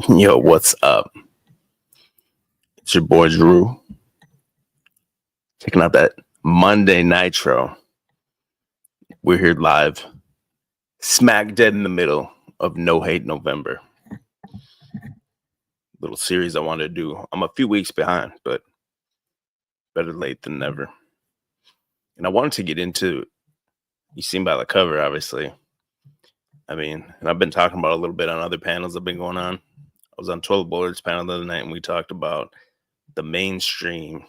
Yo, what's up? It's your boy Drew. Checking out that Monday Nitro. We're here live, smack dead in the middle of No Hate November. Little series I wanted to do. I'm a few weeks behind, but better late than never. And I wanted to get into, you seen by the cover, obviously. I mean, and I've been talking about a little bit on other panels that have been going on. I was on 12 Bullets panel the other night, and we talked about the mainstream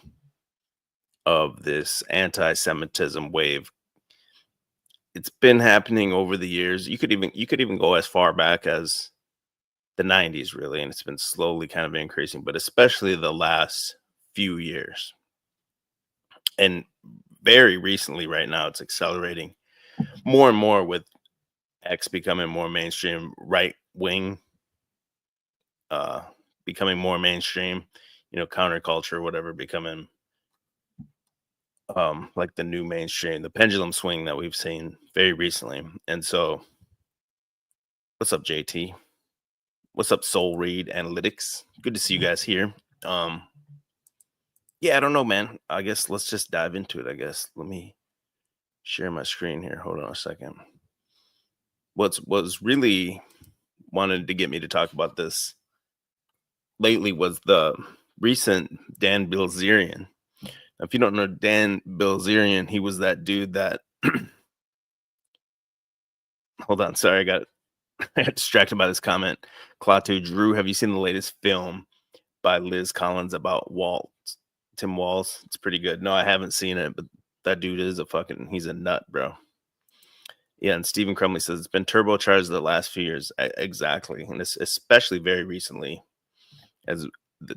of this anti-Semitism wave. It's been happening over the years. You could even go as far back as the 90s, really, and it's been slowly kind of increasing, but especially the last few years. And very recently, right now, it's accelerating more and more with X becoming more mainstream, right wing becoming more mainstream, counterculture, whatever, becoming like the new mainstream, the pendulum swing that we've seen very recently. And so, what's up, JT? What's up, Soul Read Analytics? Good to see you guys here. Yeah, I don't know, man. I guess let's just dive into it. I guess let me share my screen here. Hold on a second. What's really wanted to get me to talk about this lately was the recent Dan Bilzerian. Now, if you don't know Dan Bilzerian, he was that dude that hold on, sorry, I got distracted by this comment. Klaatu Drew, have you seen the latest film by Liz Collins about Tim Walz? It's pretty good. No, I haven't seen it, but that dude is he's a nut, bro. Yeah, and Stephen Crumley says it's been turbocharged the last few years. Exactly, and it's especially very recently,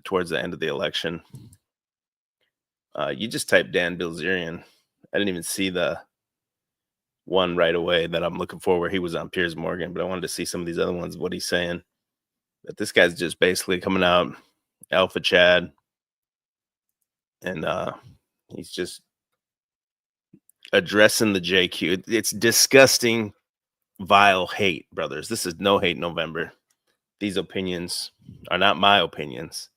towards the end of the election. You just type Dan Bilzerian. I didn't even see the one right away that I'm looking for where he was on Piers Morgan, but I wanted to see some of these other ones, what he's saying. But this guy's just basically coming out Alpha Chad, and he's just addressing the JQ. It's disgusting, vile hate, brothers. This is no hate November. These opinions are not my opinions.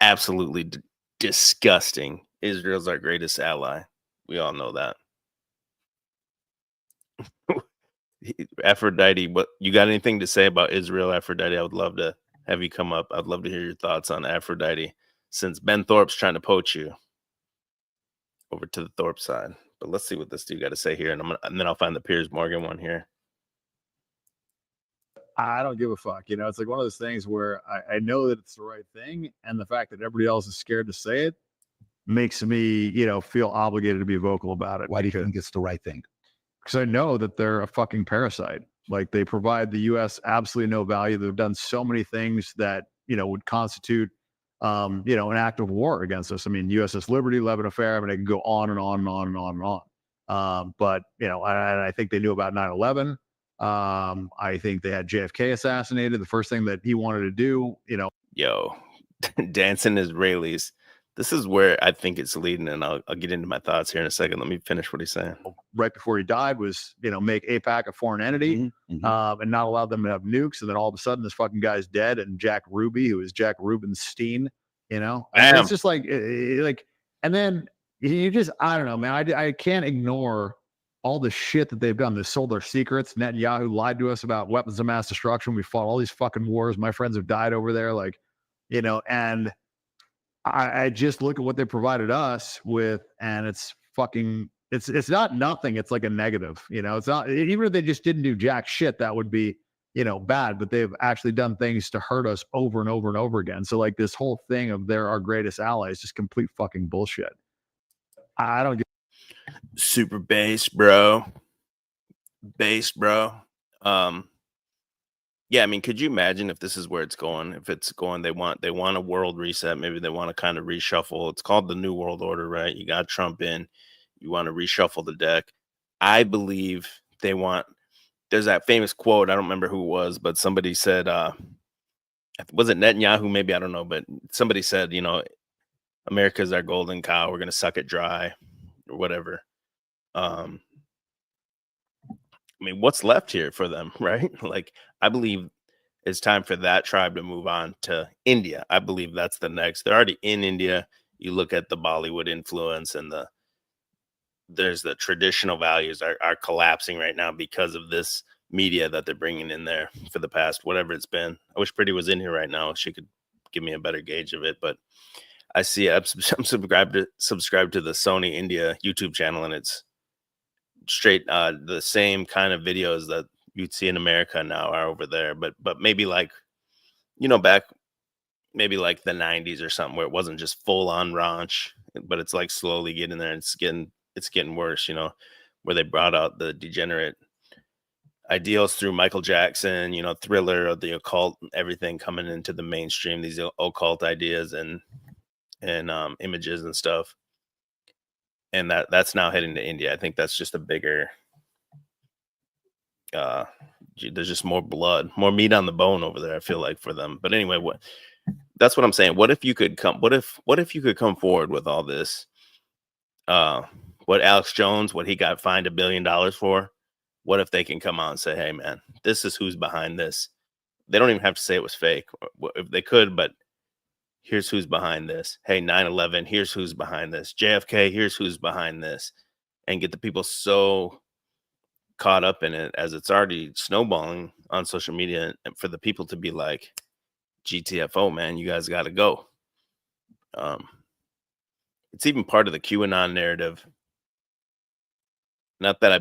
Absolutely disgusting. Israel's our greatest ally. We all know that. Aphrodite, what you got anything to say about Israel, Aphrodite? I would love to have you come up. I'd love to hear your thoughts on Aphrodite, since Ben Thorpe's trying to poach you over to the Thorpe side. But let's see what this dude got to say here, and then I'll find the Piers Morgan one here. I don't give a fuck. It's like one of those things where I know that it's the right thing, and the fact that everybody else is scared to say it makes me, feel obligated to be vocal about it. Why do you think it's the right thing? Because I know that they're a fucking parasite. Like, they provide the U.S. absolutely no value. They've done so many things that, would constitute, an act of war against us. I mean, USS Liberty, Lebanon Affair, I mean, I can go on and on and on and on and on. But, I think they knew about 9/11. I think they had JFK assassinated. The first thing that he wanted to do, Yo, dancing Israelis. This is where I think it's leading, and I'll get into my thoughts here in a second. Let me finish what he's saying. Right before he died was, make AIPAC a foreign entity, and not allow them to have nukes. And then all of a sudden, this fucking guy's dead. And Jack Ruby, who is Jack Rubenstein, I mean, it's just like, and then you just, I don't know, man. I can't ignore all the shit that they've done. They sold their secrets. Netanyahu lied to us about weapons of mass destruction. We fought all these fucking wars. My friends have died over there. And I just look at what they provided us with, and it's fucking, it's not nothing. It's like a negative, it's not, even if they just didn't do jack shit, that would be, bad, but they've actually done things to hurt us over and over and over again. So like this whole thing of they're our greatest allies, just complete fucking bullshit. I don't get super bass, bro. Yeah, I mean, could you imagine if this is where it's going? If it's going, they want a world reset. Maybe they want to kind of reshuffle. It's called the New World Order, right? You got Trump in. You want to reshuffle the deck. I believe they want. There's that famous quote. I don't remember who it was, but somebody said, was it Netanyahu? Maybe, I don't know, but somebody said, America's our golden cow. We're gonna suck it dry, or whatever. I mean, what's left here for them, right? Like, I believe it's time for that tribe to move on to India. I believe that's the next. They're already in India. You look at the Bollywood influence, and there's the traditional values are collapsing right now because of this media that they're bringing in there for the past, whatever it's been. I wish Pretty was in here right now. She could give me a better gauge of it, but I see I'm subscribed to the Sony India YouTube channel, and it's straight the same kind of videos that you'd see in America now are over there, but maybe like, back maybe like the 90s or something, where it wasn't just full on raunch, but it's like slowly getting there. It's getting worse, where they brought out the degenerate ideals through Michael Jackson, Thriller, or the occult, everything coming into the mainstream, these occult ideas and images and stuff. And that's now heading to India. I think that's just a bigger, there's just more blood, more meat on the bone over there, I feel like, for them. But anyway, that's what I'm saying. What if you could come forward with all this? What Alex Jones, what he got fined $1 billion for? What if they can come out and say, hey man, this is who's behind this? They don't even have to say it was fake. If they could, but here's who's behind this. Hey, 9/11, here's who's behind this. JFK, here's who's behind this. And get the people so caught up in it, as it's already snowballing on social media, and for the people to be like, GTFO, man, you guys got to go. It's even part of the QAnon narrative. Not that I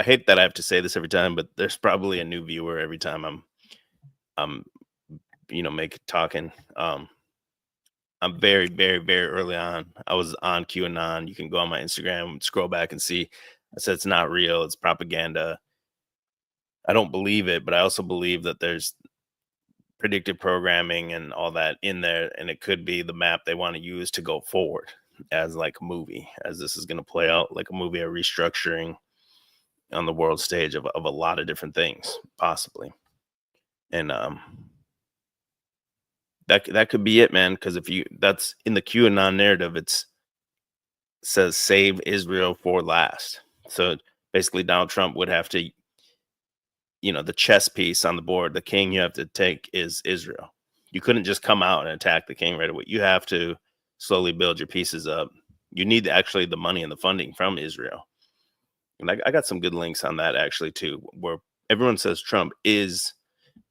hate that I have to say this every time, but there's probably a new viewer every time I'm talking. I'm very, very, very early on. I was on QAnon. You can go on my Instagram, scroll back and see. I said it's not real. It's propaganda. I don't believe it, but I also believe that there's predictive programming and all that in there, and it could be the map they want to use to go forward as like a movie, as this is going to play out like a movie, a restructuring on the world stage of a lot of different things, possibly. And That could be it, man. Because that's in the QAnon narrative, it says save Israel for last. So basically, Donald Trump would have to, the chess piece on the board, the king you have to take is Israel. You couldn't just come out and attack the king right away. You have to slowly build your pieces up. You need actually the money and the funding from Israel. And I got some good links on that actually too, where everyone says Trump is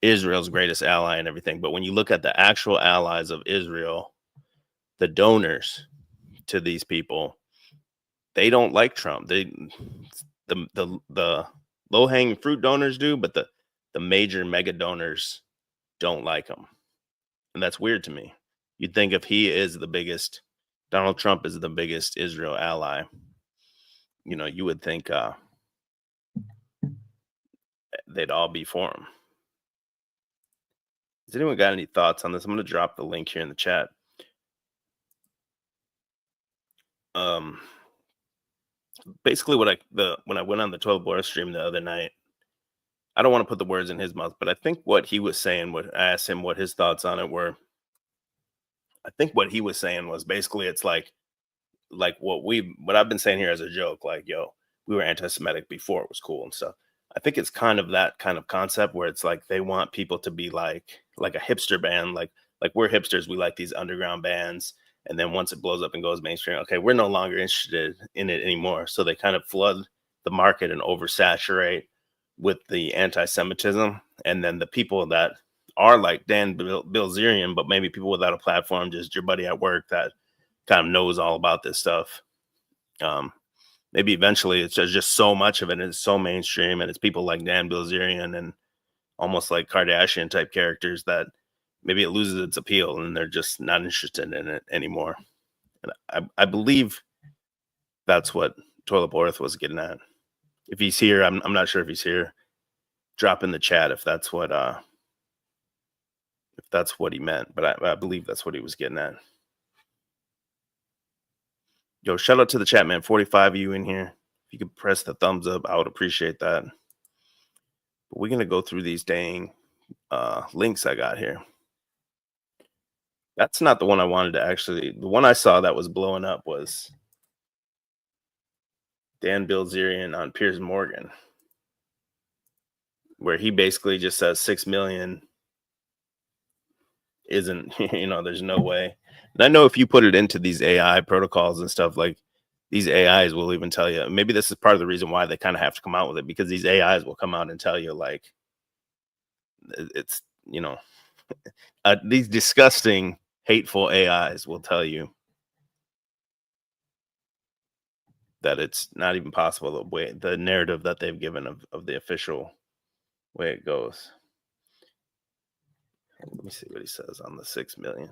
Israel's greatest ally and everything. But when you look at the actual allies of Israel, the donors to these people, they don't like Trump. The low-hanging fruit donors do, but the major mega donors don't like him. And that's weird to me. You'd think if he is the biggest, Donald Trump is the biggest Israel ally, you would think they'd all be for him. Has anyone got any thoughts on this? I'm going to drop the link here in the chat. Basically when I went on the 12 Boy stream the other night, I don't want to put the words in his mouth, but I think what he was saying, I asked him what his thoughts on it were. I think what he was saying was basically it's like what I've been saying here as a joke, like, yo, we were anti-Semitic before it was cool and stuff. I think it's kind of that kind of concept where it's like they want people to be like a hipster band, like we're hipsters, we like these underground bands, and then once it blows up and goes mainstream, okay, we're no longer interested in it anymore. So they kind of flood the market and oversaturate with the anti-Semitism, and then the people that are like Dan Bilzerian, but maybe people without a platform, just your buddy at work that kind of knows all about this stuff. Maybe eventually it's just so much of it, and it's so mainstream, and it's people like Dan Bilzerian and almost like Kardashian type characters that maybe it loses its appeal and they're just not interested in it anymore. And I believe that's what Toilet Earth was getting at. If he's here, I'm not sure if he's here. Drop in the chat if that's what he meant, but I believe that's what he was getting at. Yo, shout out to the chat, man. 45 of you in here. If you could press the thumbs up, I would appreciate that. But we're gonna go through these dang links I got here. That's not the one I wanted to actually. The one I saw that was blowing up was Dan Bilzerian on Piers Morgan, where he basically just says 6 million isn't, there's no way. And I know if you put it into these AI protocols and stuff, like these AIs will even tell you, maybe this is part of the reason why they kind of have to come out with it, because these AIs will come out and tell you like it's, these disgusting, hateful AIs will tell you that it's not even possible the way the narrative that they've given of the official way it goes. Let me see what he says on the 6 million.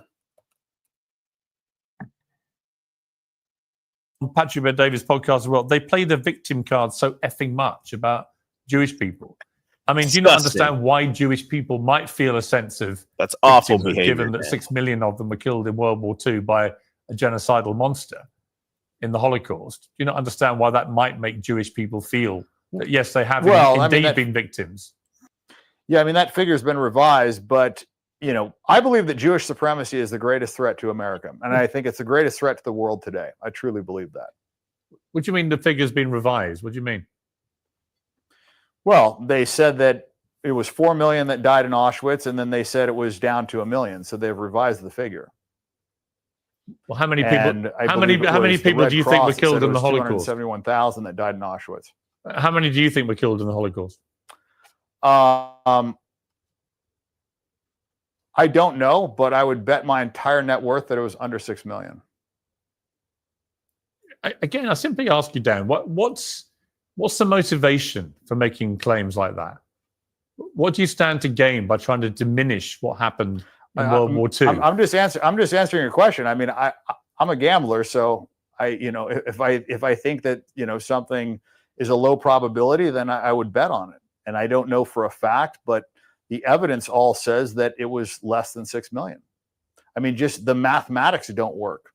On Patrick Bet Davis' podcast as well, they play the victim card so effing much about Jewish people. I mean, do you not understand why Jewish people might feel a sense of that's awful behavior, given that 6 million of them were killed in World War II by a genocidal monster in the Holocaust? Do you not understand why that might make Jewish people feel that, yes, they have indeed been victims? Yeah, I mean, that figure's been revised, but I believe that Jewish supremacy is the greatest threat to America. And I think it's the greatest threat to the world today. I truly believe that. What do you mean the figure's been revised? What do you mean? Well, they said that it was 4 million that died in Auschwitz, and then they said it was down to 1 million. So they've revised the figure. Well, how many people? How many people do you think were killed in the Holocaust? 271,000 that died in Auschwitz. How many do you think were killed in the Holocaust? I don't know, but I would bet my entire net worth that it was under 6 million. Again, I simply ask you, Dan, what's the motivation for making claims like that? What do you stand to gain by trying to diminish what happened in World War II? I'm just answering your question. I mean, I'm a gambler, so if I think that something is a low probability, then I would bet on it. And I don't know for a fact, but the evidence all says that it was less than 6 million. I mean, just the mathematics don't work.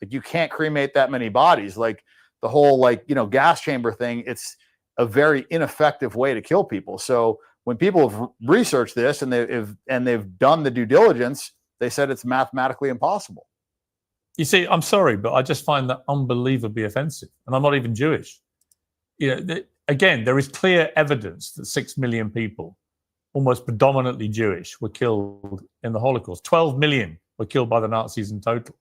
Like, you can't cremate that many bodies. Like the whole gas chamber thing, it's a very ineffective way to kill people. So when people have researched this and they've done the due diligence, They said it's mathematically impossible. You see, I'm sorry, but I just find that unbelievably offensive. And I'm not even Jewish. Again, there is clear evidence that 6 million people, almost predominantly Jewish, were killed in the Holocaust. 12 million were killed by the Nazis in total.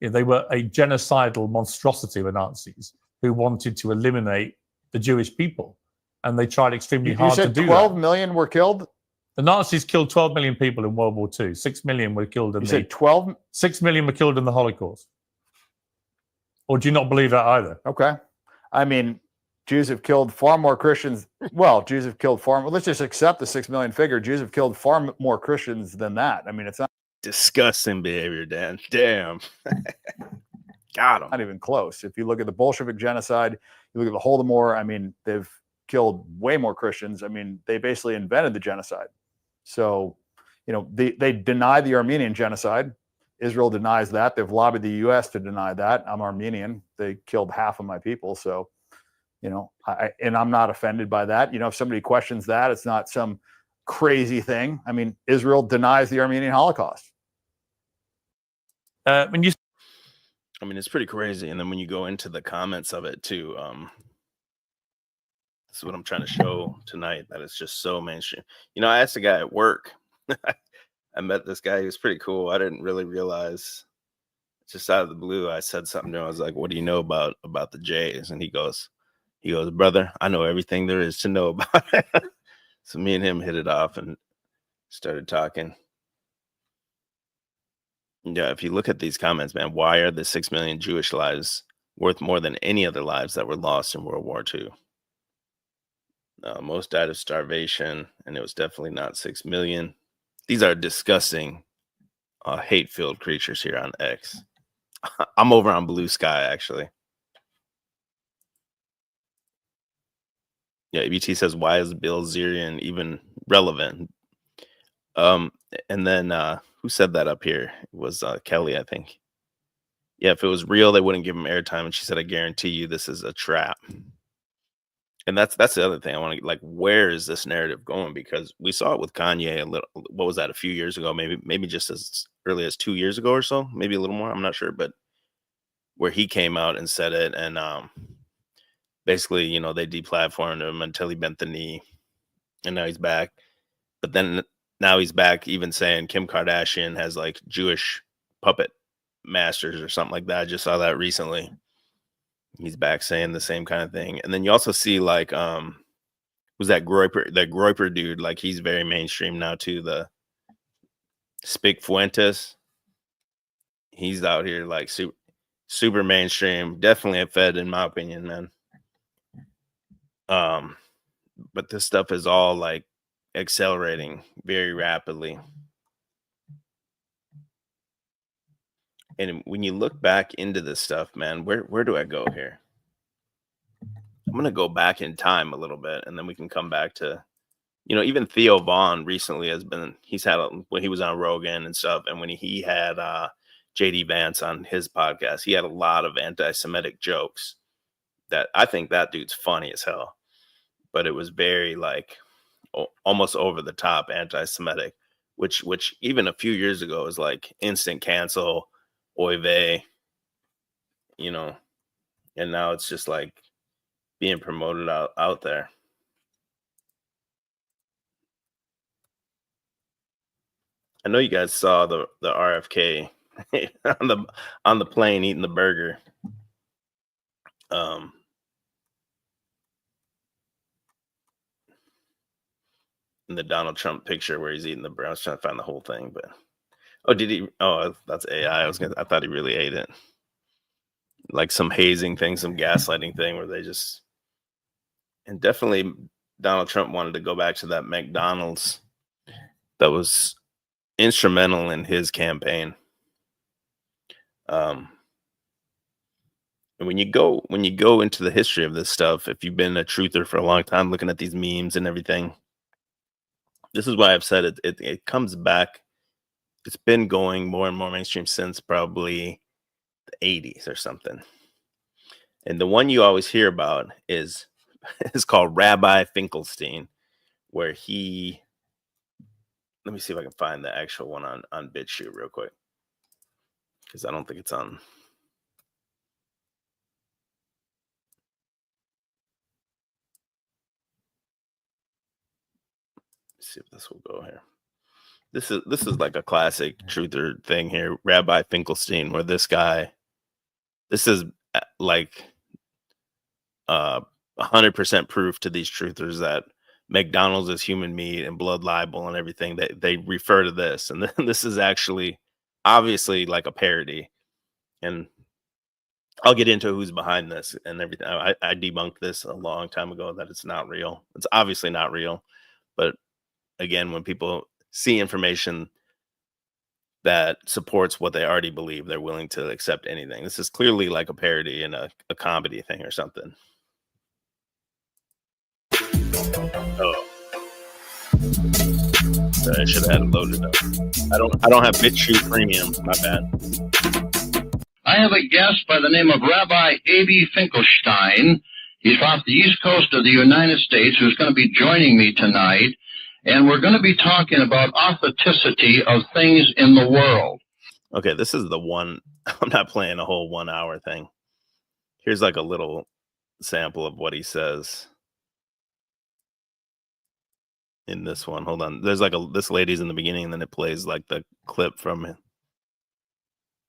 They were a genocidal monstrosity of the Nazis who wanted to eliminate the Jewish people. And they tried extremely hard to do that. You said 12 million were killed? The Nazis killed 12 million people in World War II. 6 million were killed in 6 million were killed in the Holocaust. Or do you not believe that either? Okay. I mean, Jews have killed far more Christians. Well, Jews have killed far more. Let's just accept the 6 million figure. Jews have killed far more Christians than that. I mean, it's not disgusting behavior, Dan. Damn. Got him. Not even close. If you look at the Bolshevik genocide, you look at the Holodomor, I mean, they've killed way more Christians. I mean, they basically invented the genocide. So, they deny the Armenian genocide. Israel denies that. They've lobbied the U.S. to deny that. I'm Armenian. They killed half of my people. So, and I'm not offended by that. If somebody questions that, it's not some crazy thing. I mean, Israel denies the Armenian Holocaust. It's pretty crazy. And then when you go into the comments of it too, this is what I'm trying to show tonight, that it's just so mainstream. I asked a guy at work. I met this guy. He was pretty cool. I didn't really realize, just out of the blue, I said something to him. I was like, what do you know about the Jays? And he goes, brother, I know everything there is to know about it. So me and him hit it off and started talking. Yeah, if you look at these comments, man, why are the 6 million Jewish lives worth more than any other lives that were lost in World War II? Most died of starvation, and it was definitely not 6 million. These are disgusting, hate-filled creatures here on X. I'm over on Blue Sky, actually. Yeah, EBT says, why is Bilzerian even relevant? And then who said that up here? It was Kelly, I think. Yeah, if it was real, they wouldn't give him airtime. And she said, I guarantee you this is a trap. And that's the other thing I want to, where is this narrative going? Because we saw it with Kanye what was that, a few years ago, maybe just as early as 2 years ago or so, maybe a little more, I'm not sure, but where he came out and said it, and basically, they deplatformed him until he bent the knee, and now he's back. But then now he's back even saying Kim Kardashian has Jewish puppet masters or something like that. I just saw that recently. He's back saying the same kind of thing. And then you also see who's that Groiper dude? He's very mainstream now too. The Spic Fuentes. He's out here super mainstream. Definitely a Fed in my opinion, man. But this stuff is all accelerating very rapidly. And when you look back into this stuff, man, where do I go here? I'm going to go back in time a little bit, and then we can come back to, even Theo Vaughn recently he's had, when he was on Rogan and stuff, and when he had JD Vance on his podcast, he had a lot of anti-Semitic jokes that I think that dude's funny as hell, but it was very almost over the top anti-Semitic, which even a few years ago was instant cancel, oy vey, and now it's just being promoted out there. I know you guys saw the RFK on the plane eating the burger. In the Donald Trump picture where he's eating the burger. I was trying to find the whole thing, but did he? Oh, that's AI. I thought he really ate it. Some hazing thing, some gaslighting thing where they just, and definitely Donald Trump wanted to go back to that McDonald's that was instrumental in his campaign. And when you go into the history of this stuff, if you've been a truther for a long time, looking at these memes and everything, this is why I've said it comes back. It's been going more and more mainstream since probably the 80s or something. And the one you always hear about is called Rabbi Finkelstein, where he Let me see if I can find the actual one on BitChute real quick, because I don't think it's on. Let's see if this will go here. This is like a classic truther thing here, Rabbi Finkelstein, where this is like 100% proof to these truthers that McDonald's is human meat and blood libel and everything. That they refer to this, and then this is actually obviously like a parody. And I'll get into who's behind this and everything. I debunked this a long time ago that it's not real. It's obviously not real. But again, when people see information that supports what they already believe, they're willing to accept anything. This is clearly like a parody and a comedy thing or something. Oh, I should have had it loaded up. I don't have BitChute Premium. My bad. I have a guest by the name of Rabbi Finkelstein. He's off the East Coast of the United States, who's going to be joining me tonight. And we're going to be talking about authenticity of things in the world. Okay, this is the one. I'm not playing a whole 1 hour thing. Here's like a little sample of what he says in this one. Hold on. There's like this lady's in the beginning, and then it plays like the clip from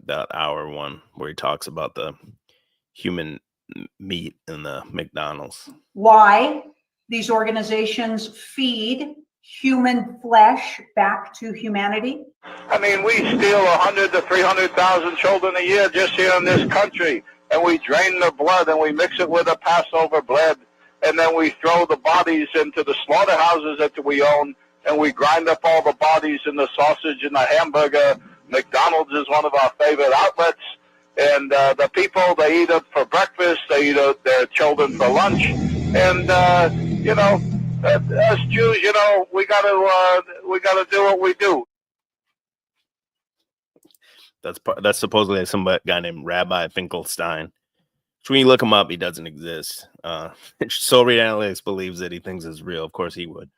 that hour one where he talks about the human meat in the McDonald's. Why these organizations feed human flesh back to humanity? I mean, we steal 100 to 300,000 children a year just here in this country, and we drain the blood and we mix it with the Passover blood, and then we throw the bodies into the slaughterhouses that we own, and we grind up all the bodies in the sausage and the hamburger. McDonald's is one of our favorite outlets, and the people, they eat it for breakfast, they eat it, their children for lunch, and you know, as Jews, you know, we gotta do what we do. That's supposedly some guy named Rabbi Finkelstein. So when you look him up, he doesn't exist. Soul Analytics believes that he thinks it's real. Of course he would.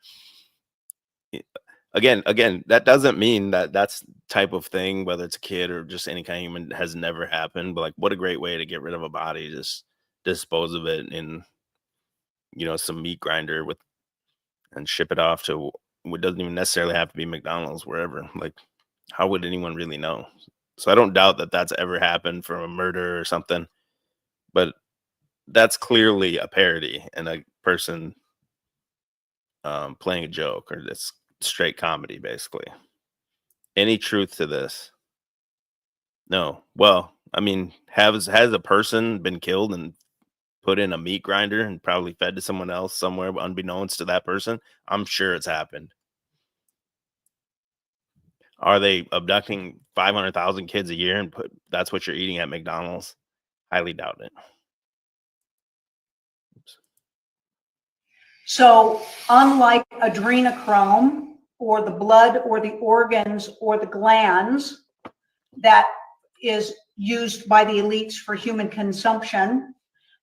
Again, that doesn't mean that that's type of thing, whether it's a kid or just any kind of human, has never happened. But like, what a great way to get rid of a body, just dispose of it in, you know, some meat grinder and ship it off to, it doesn't even necessarily have to be McDonald's, wherever. Like, how would anyone really know? So I don't doubt that that's ever happened from a murder or something, but that's clearly a parody and a person playing a joke, or it's straight comedy, basically. Any truth to this? No. Well, I mean, has a person been killed and put in a meat grinder and probably fed to someone else somewhere unbeknownst to that person? I'm sure it's happened. Are they abducting 500,000 kids a year and that's what you're eating at McDonald's? Highly doubt it. Oops. So unlike adrenochrome or the blood or the organs or the glands that is used by the elites for human consumption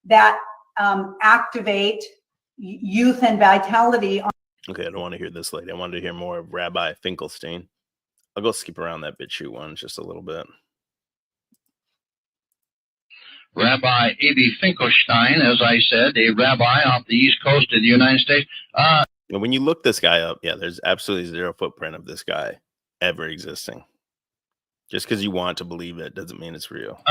that activate youth and vitality. Okay, I don't want to hear this lady. I wanted to hear more of Rabbi Finkelstein. I'll go skip around that BitChute one just a little bit. Rabbi Finkelstein, as I said, a rabbi off the East Coast of the United States. And when you look this guy up, yeah, there's absolutely zero footprint of this guy ever existing. Just because you want to believe it doesn't mean it's real.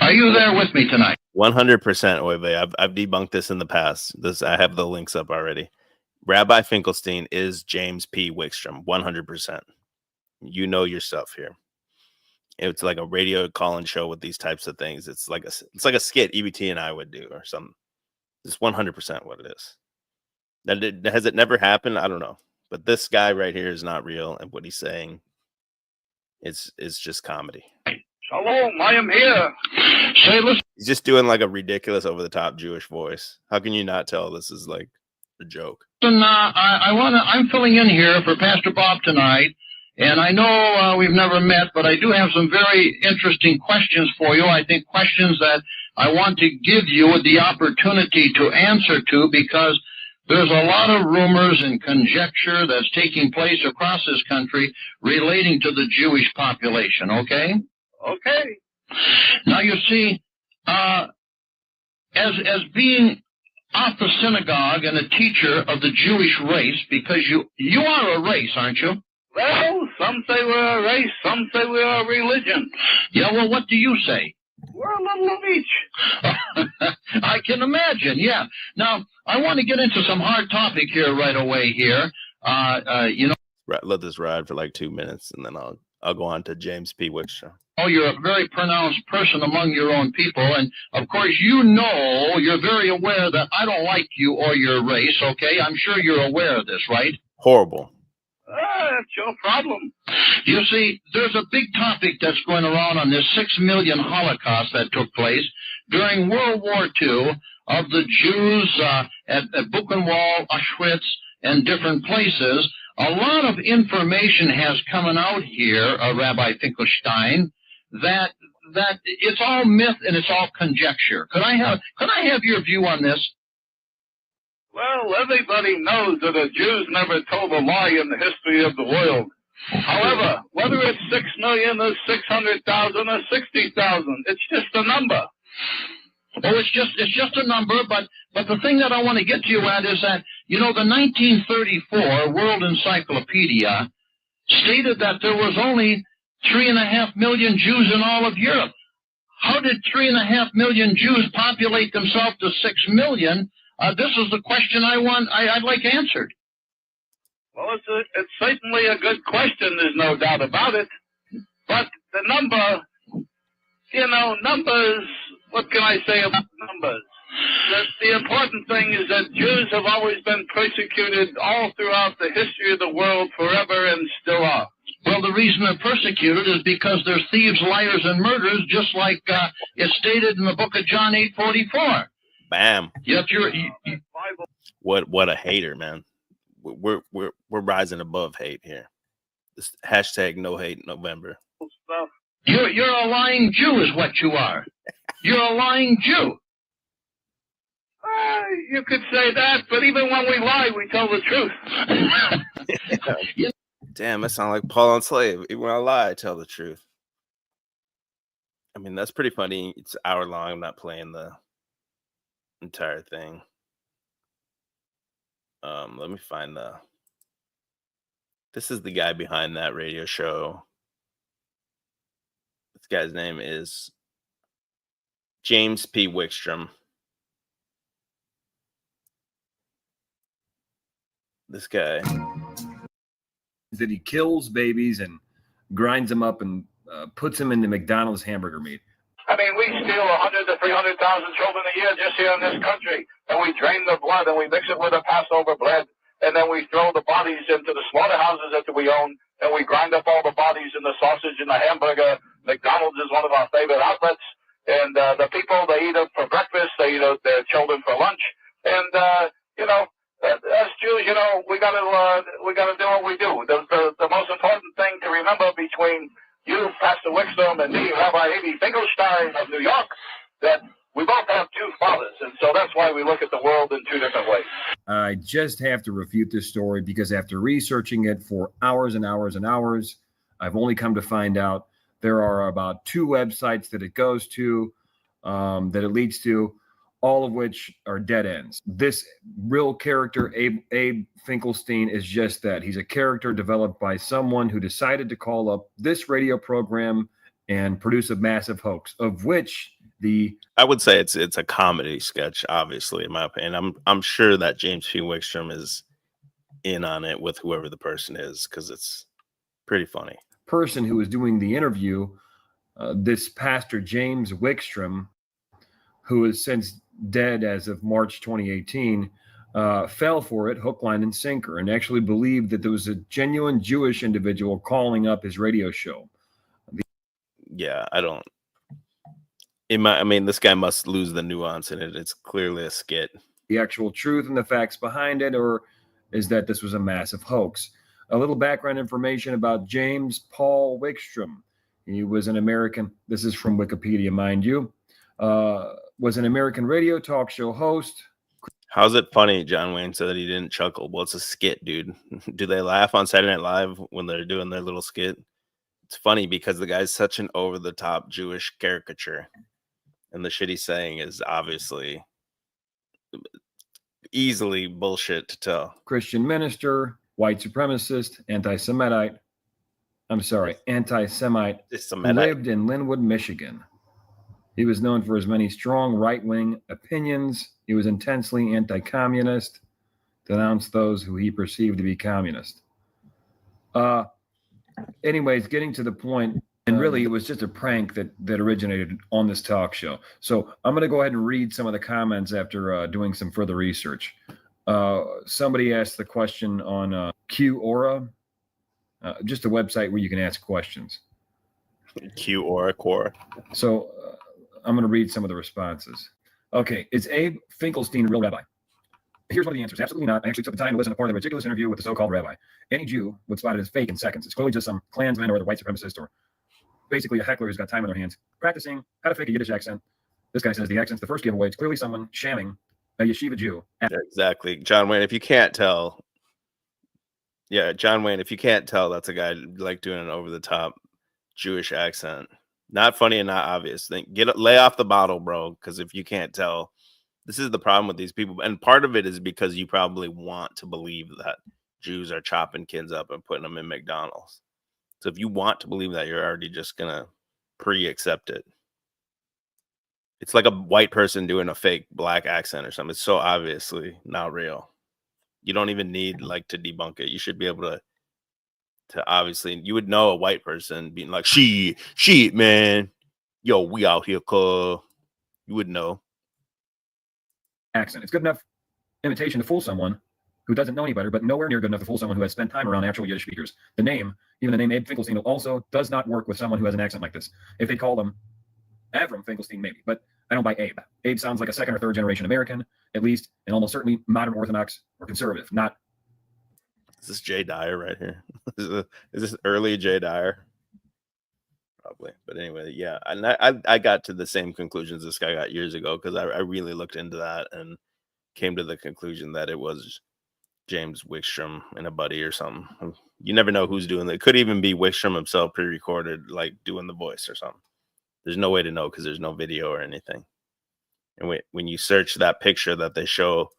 Are you there with me tonight? 100%, Oive. I've debunked this in the past. I have the links up already. Rabbi Finkelstein is James P. Wickstrom, 100%. You know your stuff here. It's like a radio call-in show with these types of things. It's like a skit EBT and I would do or something. It's 100% what it is. Has it never happened? I don't know. But this guy right here is not real, and what he's saying is just comedy. Shalom, I am here. Say, listen. He's just doing like a ridiculous, over-the-top Jewish voice. How can you not tell this is like a joke? I'm filling in here for Pastor Bob tonight, and I know we've never met, but I do have some very interesting questions for you. I think questions that I want to give you the opportunity to answer to, because There's a lot of rumors and conjecture that's taking place across this country relating to the Jewish population, okay? Okay. Now, you see, as being off the synagogue and a teacher of the Jewish race, because you are a race, aren't you? Well, some say we're a race, some say we're a religion. Yeah, well, what do you say? We're a little of each. I can imagine, yeah. Now, I want to get into some hard topic here right away here. Let this ride for like 2 minutes, and then I'll go on to James P. Wickstrom. Oh, you're a very pronounced person among your own people, and of course you're very aware that I don't like you or your race, okay? I'm sure you're aware of this, right? Horrible. That's your problem. You see, there's a big topic that's going around on this 6 million Holocaust that took place during World War II of the Jews at Buchenwald, Auschwitz, and different places. A lot of information has come out here, Rabbi Finkelstein, that it's all myth and it's all conjecture. Could I have your view on this? Well, everybody knows that the Jews never told a lie in the history of the world. However, whether it's 6 million or 600,000 or 60,000, it's just a number. Oh, it's just a number, but the thing that I want to get to you at is that, the 1934 World Encyclopedia stated that there was only 3.5 million Jews in all of Europe. How did 3.5 million Jews populate themselves to 6 million? This is the question I'd like answered. Well, it's certainly a good question, there's no doubt about it. But the number, numbers, what can I say about numbers? The important thing is that Jews have always been persecuted all throughout the history of the world forever and still are. Well, the reason they're persecuted is because they're thieves, liars, and murderers, just like it's stated in the book of John 8:44. Bam. Yet What a hater, man. We're rising above hate here. This hashtag no hate November. You're a lying Jew is what you are. You're a lying Jew. You could say that, but even when we lie, we tell the truth. Damn, that sounds like Paul on Slave. Even when I lie, I tell the truth. I mean, that's pretty funny. It's an hour long. I'm not playing the entire thing. Let me find this is the guy behind that radio show. This guy's name is James P. Wickstrom. This guy. That he kills babies and grinds them up and puts them into McDonald's hamburger meat. I mean, we steal 100 to 300,000 children a year just here in this country, and we drain the blood and we mix it with a Passover bread, and then we throw the bodies into the slaughterhouses that we own, and we grind up all the bodies in the sausage and the hamburger. McDonald's is one of our favorite outlets, and the people, they eat it for breakfast, they eat it, their children for lunch, and as Jews, we gotta do what we do. The most important thing to remember between you, Pastor Wickstrom, and me, Rabbi A.B. Finkelstein of New York, that we both have two fathers, and so that's why we look at the world in two different ways. I just have to refute this story because after researching it for hours and hours and hours, I've only come to find out there are about 2 websites that it goes to, that it leads to, all of which are dead ends. This real character, Abe Finkelstein, is just that. He's a character developed by someone who decided to call up this radio program and produce a massive hoax, of which I would say it's a comedy sketch, obviously, in my opinion. I'm sure that James P. Wickstrom is in on it with whoever the person is, because it's pretty funny. Person who was doing the interview, this Pastor James Wickstrom, who is since dead as of March 2018, fell for it hook, line, and sinker, and actually believed that there was a genuine Jewish individual calling up his radio show. Yeah, this guy must lose the nuance in it. It's clearly a skit. The actual truth and the facts behind it, or is that this was a massive hoax. A little background information about James Paul Wickstrom. He was an American, this is from Wikipedia, mind you, was an American radio talk show host. How's it funny? John Wayne said that he didn't chuckle. Well, it's a skit, dude. Do they laugh on Saturday Night Live when they're doing their little skit? It's funny because the guy's such an over-the-top Jewish caricature. And the shit he's saying is obviously easily bullshit to tell. Christian minister, white supremacist, anti-Semite, who lived in Linwood, Michigan. He was known for his many strong right-wing opinions. He was intensely anti-communist, denounced those who he perceived to be communist. Anyways, getting to the point, and really it was just a prank that originated on this talk show. So I'm going to go ahead and read some of the comments after doing some further research. Somebody asked the question on Quora, just a website where you can ask questions. Quora. So I'm going to read some of the responses. Okay, is Abe Finkelstein a real rabbi? Here's one of the answers. Absolutely not. I actually took the time to listen to part of the ridiculous interview with the so-called rabbi. Any Jew would spot it as fake in seconds. It's clearly just some Klansman or the white supremacist or basically a heckler who's got time on their hands practicing how to fake a Yiddish accent. This guy says the accent's the first giveaway. It's clearly someone shamming a yeshiva Jew. Yeah, exactly. John Wayne, if you can't tell. Yeah, John Wayne, if you can't tell, that's a guy like doing an over-the-top Jewish accent. Not funny and not obvious. Lay off the bottle, bro, because if you can't tell, this is the problem with these people. And part of it is because you probably want to believe that Jews are chopping kids up and putting them in McDonald's. So if you want to believe that, you're already just going to pre-accept it. It's like a white person doing a fake black accent or something. It's so obviously not real. You don't even need like to debunk it. You should be able to obviously, you would know a white person being like, shit, man. Yo, we out here, cuz. You would know. Accent. It's good enough imitation to fool someone who doesn't know any better, but nowhere near good enough to fool someone who has spent time around actual Yiddish speakers. The name, even the name Abe Finkelstein, also does not work with someone who has an accent like this. If they call them Avram Finkelstein, maybe, but I don't buy Abe. Abe sounds like a second or third generation American, at least, and almost certainly modern Orthodox or conservative, not. Is this Jay Dyer right here? Is this early Jay Dyer? Probably. But anyway, yeah. And I got to the same conclusions this guy got years ago because I really looked into that and came to the conclusion that it was James Wickstrom and a buddy or something. You never know who's doing it. It could even be Wickstrom himself pre-recorded, like doing the voice or something. There's no way to know because there's no video or anything. And when you search that picture that they show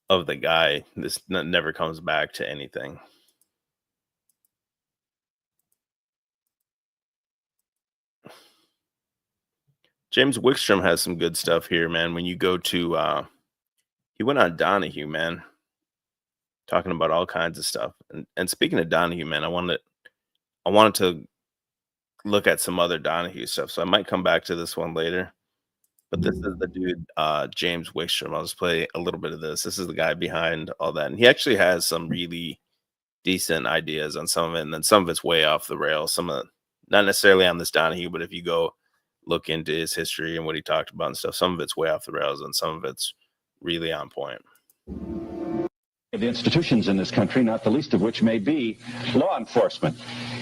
of the guy, this never comes back to anything. James Wickstrom has some good stuff here, man. When you go to, he went on Donahue, man, talking about all kinds of stuff. And speaking of Donahue, man, I wanted to look at some other Donahue stuff, so I might come back to this one later. But this is the dude, James Wickstrom. I'll just play a little bit of this. This is the guy behind all that. And he actually has some really decent ideas on some of it. And then some of it's way off the rails. Some of not necessarily on this Donahue, but if you go look into his history and what he talked about and stuff, some of it's way off the rails and some of it's really on point. The institutions in this country, not the least of which may be law enforcement.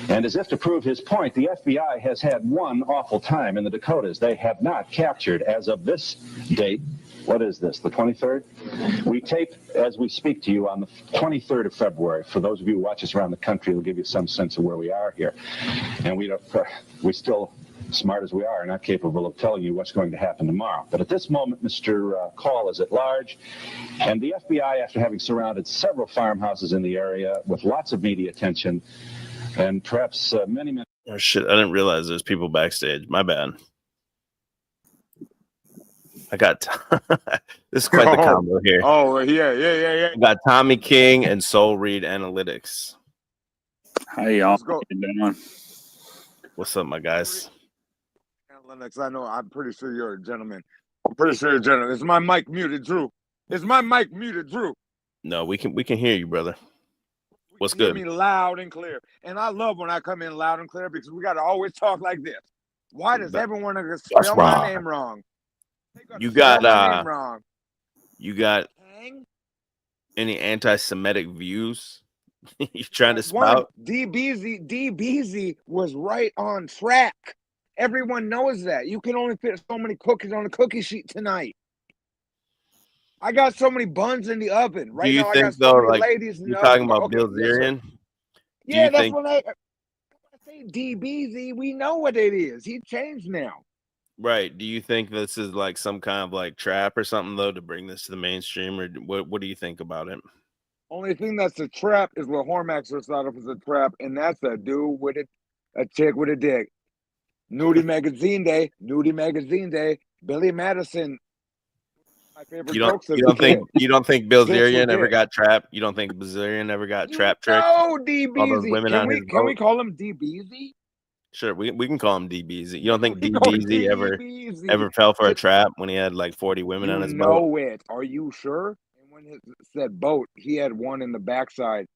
And as if to prove his point, the FBI has had one awful time in the Dakotas. They have not captured, as of this date, what is this, the 23rd? We tape as we speak to you on the 23rd of February. For those of you who watch us around the country, it'll give you some sense of where we are here. And we still, smart as we are, not capable of telling you what's going to happen tomorrow. But at this moment, Mr. Call is at large, and the FBI, after having surrounded several farmhouses in the area with lots of media attention, and perhaps many... Oh, shit, I didn't realize there's people backstage. My bad. I got... this is quite the combo here. Oh, yeah. I got Tommy King and Soul Read Analytics. Hey, y'all. Let's go. Doing? What's up, my guys? I know. I'm pretty sure you're a gentleman. Is my mic muted, Drew? No, we can hear you, brother. What's good? Hear me loud and clear. And I love when I come in loud and clear because we got to always talk like this. Why does everyone spell my name wrong? You got wrong. You got any anti-Semitic views you trying to spout? DBZ was right on track. Everyone knows that. You can only fit so many cookies on a cookie sheet tonight. I got so many buns in the oven right Do you now. I think got so though, many like ladies in you're the talking oven. about Okay, yes, sir. Bilzerian? Do Yeah, you that's think? when I say DBZ. We know what it is. He changed now. Right. Do you think this is like some kind of like trap or something though to bring this to the mainstream, or what do you think about it? Only thing that's a trap is what Hormax just thought of as a trap, and that's a dude with a chick with a dick. Nudie Magazine Day, Billy Madison. My favorite jokes You don't think Bilzerian ever got trapped? You don't think Bilzerian ever got trap tricked? No, All those DBZ. women on his Can we boat? call him DBZ? Sure, we can call him DBZ. You don't think We call him DBZ ever fell for a trap when he had like 40 women on his boat? You know it. Are you sure? And when it said boat, he had one in the backside,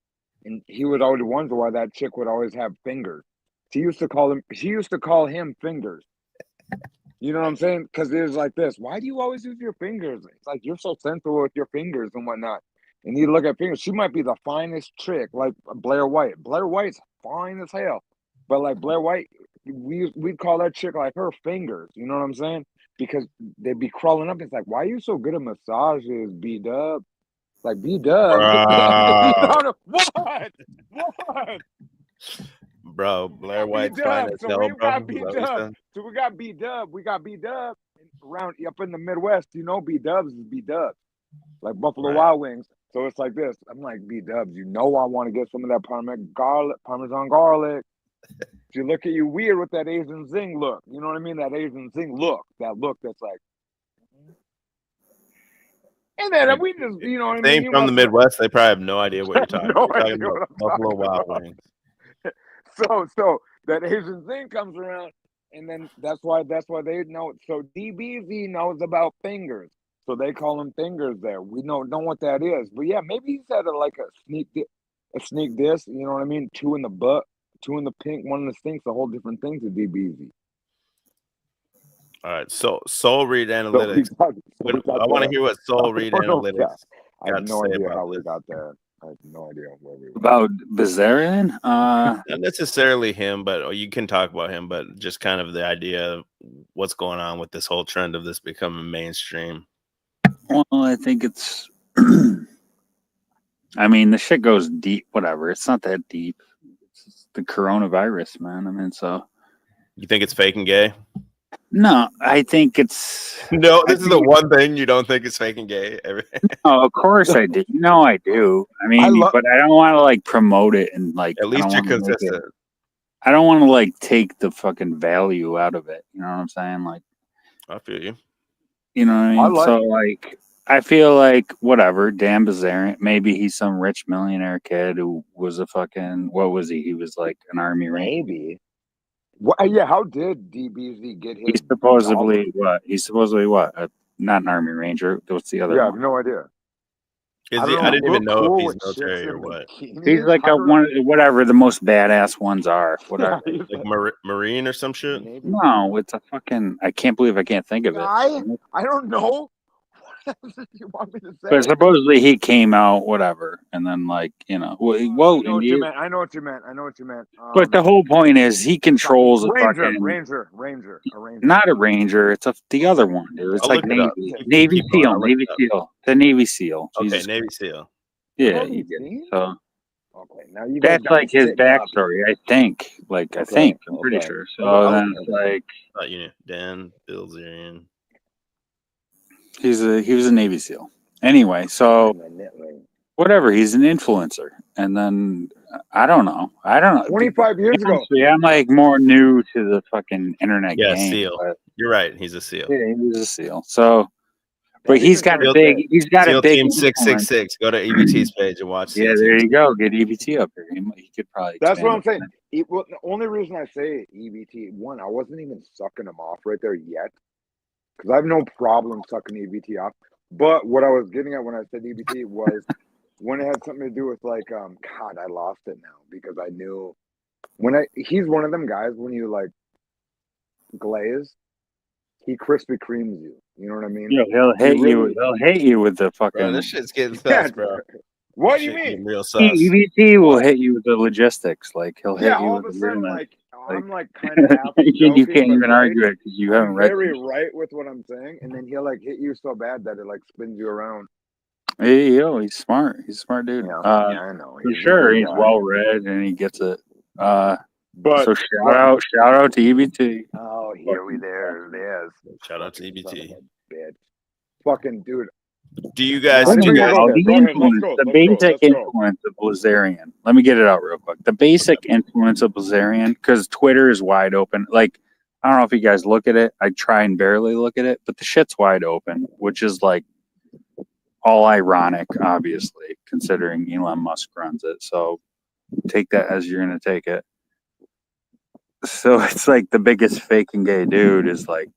and he would always wonder why that chick would always have fingers. She used to call him fingers. You know what I'm saying? Because it was like this. Why do you always use your fingers? It's like you're so sensitive with your fingers and whatnot. And you look at fingers. She might be the finest chick, like Blair White. Blair White's fine as hell. But like Blair White, we'd call that chick like her fingers. You know what I'm saying? Because they'd be crawling up. It's like, why are you so good at massages, B-Dub? Like B-Dub. What? Bro, Blair White's fine as hell, bro. So we got B-Dub. We got B-Dub around up in the Midwest. You know B-Dubs is B-Dubs. Like Buffalo Wild Wings. So it's like this. I'm like, B-Dubs, you know I want to get some of that Parmesan garlic. You look at you weird with that Asian zing look. You know what I mean? That Asian zing look. That look that's like. And then we just, you know what I mean? They ain't from the Midwest. They probably have no idea what you're talking about. You're talking about Buffalo Wild Wings. So that Asian thing comes around, and then that's why they know. So DBZ knows about fingers, so they call him fingers. There, we know what that is. But yeah, maybe he's had a sneak diss. You know what I mean? 2 in the butt, 2 in the pink, 1 in the stinks. A whole different thing to DBZ. All right, so Soul Read Analytics. I want to hear what Soul Read Analytics. I have no idea how we got there. I have no idea where we were. About Bilzerian? Not necessarily him, but you can talk about him, but just kind of the idea of what's going on with this whole trend of this becoming mainstream. Well, I think it's I mean, the shit goes deep, whatever. It's not that deep. It's the coronavirus, man. I mean, so you think it's fake and gay? No, I think it's no. This is the one thing you don't think is fake and gay. No, of course I do. No, I do. I mean, but I don't want to like promote it and like. At least you're consistent. I don't want to like take the fucking value out of it. You know what I'm saying? Like, I feel you. You know what I mean? So like, I feel like whatever. Dan Bilzerian, maybe he's some rich millionaire kid who was a fucking what was he? He was like an army ranger. Maybe. Yeah, how did DBZ get his? He's supposedly what? He's supposedly what? Not an army ranger. What's the other? Yeah, I one? have no idea. I didn't even know if he's military or what. He's like a one, whatever the most badass ones are. Whatever, like Marine or some shit. No, it's a fucking. I can't believe I can't think of it. I don't know. What you want me to say? But supposedly he came out, whatever, and then like I know what you meant. But the whole point is he controls a fucking ranger. Not a ranger. It's the other one, dude. It's like Navy SEAL. The Navy SEal. Okay, Jesus Navy Christ. SEal. Yeah, you get it. So. Okay, now you. That's like his backstory, I think. Like I think, I'm pretty sure. So then it's like. Dan Bilzerian. He was a Navy SEAL. Anyway, so whatever, he's an influencer. And then I don't know. 25 years ago. I'm like more new to the fucking internet game. SEal. You're right. He's a SEal. Yeah, he was a SEal. So but he's got a big SEal Team 666. Go to EBT's page and watch. Yeah, there you go. Get EBT up here. He could probably. That's what I'm saying. The only reason I say EBT, one, I wasn't even sucking him off right there yet. Because I have no problem sucking EBT off. But what I was getting at when I said EBT was when it had something to do with like, God, I lost it now because I knew he's one of them guys when you like glaze, he Krispy Kremes you. You know what I mean? Yeah, he'll hit you with the fucking. Bro, this shit's getting fast, bro. What do you mean? Real sus. EBT will hit you with the logistics. Like he'll hit you all with of a the sudden, real like I'm like kind of half joking, you can't but even argue it because you haven't I'm read. very right with what I'm saying, and then he'll like hit you so bad that it like spins you around. He's smart. He's a smart dude. Yeah, I know. For He's a sure, good he's guy. well read and he gets it. But so shout out to EBT. Oh, there it is. Shout out to Fucking son EBT. of a bitch. Fucking dude. Do you guys? I Do you didn't guys? go The there. Go ahead, influence, let's the go, basic let's go. influence of Bilzerian. Let me get it out real quick. The basic influence of Bilzerian, because Twitter is wide open. Like, I don't know if you guys look at it. I try and barely look at it, but the shit's wide open, which is like all ironic, obviously, considering Elon Musk runs it. So take that as you're gonna take it. So it's like the biggest fake and gay dude is like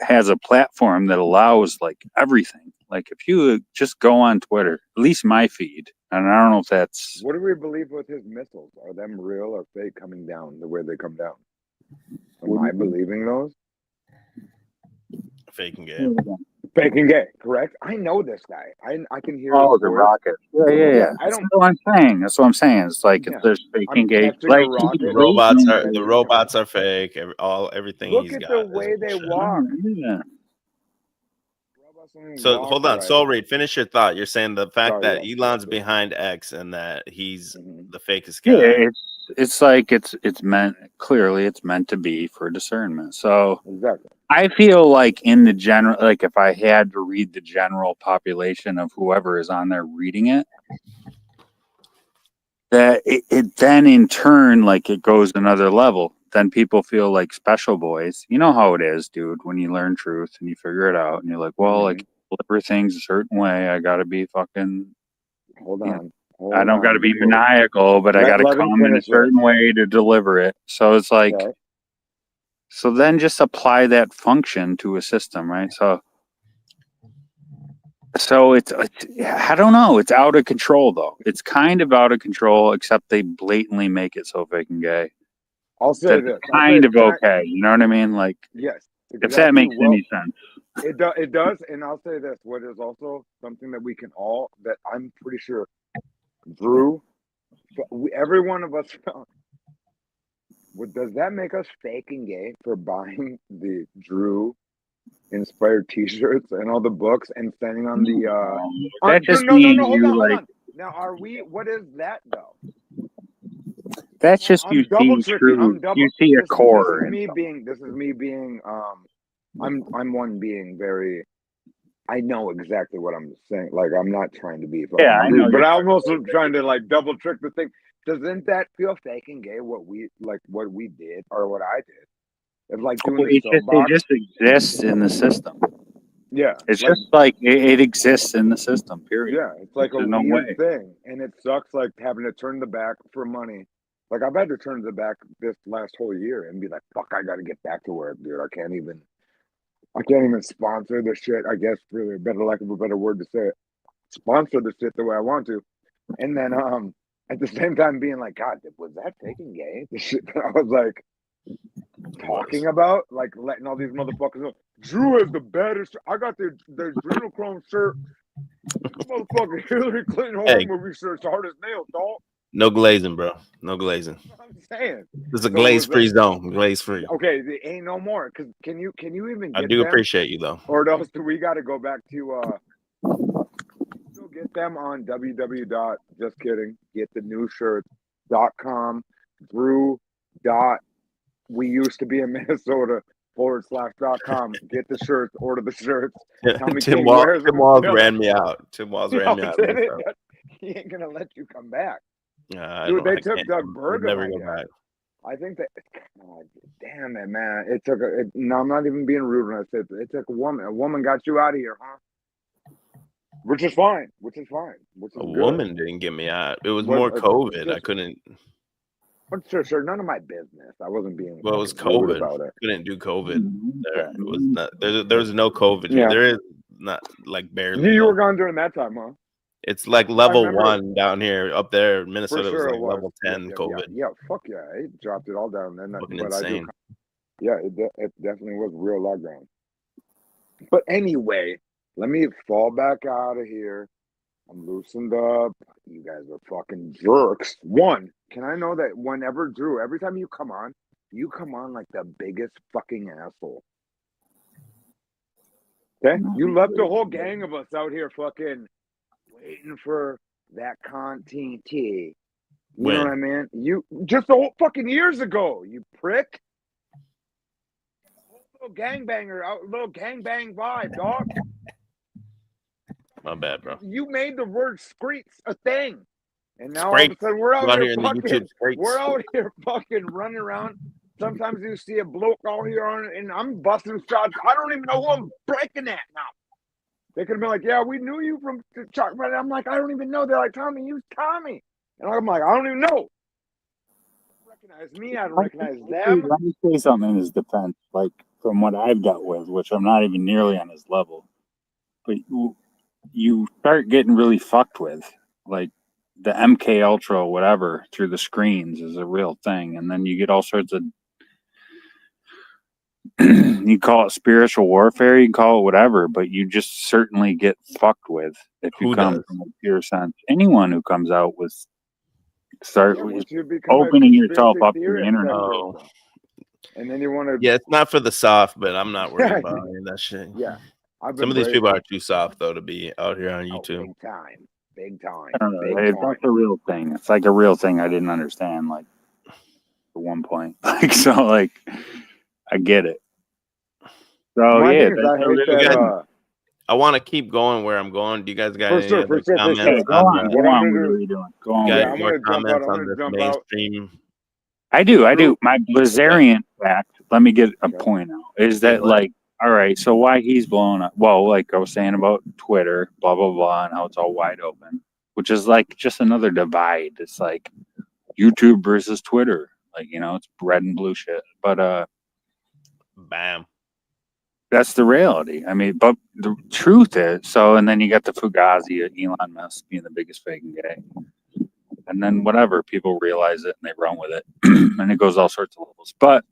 has a platform that allows like everything. Like if you just go on Twitter, at least my feed, and I don't know if that's What do we believe with his missiles? Are them real or fake coming down the way they come down? Am I believing those? Fake and gay. Fake and gay, correct? I know this guy. I can hear oh his the voice. rocket. Yeah. I That's don't. what I'm saying. That's what I'm saying. It's like Yeah. if there's fake I'm and gay, catching like a rocket. The robots are fake. Everything Look he's at got. the is way they bullshit. walk. Yeah. So hold on, right. Soul Reed, finish your thought. You're saying the fact Sorry, that yeah. Elon's behind X and that he's the fakest Yeah, guy. it's like it's meant clearly it's meant to be for discernment. So Exactly. I feel like in the general, like if I had to read the general population of whoever is on there reading it, that it then in turn, like it goes another level. Then people feel like special boys. You know how it is, dude, when you learn truth and you figure it out and you're like, well, like deliver things a certain way. I gotta be fucking Hold on. I don't gotta be maniacal, but I gotta let him come in a finish certain way to deliver it. So it's like so then just apply that function to a system, right? So it's I don't know. It's out of control though. It's kind of out of control, except they blatantly make it so fake and gay. I'll say That's this. kind of okay. You know what I mean? Like, yes. if that makes any sense. It does. And I'll say this. What is also something that we can all, that I'm pretty sure Drew, every one of us, does that make us fake and gay for buying the Drew inspired t-shirts and all the books and sending on the that just no, means hold you on. like Now what is that though? that's just I'm you double see tricking. true. You see a core. This is me being I'm one being very, I know exactly what I'm saying. Like I'm not trying to be fucking rude, I know, but I'm also trying to like double trick the thing. Doesn't that feel fake and gay what we did or what I did? It's like doing the it just exists in the system. Yeah. It's just like it exists in the system, period. Yeah, it's like There's a no weird way. thing. And it sucks like having to turn the back for money. Like I've had to turn the back this last whole year and be like, fuck, I gotta get back to work, dude. I can't even sponsor the shit, I guess, for a better lack of a better word to say it. Sponsor the shit the way I want to. And then at the same time being like, God, was that fake and gay? The shit that I was like talking about, like letting all these motherfuckers know Drew is the baddest. I got the adrenochrome shirt. Motherfucking Hillary Clinton horror movie shirt's hard as nails, dog. No glazing, bro. No glazing. I'm saying this is a glaze-free zone. Glaze-free. Okay, there ain't no more. Cause can you even get I do them? appreciate you though. Or else we got to go back to still get them on getthenewshirts.com, we used to be in Minnesota /.com. Get the shirts, order the shirts. Tell me Tim King Walls wears them. ran me out. Tim Walls ran me out. He ain't gonna let you come back. Dude, they took Doug Berger. Never go back. I think that. Oh, damn it, man! It took no, I'm not even being rude when I said it took a woman. A woman got you out of here, huh? Which is fine. A woman didn't get me out. It was more COVID. I couldn't. Sure. None of my business. I wasn't being. Well, it was COVID. About it. Couldn't do COVID. There was not. There was no COVID. Yeah. There is not like barely. You were gone during that time, huh? It's like level 1 down here. Up there, Minnesota was like level 10 yeah, COVID. Yeah, fuck yeah, it dropped it all down. Then insane. It definitely was real lockdown. But anyway, let me fall back out of here. I'm loosened up. You guys are fucking jerks. One, can I know that whenever Drew, every time you come on, you come on like the biggest fucking asshole. Okay? You left the whole gang of us out here fucking waiting for that content. You know what I mean? You just the whole fucking years ago, you prick. Little gangbanger, little gangbang vibe, dog. My bad, bro. You made the word streets a thing. And now all of a sudden we're out here fucking running around. Sometimes you see a bloke out here and I'm busting shots. I don't even know who I'm breaking at now. They could have been like, yeah, we knew you from Chuck. But I'm like, I don't even know. They're like, Tommy, use Tommy. And I'm like, I don't even know. Recognize me, I don't recognize them. Let me say something in his defense, like from what I've dealt with, which I'm not even nearly on his level. But you start getting really fucked with. Like the MK Ultra or whatever through the screens is a real thing. And then you get all sorts of you call it spiritual warfare, you can call it whatever, but you just certainly get fucked with if you come from a pure sense. Anyone who comes out with opening yourself up to the internet. And then you want to. Yeah, it's not for the soft, but I'm not worried about any of that shit. Yeah. Some of these people are too soft though to be out here on YouTube. Big time. I don't know. That's a real thing. It's like a real thing I didn't understand, like at one point. Like so, like I get it. So yeah, I want to keep going where I'm going. Do you guys got any other comments? Go on. What are you doing? Go on. You got more comments on this mainstream? I do. My Bilzerian fact, let me get a point out, is that like, all right, so why he's blowing up? Well, like I was saying about Twitter, blah, blah, blah, and how it's all wide open, which is like just another divide. It's like YouTube versus Twitter. Like, you know, it's red and blue shit. But bam. That's the reality. I mean, but the truth is, so, and then you got the Fugazi, Elon Musk being the biggest fake gay. And then whatever, people realize it and they run with it. And it goes all sorts of levels. But,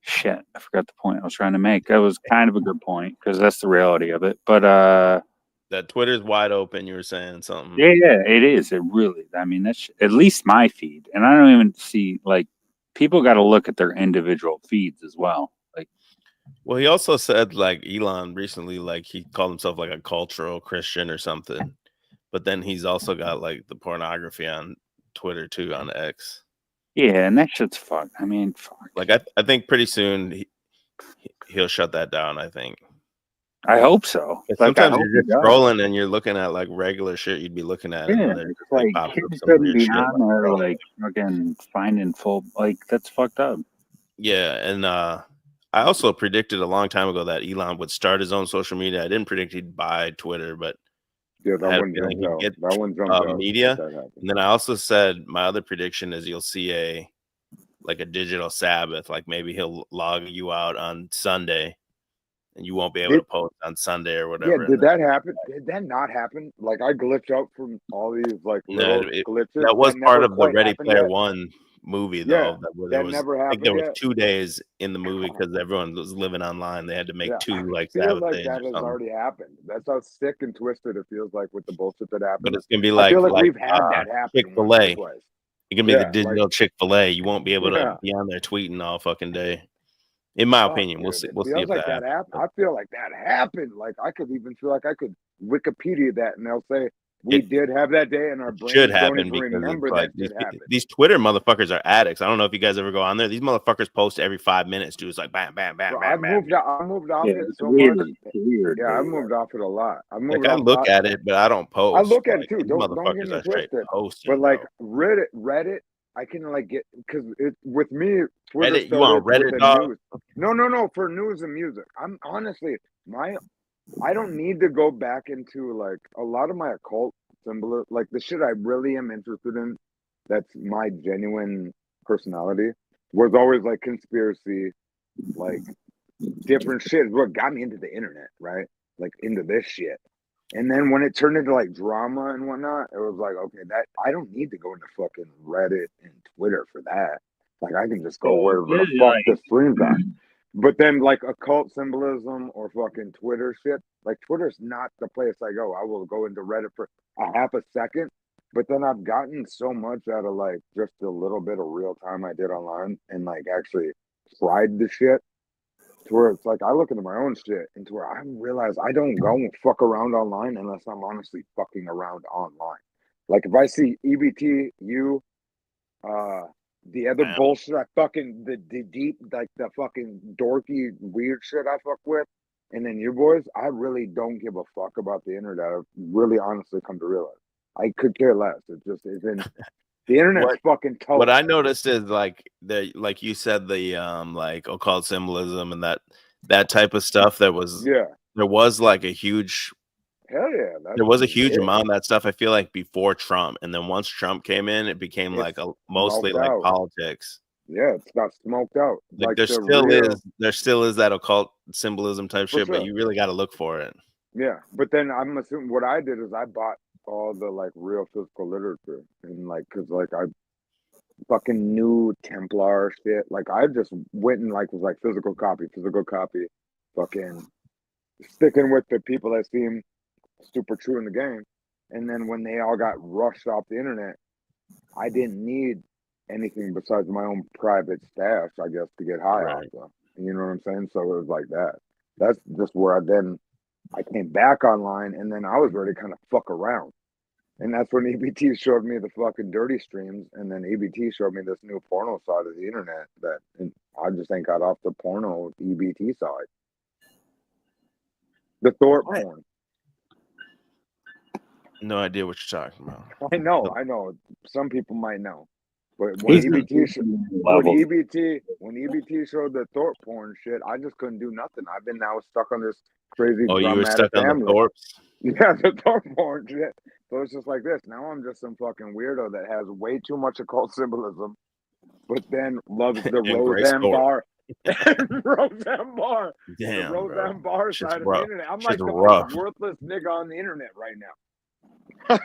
shit, I forgot the point I was trying to make. That was kind of a good point because that's the reality of it. But, that Twitter's wide open, you were saying something. Yeah, it is. It really, I mean, that's at least my feed. And I don't even see, like, people got to look at their individual feeds as well. Like, well, he also said, like, Elon recently, like, he called himself like a cultural Christian or something, but then he's also got like the pornography on Twitter too, on X. Yeah, and that shit's fucked. I mean, fuck. Like, I think pretty soon he'll shut that down. I think. I hope so. Like, sometimes you're just scrolling and you're looking at like regular shit you'd be looking at. Yeah, and it's like kids couldn't be on there, like fucking finding full. Like, that's fucked up. Yeah, and I also predicted a long time ago that Elon would start his own social media. I didn't predict he'd buy Twitter, but yeah, that one jumped out. Media. And then I also said my other prediction is you'll see a digital Sabbath. Like maybe he'll log you out on Sunday, and you won't be able to post on Sunday or whatever. Yeah, did that happen? Did that not happen? Like I glitched out from all these like little glitches. That was part of the Ready Player One movie, though. Yeah, that never happened. I think there was 2 days in the movie because everyone was living online. They had to make two like Sabbath like days. That has already happened. That's how sick and twisted it feels like with the bullshit that happened. But it's gonna be like, I feel like we've had that happen. Chick-fil-A. It can be the digital Chick-fil-A. You won't be able to be on there tweeting all fucking day. In my opinion, we'll see. We'll see if that happens. I feel like that happened. Like I could even feel like I could Wikipedia that, and they'll say we did have that day, and our brain should happen because remember like these Twitter motherfuckers are addicts. I don't know if you guys ever go on there. These motherfuckers post every 5 minutes, dude. It's like bam, bam, bam, bam, bam. I moved off it so much. Yeah, I moved off it a lot. I look at it, but I don't post. I look at it too. Don't get me twisted. But like Reddit, I can like get because with me, Twitter. Reddit, you on Reddit, dog? No, for news and music. I'm honestly I don't need to go back into like a lot of my occult symbol, like the shit I really am interested in. That's my genuine personality. Was always like conspiracy, like different shit. What got me into the internet, right? Like into this shit. And then when it turned into like drama and whatnot, it was like, okay, that I don't need to go into fucking Reddit and Twitter for that. Like I can just go wherever the fuck the streams on. But then like occult symbolism or fucking Twitter shit, like Twitter's not the place I go. I will go into Reddit for a half a second, But then I've gotten so much out of like just a little bit of real time I did online and like actually tried the shit to where it's like I look into my own shit and to where I realize I don't go and fuck around online unless I'm honestly fucking around online. Like if I see EBT, you, the other bullshit I fucking the deep like the fucking dorky weird shit I fuck with, and then you boys, I really don't give a fuck about the internet. I've really honestly come to realize. I could care less. It just isn't. The internet's fucking total. What I noticed is like you said, the like occult symbolism and that type of stuff. There was like a huge there was a huge amount of that stuff. I feel like before Trump, and then once Trump came in, it became like mostly like politics. Yeah, it's got smoked out. Like there still is that occult symbolism type shit, but you really got to look for it. Yeah, but then I'm assuming what I did is I bought all the like real physical literature and like because like I fucking knew Templar shit. Like I just went and like was like physical copy, fucking sticking with the people that seem super true in the game. And then when they all got rushed off the internet, I didn't need anything besides my own private stash, I guess, to get high off them. You know what I'm saying? So it was like that. That's just where I came back online, and then I was ready to kind of fuck around. And that's when EBT showed me the fucking dirty streams, and then EBT showed me this new porno side of the internet that I just ain't got off the porno EBT side. The Thorpe porn. No idea what you're talking about. I know. Some people might know. But when EBT showed the Thorpe porn shit, I just couldn't do nothing. I've been now stuck on this crazy. Oh, you were stuck on the Thorpes? Yeah, the Thorpe porn shit. So it's just like this. Now I'm just some fucking weirdo that has way too much occult symbolism, but then loves the Roseanne bar. Roseanne bar. Damn, the Roseanne bar side of the internet. I'm like the most worthless nigga on the internet right now.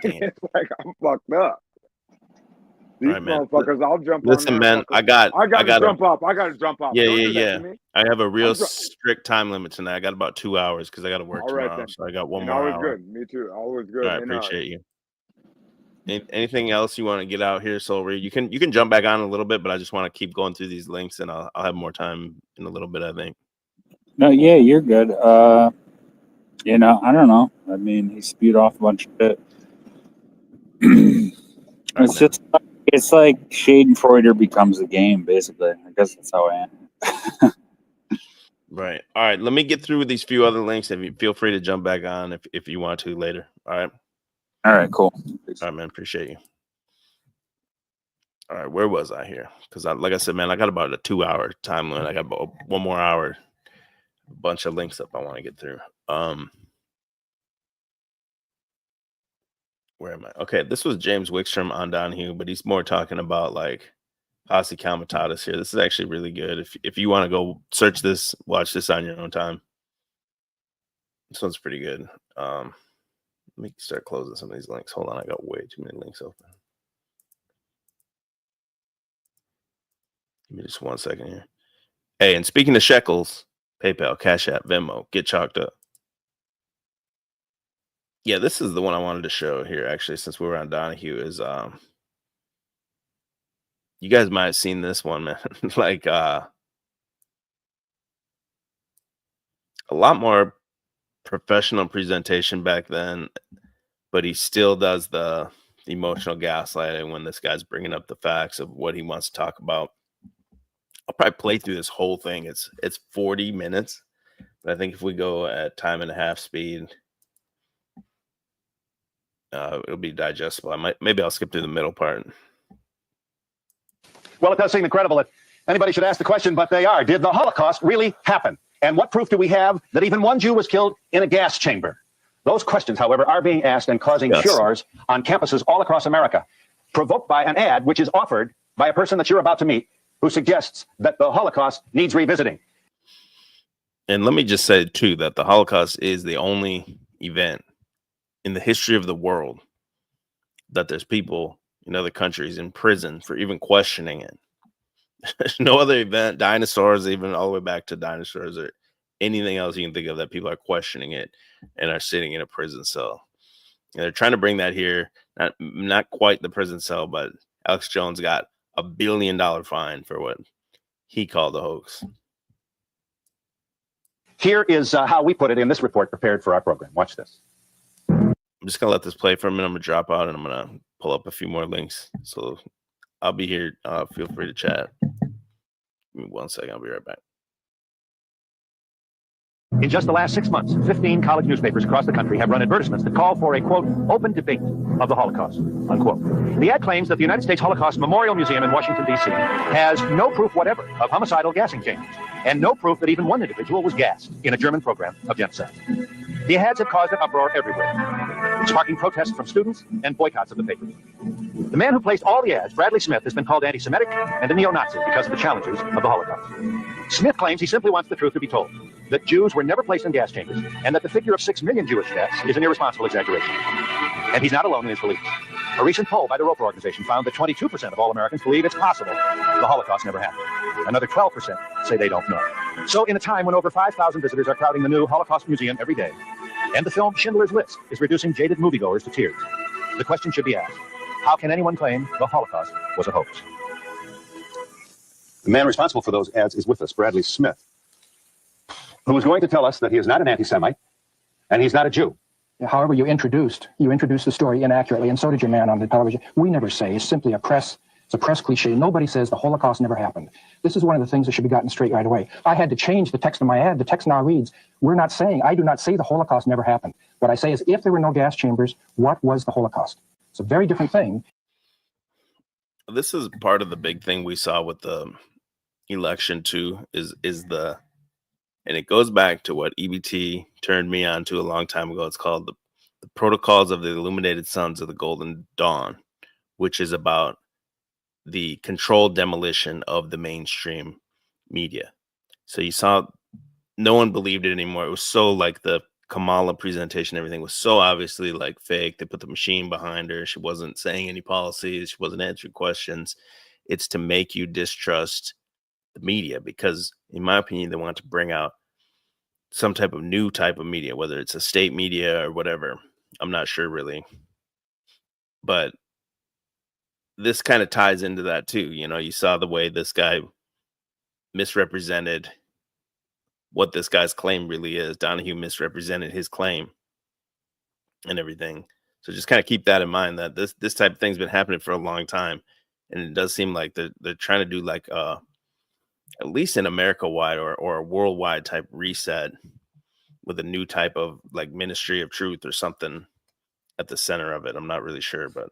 It's like I'm fucked up. These motherfuckers, I'll jump on. Listen, man, I gotta jump up. I gotta jump up. Yeah. I have a real strict time limit tonight. I got about 2 hours because I got to work tomorrow. Then. So I got one more hour. Always good. Me too. Always good. I appreciate you. Anything else you want to get out here, Soul Reed? You can jump back on a little bit, but I just want to keep going through these links, and I'll have more time in a little bit, I think. No, yeah, you're good. I don't know. I mean, he spewed off a bunch of shit. It's like Schadenfreude becomes the game, basically. I guess that's how I am. Right. All right. Let me get through these few other links. If you feel free to jump back on if you want to later. All right. All right. Cool. All right, man. Appreciate you. All right. Where was I here? Because like I said, man, I got about a 2-hour time limit. I got about 1 more hour. A bunch of links up I want to get through. Where am I? Okay, this was James Wickstrom on Donahue, but he's more talking about like posse comitatus here. This is actually really good. If you want to go search this, watch this on your own time. This one's pretty good. Let me start closing some of these links. Hold on, I got way too many links open. Give me just 1 second here. Hey, and speaking of shekels, PayPal, Cash App, Venmo, get chalked up. Yeah, this is the one I wanted to show here, actually, since we were on Donahue, is you guys might have seen this one, man. Like a lot more professional presentation back then, but he still does the emotional gaslighting when this guy's bringing up the facts of what he wants to talk about. I'll probably play through this whole thing. It's 40 minutes, but I think if we go at 1.5 speed, it'll be digestible. Maybe I'll skip through the middle part. Well, it does seem incredible that anybody should ask the question, but they are. Did the Holocaust really happen? And what proof do we have that even one Jew was killed in a gas chamber? Those questions, however, are being asked and causing furors on campuses all across America, provoked by an ad which is offered by a person that you're about to meet who suggests that the Holocaust needs revisiting. And let me just say, too, that the Holocaust is the only event in the history of the world that there's people in other countries in prison for even questioning it. There's no other event, dinosaurs, even all the way back to dinosaurs or anything else you can think of, that people are questioning it and are sitting in a prison cell. And they're trying to bring that here. not quite the prison cell, but Alex Jones got $1 billion fine for what he called a hoax. Here is how we put it in this report prepared for our program. Watch this. I'm just going to let this play for a minute. I'm going to drop out and I'm going to pull up a few more links. So I'll be here. Feel free to chat. Give me 1 second. I'll be right back. In just the last 6 months, 15 college newspapers across the country have run advertisements that call for a, quote, open debate of the Holocaust, unquote. The ad claims that the United States Holocaust Memorial Museum in Washington, D.C. has no proof whatever of homicidal gassing chambers and no proof that even one individual was gassed in a German program of genocide. The ads have caused an uproar everywhere, sparking protests from students and boycotts of the papers. The man who placed all the ads, Bradley Smith, has been called anti-Semitic and a neo-Nazi because of the challenges of the Holocaust. Smith claims he simply wants the truth to be told, that Jews were never placed in gas chambers, and that the figure of 6 million Jewish deaths is an irresponsible exaggeration. And he's not alone in his beliefs. A recent poll by the Roper Organization found that 22% of all Americans believe it's possible the Holocaust never happened. Another 12% say they don't know. So in a time when over 5,000 visitors are crowding the new Holocaust Museum every day, and the film Schindler's List is reducing jaded moviegoers to tears, the question should be asked, how can anyone claim the Holocaust was a hoax? The man responsible for those ads is with us, Bradley Smith, who is going to tell us that he is not an anti-Semite and he's not a Jew. However, you introduced the story inaccurately, and so did your man on the television. We never say, it's simply it's a press cliche. Nobody says the Holocaust never happened. This is one of the things that should be gotten straight right away. I had to change the text of my ad. The text now reads, I do not say the Holocaust never happened. What I say is, if there were no gas chambers, what was the Holocaust? It's a very different thing. This is part of the big thing we saw with the election too, and it goes back to what EBT turned me on to a long time ago. It's called the Protocols of the Illuminated Sons of the Golden Dawn, which is about the controlled demolition of the mainstream media. So you saw no one believed it anymore. It was so like the Kamala presentation, everything was so obviously like fake. They put the machine behind her. She wasn't saying any policies. She wasn't answering questions. It's to make you distrust the media, because in my opinion, they want to bring out some type of new type of media, whether it's a state media or whatever. I'm not sure really, but this kind of ties into that too. You know, you saw the way this guy misrepresented what this guy's claim really is. Donahue misrepresented his claim and everything. So just kind of keep that in mind, that this type of thing's been happening for a long time. And it does seem like they're trying to do like at least an America-wide or a worldwide type reset with a new type of like ministry of truth or something at the center of it. I'm not really sure, but.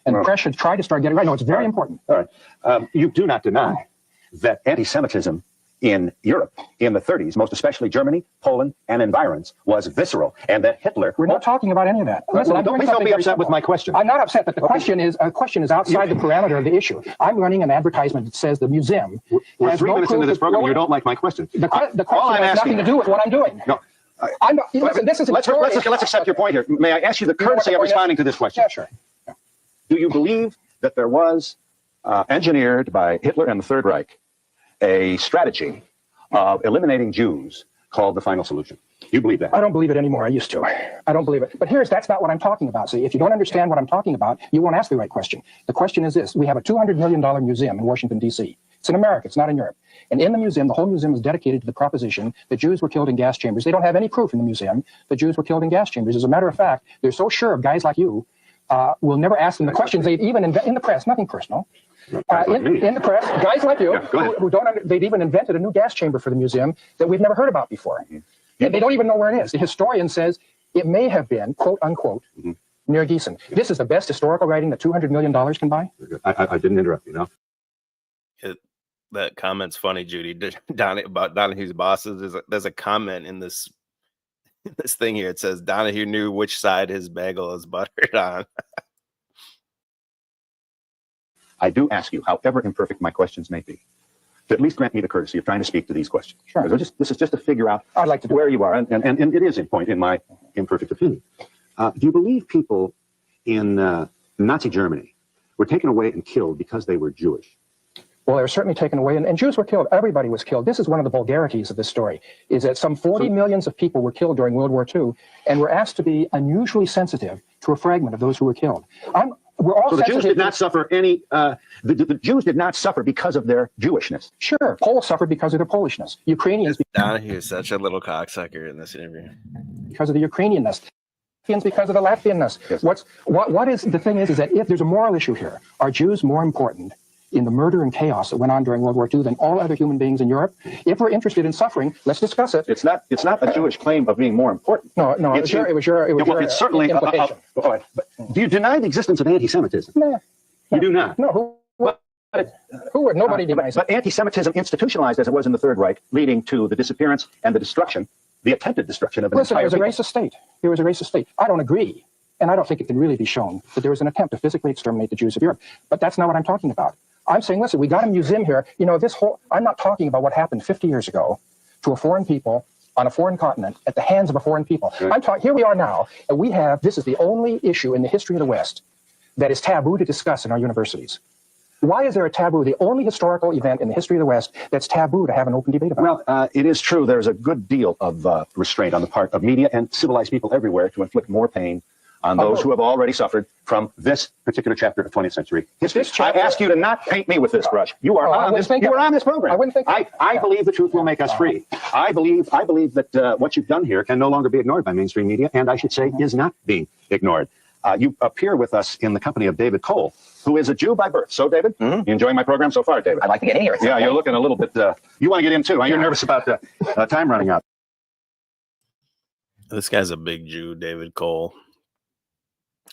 And press should try to start getting right. No, it's very important. All right. You do not deny that anti-Semitism in Europe in the 30s, most especially Germany, Poland, and environs, was visceral, and that Hitler... We're not talking about any of that. Listen, please don't be upset with my question. I'm not upset, but the question is outside the parameter of the issue. I'm running an advertisement that says the museum... We're 3 minutes into this program, you don't like my question. The question has nothing to do with what I'm doing. No. Listen, this is let's accept your point here. May I ask you the courtesy of responding to this question? Yeah, sure. Yeah. Do you believe that there was engineered by Hitler and the Third Reich a strategy of eliminating Jews called the final solution? You believe that? I don't believe it anymore. I used to. I don't believe it. But that's not what I'm talking about. See, if you don't understand what I'm talking about, you won't ask the right question. The question is this. We have a $200 million museum in Washington, D.C. It's in America. It's not in Europe. And in the museum, the whole museum is dedicated to the proposition that Jews were killed in gas chambers. They don't have any proof in the museum that Jews were killed in gas chambers. As a matter of fact, they're so sure of guys like you, we'll never ask them the questions. They've even in the press, nothing personal. In the press, guys like you who they've even invented a new gas chamber for the museum that we've never heard about before. And they don't even know where it is. The historian says it may have been, quote unquote, near Gießen. This is the best historical writing that $200 million can buy. I didn't interrupt you, no. That comment's funny, Judy. About Donahue's bosses. There's a comment in this thing here. It says Donahue knew which side his bagel is buttered on. I do ask you, however imperfect my questions may be, to at least grant me the courtesy of trying to speak to these questions. Sure. This is just to figure out I'd like to where you are, and it is in point in my imperfect opinion. Do you believe people in Nazi Germany were taken away and killed because they were Jewish? Well, they were certainly taken away, and Jews were killed. Everybody was killed. This is one of the vulgarities of this story, is that some 40 millions of people were killed during World War II, and were asked to be unusually sensitive to a fragment of those who were killed. We're all so the Jews did not suffer any, the Jews did not suffer because of their Jewishness. Sure, Poles suffered because of their Polishness. Ukrainians... Donahue is such a little cocksucker in this interview. Because of the Ukrainianness. Because of the Latvianness. Yes. What is the thing is that if there's a moral issue here, are Jews more important in the murder and chaos that went on during World War II than all other human beings in Europe? If we're interested in suffering, let's discuss it. It's not a Jewish claim of being more important. No, it's certainly implication. But do you deny the existence of anti-Semitism? No. You do not? No. Who would? Nobody denies it. But anti-Semitism institutionalized as it was in the Third Reich, leading to the disappearance and the destruction, the attempted destruction of an entire Listen, it was a racist state. It was a racist state. I don't agree. And I don't think it can really be shown that there was an attempt to physically exterminate the Jews of Europe. But that's not what I'm talking about. I'm saying, listen, we got a museum here. You know, I'm not talking about what happened 50 years ago to a foreign people on a foreign continent at the hands of a foreign people. Right. Here we are now, and this is the only issue in the history of the West that is taboo to discuss in our universities. Why is there a taboo? The only historical event in the history of the West that's taboo to have an open debate about. Well, it is true. There's a good deal of restraint on the part of media and civilized people everywhere to inflict more pain on those who have already suffered from this particular chapter of 20th century history. I ask you to not paint me with this brush. You are on this program. I wouldn't think I believe the truth will make us free. I believe that what you've done here can no longer be ignored by mainstream media, and I should say is not being ignored. You appear with us in the company of David Cole, who is a Jew by birth. So, David, you enjoying my program so far, David? I'd like to get in here. Yeah, you're looking a little bit, you want to get in too. You're nervous about time running out. This guy's a big Jew, David Cole.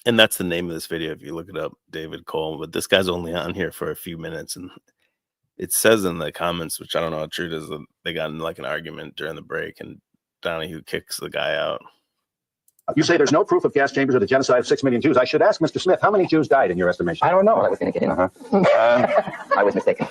And that's the name of this video if you look it up, David Cole. But this guy's only on here for a few minutes. And it says in the comments, which I don't know how true it is, that they got in like an argument during the break and Donahue kicks the guy out. You say there's no proof of gas chambers or the genocide of 6 million Jews. I should ask Mr. Smith, how many Jews died in your estimation? I don't know. Well, I was going to get in. I was mistaken.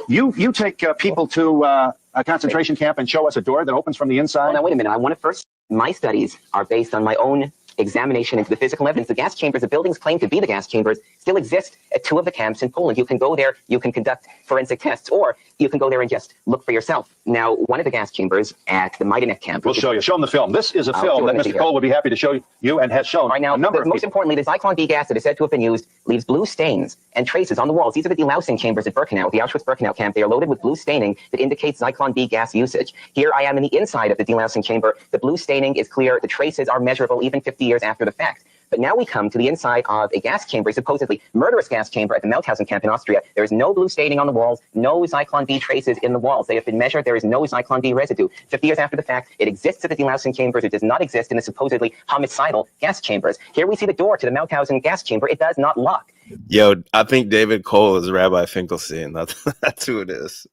You take people to a concentration camp and show us a door that opens from the inside? Well, now, wait a minute. I want to first, my studies are based on my own examination into the physical evidence. The gas chambers, the buildings claimed to be the gas chambers, still exist at 2 of the camps in Poland. You can go there, you can conduct forensic tests, or you can go there and just look for yourself. Now, one of the gas chambers at the Majdanek camp. We'll show you. Show them the film. This is a film that Mr. Cole would be happy to show you and has shown right now, a number of most importantly, the Zyklon B gas that is said to have been used leaves blue stains and traces on the walls. These are the delousing chambers at Birkenau, the Auschwitz-Birkenau camp. They are loaded with blue staining that indicates Zyklon B gas usage. Here I am in the inside of the delousing chamber. The blue staining is clear. The traces are measurable even 50 years after the fact. But now we come to the inside of a gas chamber, a supposedly murderous gas chamber at the Mauthausen camp in Austria. There is no blue staining on the walls, no Zyklon B traces in the walls. They have been measured. There is no Zyklon B residue. 50 years after the fact, it exists at the delousing chambers. It does not exist in the supposedly homicidal gas chambers. Here we see the door to the Mauthausen gas chamber. It does not lock. Yo, I think David Cole is Rabbi Finkelstein. That's who it is.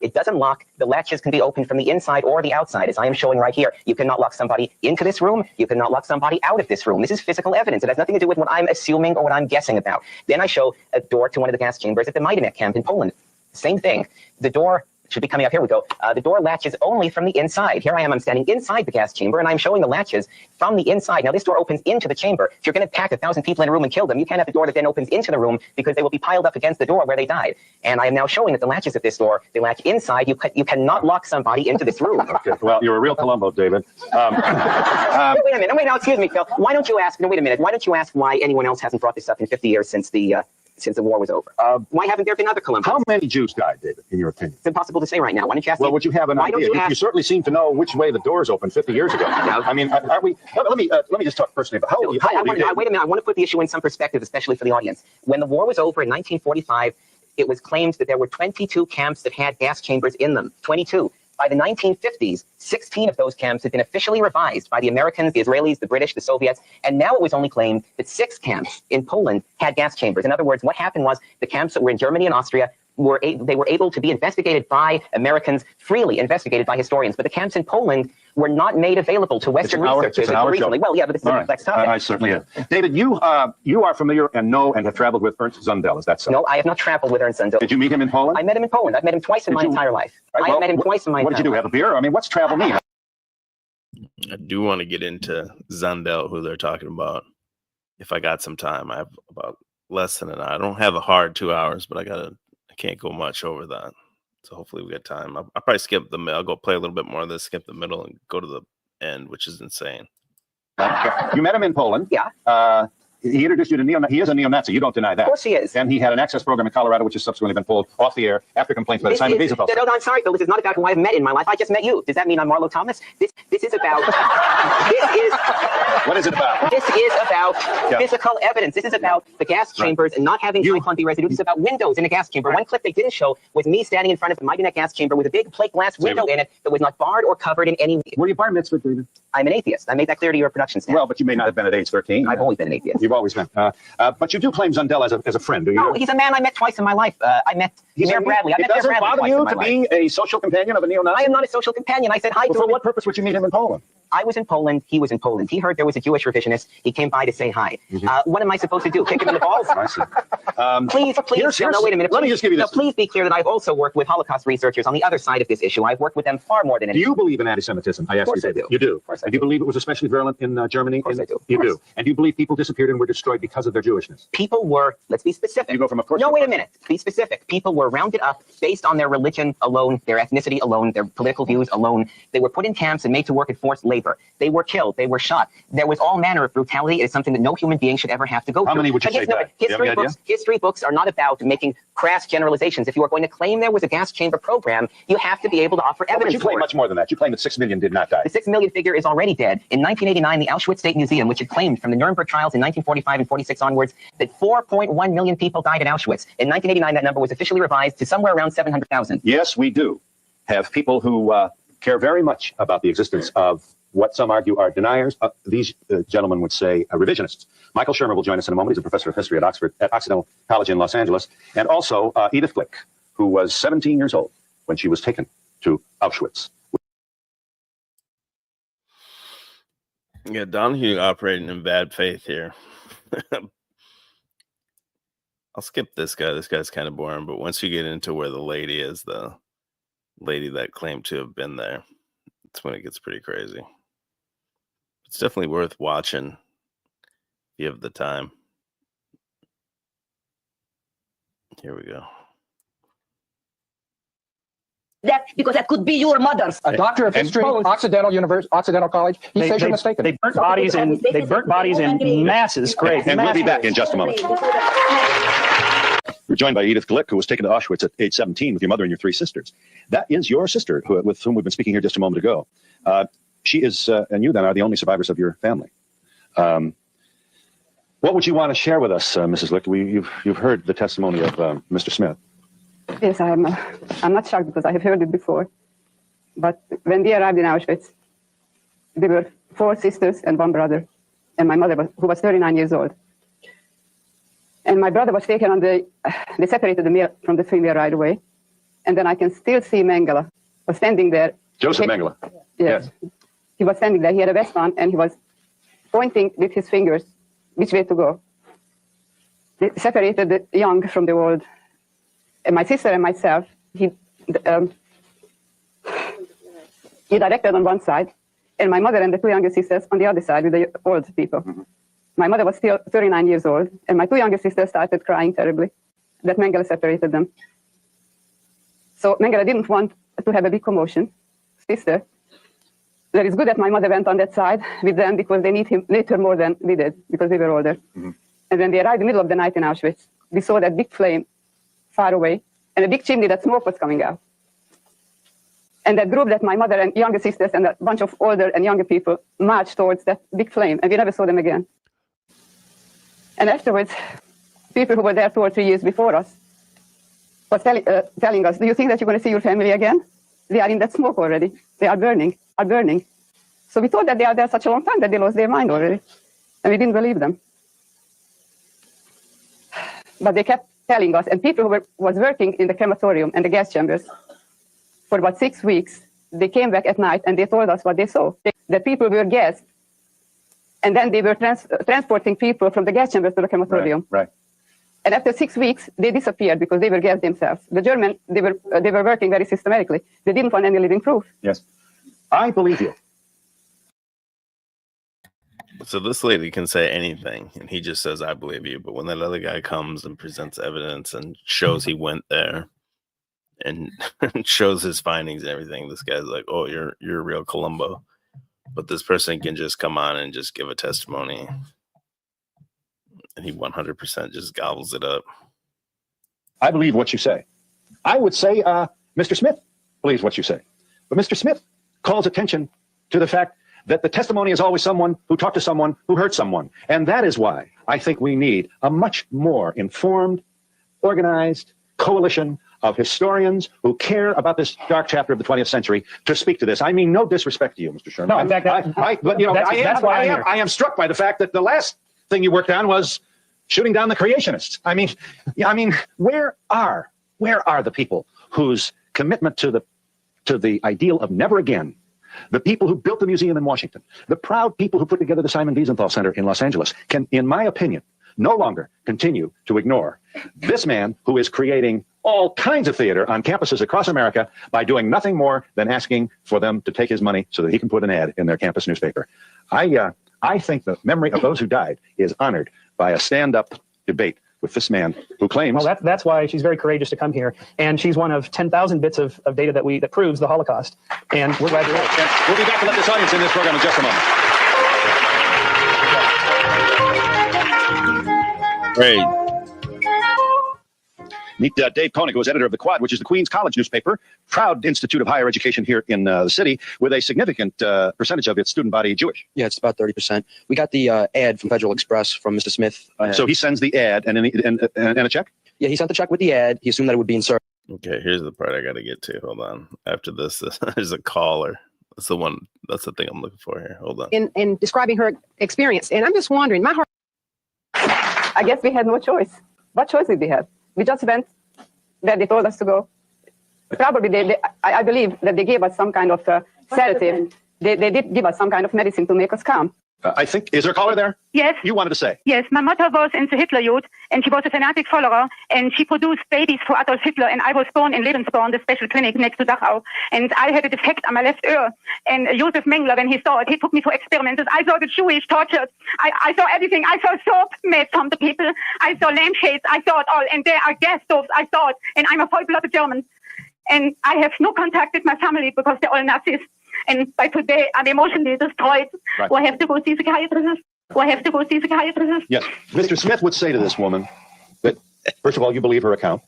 It doesn't lock. The latches can be opened from the inside or the outside, as I am showing right here. You cannot lock somebody into this room. You cannot lock somebody out of this room. This is physical evidence. It has nothing to do with what I'm assuming or what I'm guessing about. Then I show a door to one of the gas chambers at the Majdanek camp in Poland. Same thing. The door should be coming up. Here we go. The door latches only from the inside. Here I am. I'm standing inside the gas chamber, and I'm showing the latches from the inside. Now, this door opens into the chamber. If you're going to pack 1,000 people in a room and kill them, you can't have the door that then opens into the room because they will be piled up against the door where they died. And I am now showing that the latches of this door, they latch inside. You cannot lock somebody into this room. Okay. Well, you're a real Columbo, David. Wait a minute. Wait, now, excuse me, Phil. Why don't you ask? No, wait a minute. Why don't you ask why anyone else hasn't brought this up in 50 years since the war was over? Why haven't there been other Columbus? How many Jews died, David, in your opinion? It's impossible to say right now. Why don't you ask? Well, would you have an idea? You certainly seem to know which way the doors opened 50 years ago. I mean, are we? Let me just talk personally about how old are you? Wait a minute. I want to put the issue in some perspective, especially for the audience. When the war was over in 1945, it was claimed that there were 22 camps that had gas chambers in them. 22. By the 1950s, 16 of those camps had been officially revised by the Americans, the Israelis, the British, the Soviets, and now it was only claimed that 6 camps in Poland had gas chambers. In other words, what happened was the camps that were in Germany and Austria were able to be investigated by Americans, freely investigated by historians, but the camps in Poland were not made available to Western researchers until recently. Well, yeah, but this is a complex topic. I certainly am. David, you are familiar and know and have traveled with Ernst Zundel. Is that so? No, I have not traveled with Ernst Zundel. Did you meet him in Poland? I met him in Poland. I've met him twice in my entire life. I have met him twice in my entire life. What did you do? Have a beer? I mean, what's travel mean? I do want to get into Zundel, who they're talking about. If I got some time, I have about less than an hour. I don't have a hard 2 hours, but I can't go much over that. So hopefully we get time. I'll probably skip the middle. I'll go play a little bit more of this, skip the middle, and go to the end, which is insane. You met him in Poland. Yeah. He introduced you to he is a neo-Nazi. You don't deny that. Of course he is. And he had an access program in Colorado, which has subsequently been pulled off the air after complaints by the Simon Wiesenthal. No, I'm sorry, Phil. This is not about who I've met in my life. I just met you. Does that mean I'm Marlo Thomas? This is about. What is it about? This is about physical evidence. This is about the gas chambers and not having Zyklon B residue. This is about windows in a gas chamber. One clip they didn't show was me standing in front of the Mighty Neck gas chamber with a big plate glass window in it that was not barred or covered in any way. Were you bar mitzvah, David? I'm an atheist. I made that clear to your production staff. Well, but you may not have been at age 13. I've always been an atheist. You've always been. But you do claim Zundel as a friend, do you? No, he's a man I met twice in my life. I met Mayor Bradley. I met Mayor Bradley. It doesn't bother you to be a social companion of a neo-Nazi? I am not a social companion. I said hi to him. For what purpose would you meet him in Poland? I was in Poland. He was in Poland. He heard there was a Jewish revisionist. He came by to say hi. What am I supposed to do? Kick him in the balls? I see. Please. No, wait a minute. Let me just give you this. No, please be clear that I've also worked with Holocaust researchers on the other side of this issue. I've worked with them far more than anyone. Do you believe in anti-Semitism? I asked you. Of course I do. You do. Of course I do. And you believe it was especially virulent in Germany? Of course I do. You do. And do you believe people disappeared and were destroyed because of their Jewishness? People were, let's be specific. You go from of course. No, wait a minute. Be specific. People were rounded up based on their religion alone, their ethnicity alone, their political views alone. They were put in camps and made to work at forced labor. They were killed. They were shot. There was all manner of brutality. It is something that no human being should ever have to go through. How many would you say died? History books are not about making crass generalizations. If you are going to claim there was a gas chamber program, you have to be able to offer evidence. But you claim much more than that. You claim that 6 million did not die. The 6 million figure is already dead. In 1989, the Auschwitz State Museum, which had claimed from the Nuremberg trials in 1945 and 46 onwards that 4.1 million people died at Auschwitz. In 1989, that number was officially revised to somewhere around 700,000. Yes, we do have people who care very much about the existence of what some argue are deniers. These gentlemen would say revisionists. Michael Shermer will join us in a moment. He's a professor of history at Occidental College in Los Angeles. And also Edith Glick, who was 17 years old when she was taken to Auschwitz. Yeah, Donahue operating in bad faith here. I'll skip this guy. This guy's kind of boring, but once you get into where the lady is, the lady that claimed to have been there, that's when it gets pretty crazy. It's definitely worth watching if you have the time. Here we go. Because that could be your mother's. A doctor of history, Occidental College. He says you're mistaken. They burnt bodies in masses. Great. And we'll be back in just a moment. We're joined by Edith Glick, who was taken to Auschwitz at age 17 with your mother and your 3 sisters. That is your sister, with whom we've been speaking here just a moment ago. She is, and you then are the only survivors of your family. What would you want to share with us, Mrs. Glick? You've heard the testimony of Mr. Smith. Yes, I'm not shocked because I have heard it before. But when we arrived in Auschwitz, there were 4 sisters and 1 brother, and my mother, who was 39 years old. And my brother was taken on they separated the male from the female right away. And then I can still see Mengele was standing there. Joseph Mengele. Yes. He was standing there. He had a vest on, and he was pointing with his fingers which way to go. They separated the young from the old. And my sister and myself, he directed on one side, and my mother and the 2 younger sisters on the other side with the old people. Mm-hmm. My mother was still 39 years old, and my 2 younger sisters started crying terribly that Mengele separated them. So Mengele didn't want to have a big commotion. Sister, that is good that my mother went on that side with them because they need her more than we did because we were older. Mm-hmm. And when they arrived in the middle of the night in Auschwitz, we saw that big flame far away and a big chimney that smoke was coming out. And that group that my mother and younger sisters and a bunch of older and younger people marched towards that big flame, and we never saw them again. And afterwards, people who were there 2 or 3 years before us was telling us, do you think that you're going to see your family again? They are in that smoke already. They are burning. So we thought that they are there such a long time that they lost their mind already. And we didn't believe them. But they kept telling us, and people who was working in the crematorium and the gas chambers for about 6 weeks, they came back at night and they told us what they saw. That people were gassed, and then they were transporting people from the gas chambers to the crematorium. Right. And after 6 weeks, they disappeared because they were gassed themselves. The German, they were working very systematically. They didn't find any living proof. Yes. I believe you. So this lady can say anything, and he just says, "I believe you." But when that other guy comes and presents evidence and shows he went there and shows his findings and everything, this guy's like, "Oh, you're a real Columbo." But this person can just come on and just give a testimony, and he 100% just gobbles it up. I believe what you say. I would say Mr. Smith believes what you say. But Mr. Smith calls attention to the fact that the testimony is always someone who talked to someone who hurt someone. And that is why I think we need a much more informed, organized coalition of historians who care about this dark chapter of the 20th century to speak to this. I mean, no disrespect to you, Mr. Sherman. No, in fact, I am struck by the fact that the last thing you worked on was shooting down the creationists. I mean, where are the people whose commitment to the ideal of never again, the people who built the museum in Washington, the proud people who put together the Simon Wiesenthal Center in Los Angeles, can, in my opinion, no longer continue to ignore this man who is creating all kinds of theater on campuses across America by doing nothing more than asking for them to take his money so that he can put an ad in their campus newspaper. I think the memory of those who died is honored by a stand-up debate with this man who claims... Well, that's why she's very courageous to come here. And she's one of 10,000 bits of data that proves the Holocaust. And we're glad to hear it. We'll be back to let this audience in this program in just a moment. Great. Meet Dave Koenig, who is editor of The Quad, which is the Queens College newspaper, proud institute of higher education here in the city, with a significant percentage of its student body Jewish. Yeah, it's about 30%. We got the ad from Federal Express from Mr. Smith. So he sends the ad and a check? Yeah, he sent the check with the ad. He assumed that it would be inserted. Okay, here's the part I got to get to. Hold on. After this, there's a caller. That's the one. That's the thing I'm looking for here. Hold on. In describing her experience. And I'm just wondering, my heart... I guess we had no choice. What choice did we have? We just went where they told us to go. Probably, I believe that they gave us some kind of sedative. They did give us some kind of medicine to make us calm. I think, is there a caller there? Yes. You wanted to say? Yes, my mother was in the Hitler Youth, and she was a fanatic follower, and she produced babies for Adolf Hitler, and I was born in Lebensborn, the special clinic next to Dachau, and I had a defect on my left ear, and Josef Mengele, when he saw it, he took me for experiments. I saw the Jewish tortured. I saw everything. I saw soap made from the people. I saw lampshades. I saw it all, and there are gas stoves. I saw it, and I'm a full-blooded German, and I have no contact with my family because they're all Nazis. And by today, I'm emotionally destroyed. Right. Do I have to go see psychiatrist? Do I have to go see psychiatrist? Yes. Mr. Smith would say to this woman that, first of all, you believe her account.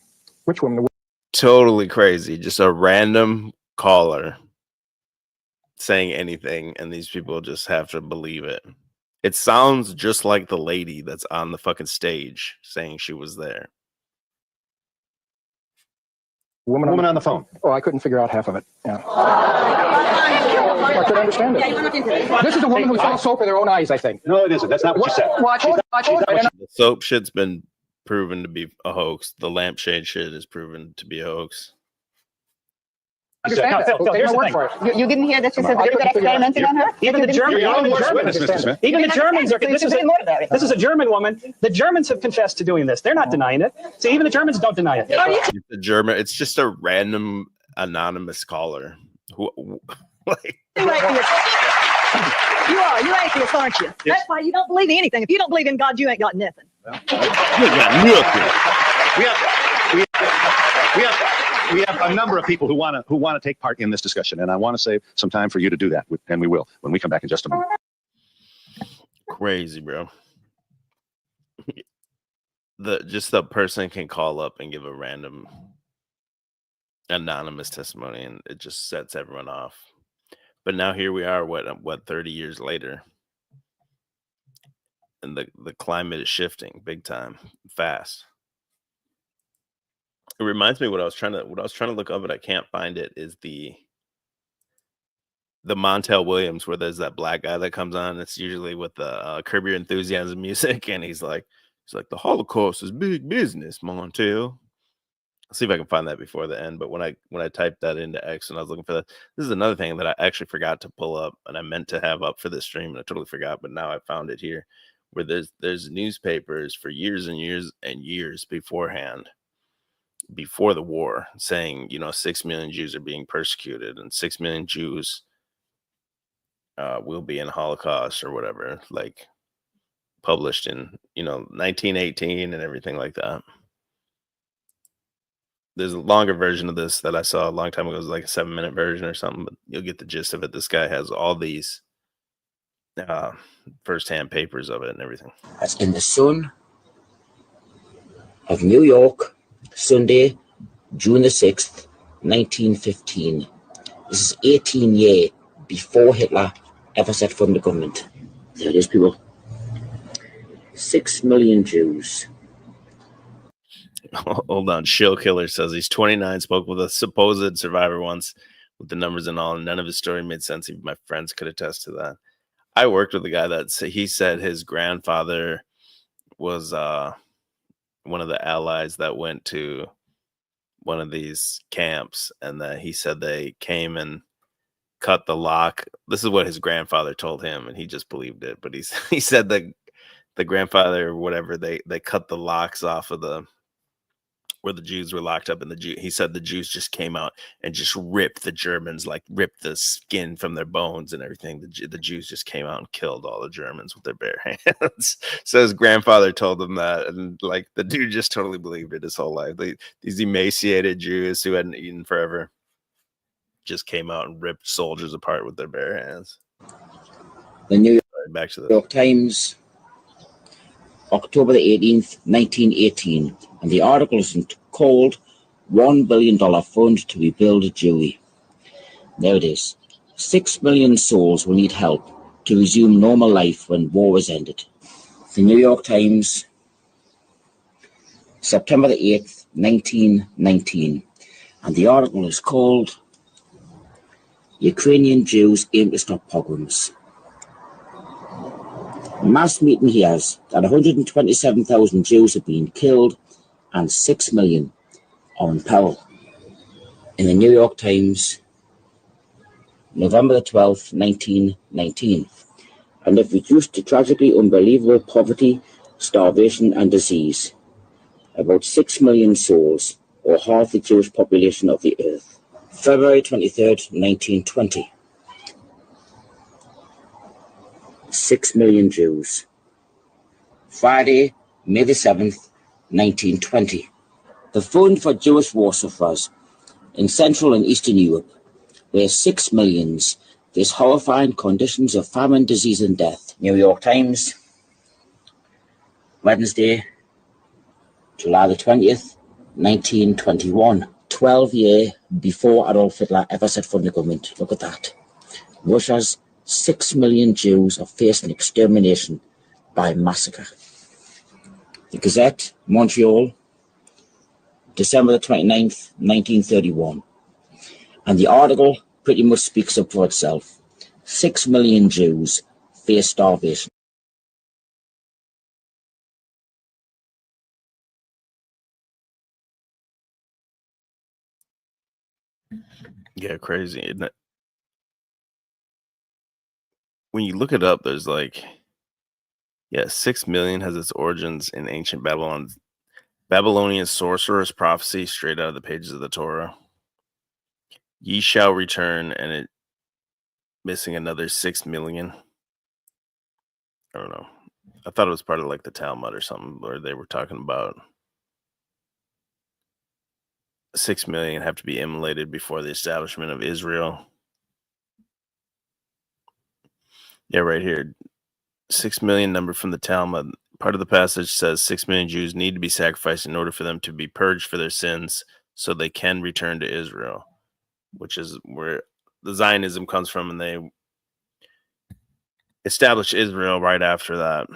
Which woman? Totally crazy. Just a random caller saying anything, and these people just have to believe it. It sounds just like the lady that's on the fucking stage saying she was there. Woman on the phone. Oh, I couldn't figure out half of it. Yeah. I couldn't understand it. This is a woman who saw soap in her own eyes, I think. No, it isn't. That's not what she said. Watch it. The soap shit's been proven to be a hoax. The lampshade shit is proven to be a hoax. Understand that. Here's the thing. You didn't hear that she said they were experimenting on her? Even the Germans, even the Germans are. This is a German woman. The Germans have confessed to doing this. They're not denying it. So even the Germans don't deny it. The German. It's just a random anonymous caller who like. You're atheist, aren't you? That's why you don't believe in anything. If you don't believe in God, you ain't got nothing. We have a number of people who want to take part in this discussion, and I want to save some time for you to do that, and we will when we come back in just a moment. Crazy, bro. The person can call up and give a random anonymous testimony, and it just sets everyone off. But now here we are, what 30 years later, and the climate is shifting big time, fast. It reminds me what I was trying to look up, but I can't find it. Is the Montel Williams, where there's that black guy that comes on. It's usually with the Curb Your Enthusiasm music, and he's like the Holocaust is big business, Montel. I'll see if I can find that before the end. But when I typed that into X and I was looking for that, this is another thing that I actually forgot to pull up, and I meant to have up for this stream, and I totally forgot. But now I found it here, where there's newspapers for years and years and years beforehand, before the war, saying 6 million Jews are being persecuted, and 6 million Jews will be in Holocaust or whatever, like published in 1918 and everything like that. There's a longer version of this that I saw a long time ago. It was like a 7-minute version or something, but you'll get the gist of it. This guy has all these first-hand papers of it and everything. That's in the Sun of New York, Sunday, June the 6th, 1915. This is 18 years before Hitler ever set foot in the government. There it is, people. 6 million Jews. Hold on. Shill Killer says he's 29, spoke with a supposed survivor once with the numbers and all, and none of his story made sense. Even my friends could attest to that. I worked with a guy that he said his grandfather was one of the allies that went to one of these camps, and that he said they came and cut the lock. This is what his grandfather told him, and he just believed it. But he said that the grandfather or whatever, they cut the locks off of where the Jews were locked up, and he said the Jews just came out and just ripped the Germans, like ripped the skin from their bones and everything. The Jews just came out and killed all the Germans with their bare hands. So his grandfather told him that, and like the dude just totally believed it his whole life. These emaciated Jews who hadn't eaten forever just came out and ripped soldiers apart with their bare hands. The New Back to York Times, October the 18th, 1918, and the article is called $1 billion fund to rebuild Jewry. There it is. 6 million souls will need help to resume normal life when war is ended. The New York Times, September the 8th, 1919, and the article is called Ukrainian Jews Aim to Stop Pogroms. Mass meeting hears that 127,000 Jews have been killed and 6 million are in peril. In the New York Times, November the 12th, 1919, and have reduced to tragically unbelievable poverty, starvation and disease. About 6 million souls, or half the Jewish population of the earth. February 23rd, 1920. 6 million Jews. Friday, May the 7th, 1920. The Fund for Jewish War Sufferers in Central and Eastern Europe, where 6 millions face horrifying conditions of famine, disease and death. New York Times, Wednesday, July the 20th, 1921. 12 years before Adolf Hitler ever set foot in the government. Look at that. Russia's 6 million Jews are facing extermination by massacre. The Gazette, Montreal, December the 29th, 1931. And the article pretty much speaks up for itself. 6 million Jews face starvation. Yeah, crazy, isn't it? When you look it up, there's like, 6 million has its origins in ancient Babylonian sorcerer's prophecy straight out of the pages of the Torah. Ye shall return, and it missing another 6 million. I don't know. I thought it was part of like the Talmud or something, where they were talking about 6 million have to be immolated before the establishment of Israel. Yeah, right here. 6 million number from the Talmud. Part of the passage says 6 million Jews need to be sacrificed in order for them to be purged for their sins so they can return to Israel, which is where the Zionism comes from, and they established Israel right after that.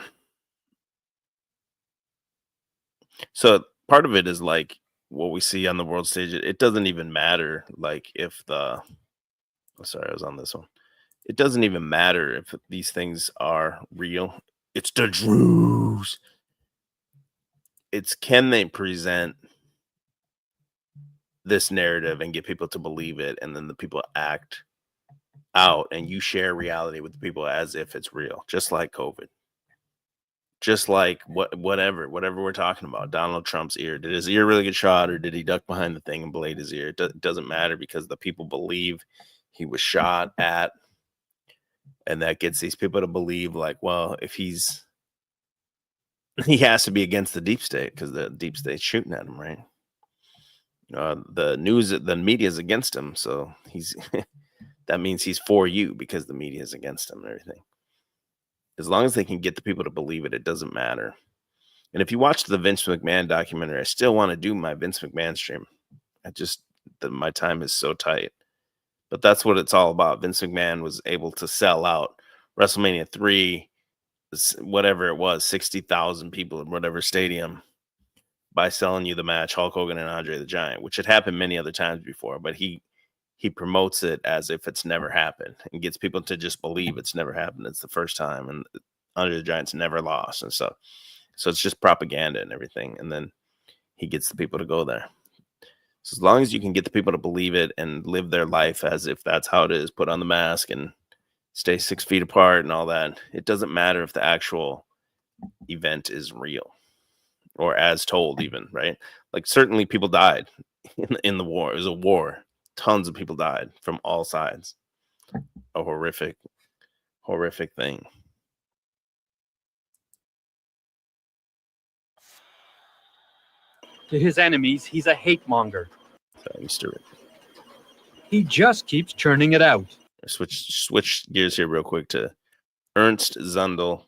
So part of it is like what we see on the world stage. It doesn't even matter like if I was on this one. It doesn't even matter if these things are real. It's the Jews. It's can they present this narrative and get people to believe it, and then the people act out, and you share reality with the people as if it's real, just like COVID. Just like whatever we're talking about. Donald Trump's ear. Did his ear really get shot, or did he duck behind the thing and blade his ear? It doesn't matter, because the people believe he was shot at And that gets these people to believe like, well, if he has to be against the deep state because the deep state's shooting at him, right? The media is against him, so he's that means he's for you because the media is against him and everything. As long as they can get the people to believe it, it doesn't matter. And if you watch the Vince McMahon documentary, I still want to do my Vince McMahon stream. My time is so tight. But that's what it's all about. Vince McMahon was able to sell out WrestleMania 3, whatever it was, 60,000 people in whatever stadium by selling you the match, Hulk Hogan and Andre the Giant, which had happened many other times before. But he promotes it as if it's never happened and gets people to just believe it's never happened. It's the first time, and Andre the Giant's never lost and stuff. So it's just propaganda and everything. And then he gets the people to go there. So as long as you can get the people to believe it and live their life as if that's how it is, put on the mask and stay 6 feet apart and all that, it doesn't matter if the actual event is real or as told even, right? Like certainly people died in the war. It was a war. Tons of people died from all sides. A horrific, horrific thing. To his enemies, he's a hate monger. He just keeps churning it out. Switch gears here real quick to Ernst Zundel,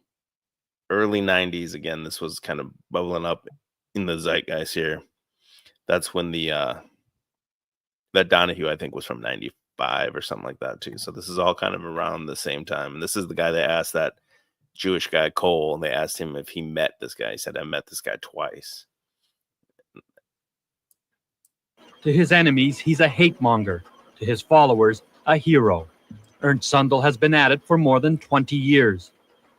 early 90s. Again, this was kind of bubbling up in the zeitgeist here. That's when that Donahue, I think, was from 95 or something like that too. So this is all kind of around the same time. And this is the guy they asked, that Jewish guy Cole, and they asked him if he met this guy. He said, I met this guy twice. To his enemies, he's a hate monger. To his followers, a hero. Ernst Zundel has been at it for more than 20 years.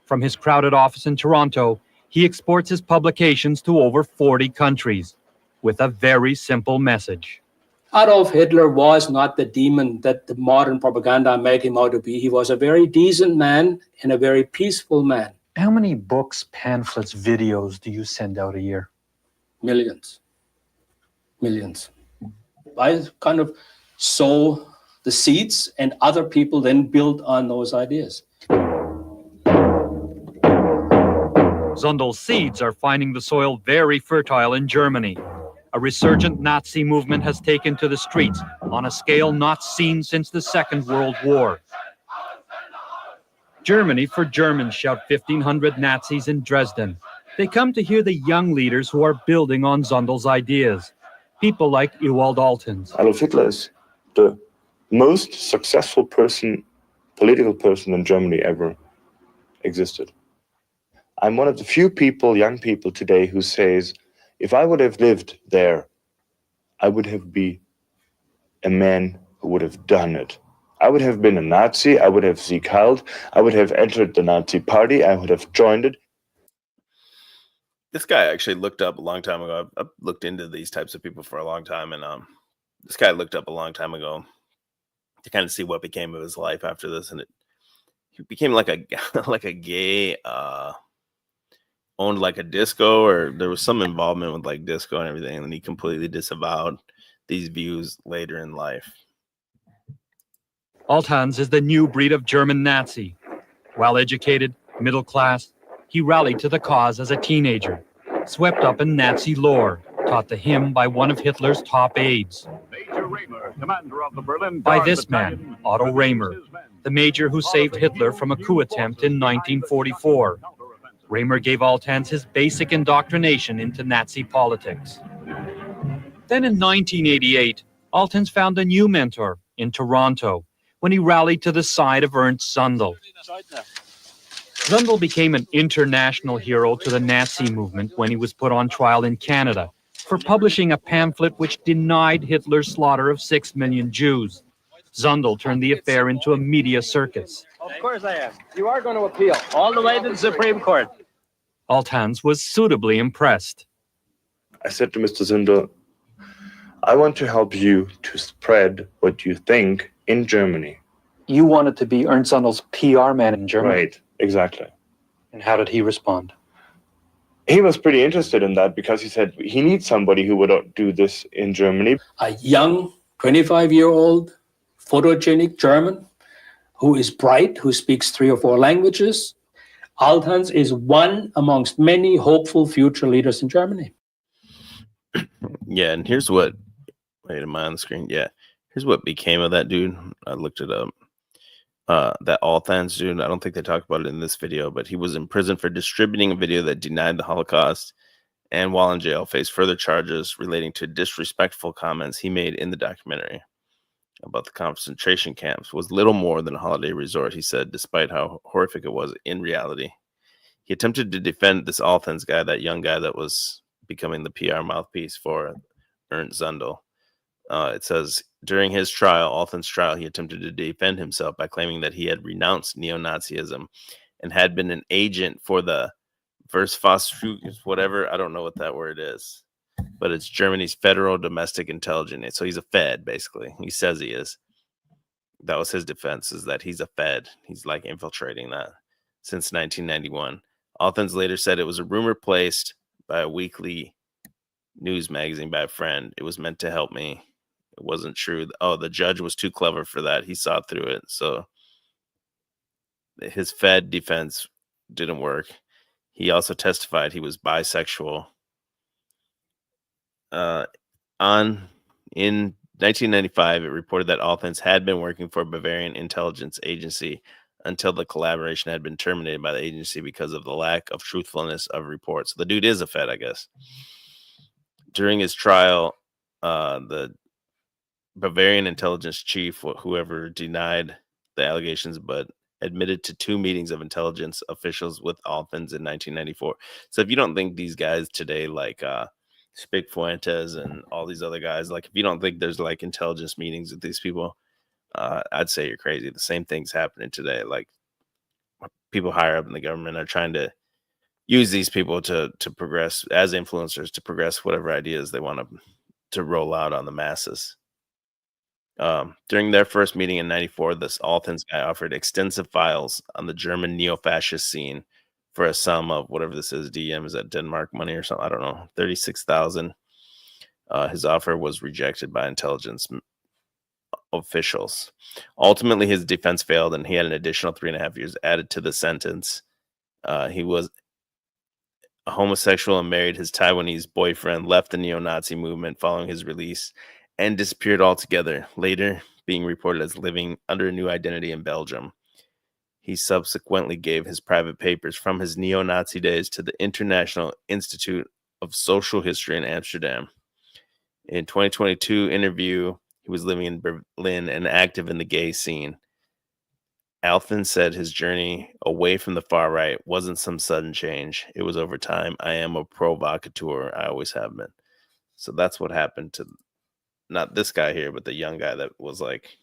From his crowded office in Toronto, he exports his publications to over 40 countries with a very simple message. Adolf Hitler was not the demon that the modern propaganda made him out to be. He was a very decent man and a very peaceful man. How many books, pamphlets, videos do you send out a year? Millions. I kind of sow the seeds, and other people then build on those ideas. Zundel's seeds are finding the soil very fertile in Germany. A resurgent Nazi movement has taken to the streets on a scale not seen since the Second World War. Germany for Germans, shout 1,500 Nazis in Dresden. They come to hear the young leaders who are building on Zundel's ideas. People like Ewald Altens. Adolf Hitler is the most successful political person in Germany ever existed. I'm one of the few young people today who says, if I would have lived there, I would have been a man who would have done it. I would have been a Nazi, I would have Sieg Heil, I would have entered the Nazi party, I would have joined it. This guy actually looked up a long time ago. I've looked into these types of people for a long time, and this guy looked up a long time ago to kind of see what became of his life after this, and he became like a gay, owned like a disco, or there was some involvement with like disco and everything, and he completely disavowed these views later in life. Altens is the new breed of German Nazi. Well-educated, middle class, he rallied to the cause as a teenager, swept up in Nazi lore, taught to him by one of Hitler's top aides. Major Raymer, commander of the Berlin By this man, Otto Raymer, the major who saved Hitler from a coup attempt in 1944. Raymer gave Altens his basic indoctrination into Nazi politics. Then in 1988, Altens found a new mentor in Toronto when he rallied to the side of Ernst Zundel. Zundel became an international hero to the Nazi movement when he was put on trial in Canada for publishing a pamphlet which denied Hitler's slaughter of 6 million Jews. Zundel turned the affair into a media circus. Of course I am. You are going to appeal all the way to the Supreme Court. Altens was suitably impressed. I said to Mr. Zundel, I want to help you to spread what you think in Germany. You wanted to be Ernst Zundel's PR man in Germany. Right, exactly. And how did he respond? He was pretty interested in that because he said he needs somebody who would do this in Germany. A young, 25-year-old, photogenic German who is bright, who speaks 3 or 4 languages. Althans is one amongst many hopeful future leaders in Germany. Yeah, and here's what. Wait, am I on the screen? Yeah, here's what became of that dude. I looked it up. That Althans dude. I don't think they talked about it in this video, but he was in prison for distributing a video that denied the Holocaust, and while in jail, faced further charges relating to disrespectful comments he made in the documentary about the concentration camps. Was little more than a holiday resort, he said, despite how horrific it was in reality. He attempted to defend this Althans guy, that young guy that was becoming the PR mouthpiece for Ernst Zundel. It says, during his trial, Althans' trial, he attempted to defend himself by claiming that he had renounced neo-Nazism and had been an agent for the Verfassungsschutz, whatever. I don't know what that word is, but it's Germany's Federal Domestic Intelligence. So he's a Fed, basically. He says he is. That was his defense, is that he's a Fed. He's like infiltrating that since 1991. Althans later said it was a rumor placed by a weekly news magazine by a friend. It was meant to help me. It wasn't true. Oh, the judge was too clever for that. He saw through it. So his Fed defense didn't work. He also testified he was bisexual. In 1995, it reported that Althans had been working for a Bavarian intelligence agency until the collaboration had been terminated by the agency because of the lack of truthfulness of reports. So the dude is a Fed, I guess. During his trial, the Bavarian intelligence chief, whoever, denied the allegations, but admitted to 2 meetings of intelligence officials with Althans in 1994. So if you don't think these guys today, like Spic Fuentes and all these other guys, like if you don't think there's like intelligence meetings with these people, I'd say you're crazy. The same thing's happening today. Like people higher up in the government are trying to use these people to progress as influencers, to progress whatever ideas they want to roll out on the masses. During their first meeting in 94, this Althans guy offered extensive files on the German neo-fascist scene for a sum of whatever this is. DM, is that Denmark money or something? I don't know. 36,000. His offer was rejected by intelligence officials. Ultimately, his defense failed, and he had an additional 3.5 years added to the sentence. He was a homosexual and married his Taiwanese boyfriend, left the neo-Nazi movement following his release, and disappeared altogether, later being reported as living under a new identity in Belgium. He subsequently gave his private papers from his neo-Nazi days to the International Institute of Social History in Amsterdam. In 2022 interview, he was living in Berlin and active in the gay scene. Althans said his journey away from the far right wasn't some sudden change. It was over time. I am a provocateur. I always have been. So that's what happened to not this guy here, but the young guy that was like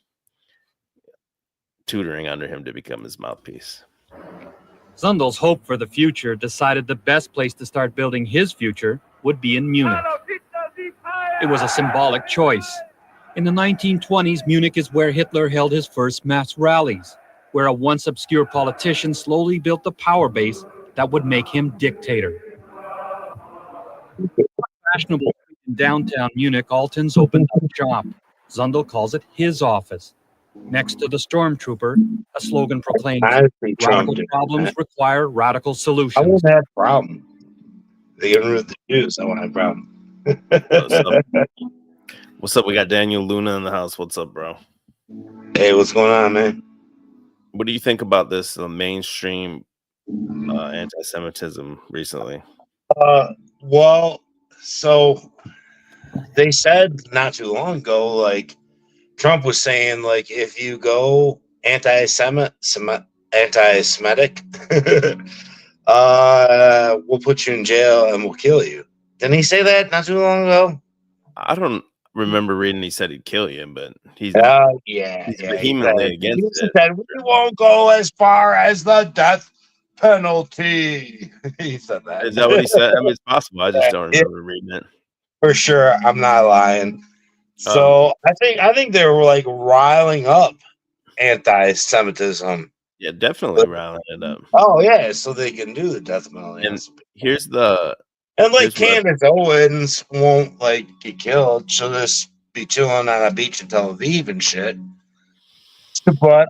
tutoring under him to become his mouthpiece. Zundel's hope for the future decided the best place to start building his future would be in Munich. It was a symbolic choice. In the 1920s, Munich is where Hitler held his first mass rallies, where a once obscure politician slowly built the power base that would make him dictator. Fashionable in downtown Munich, Althans opened up shop. Zundel calls it his office. Next to the stormtrooper, a slogan proclaims, radical problems require radical solutions. I won't have a problem. They get rid of the Jews. I won't have a problem. What's up? We got Daniel Luna in the house. What's up, bro? Hey, what's going on, man? What do you think about this mainstream anti-Semitism recently? Well, so they said not too long ago, like Trump was saying, like if you go anti-Semitic, we'll put you in jail and we'll kill you. Didn't he say that not too long ago? I don't remember reading he said he'd kill you, but he's vehemently against it. Said, we won't go as far as the death penalty. He said that. Is that what he said? I mean, it's possible. I just don't remember reading it. For sure, I'm not lying. So I think they were like riling up anti-Semitism. Yeah, definitely riling it up. Oh yeah, so they can do the death penalty. And here's the Candace Owens won't like get killed. She'll just be chilling on a beach in Tel Aviv and shit. But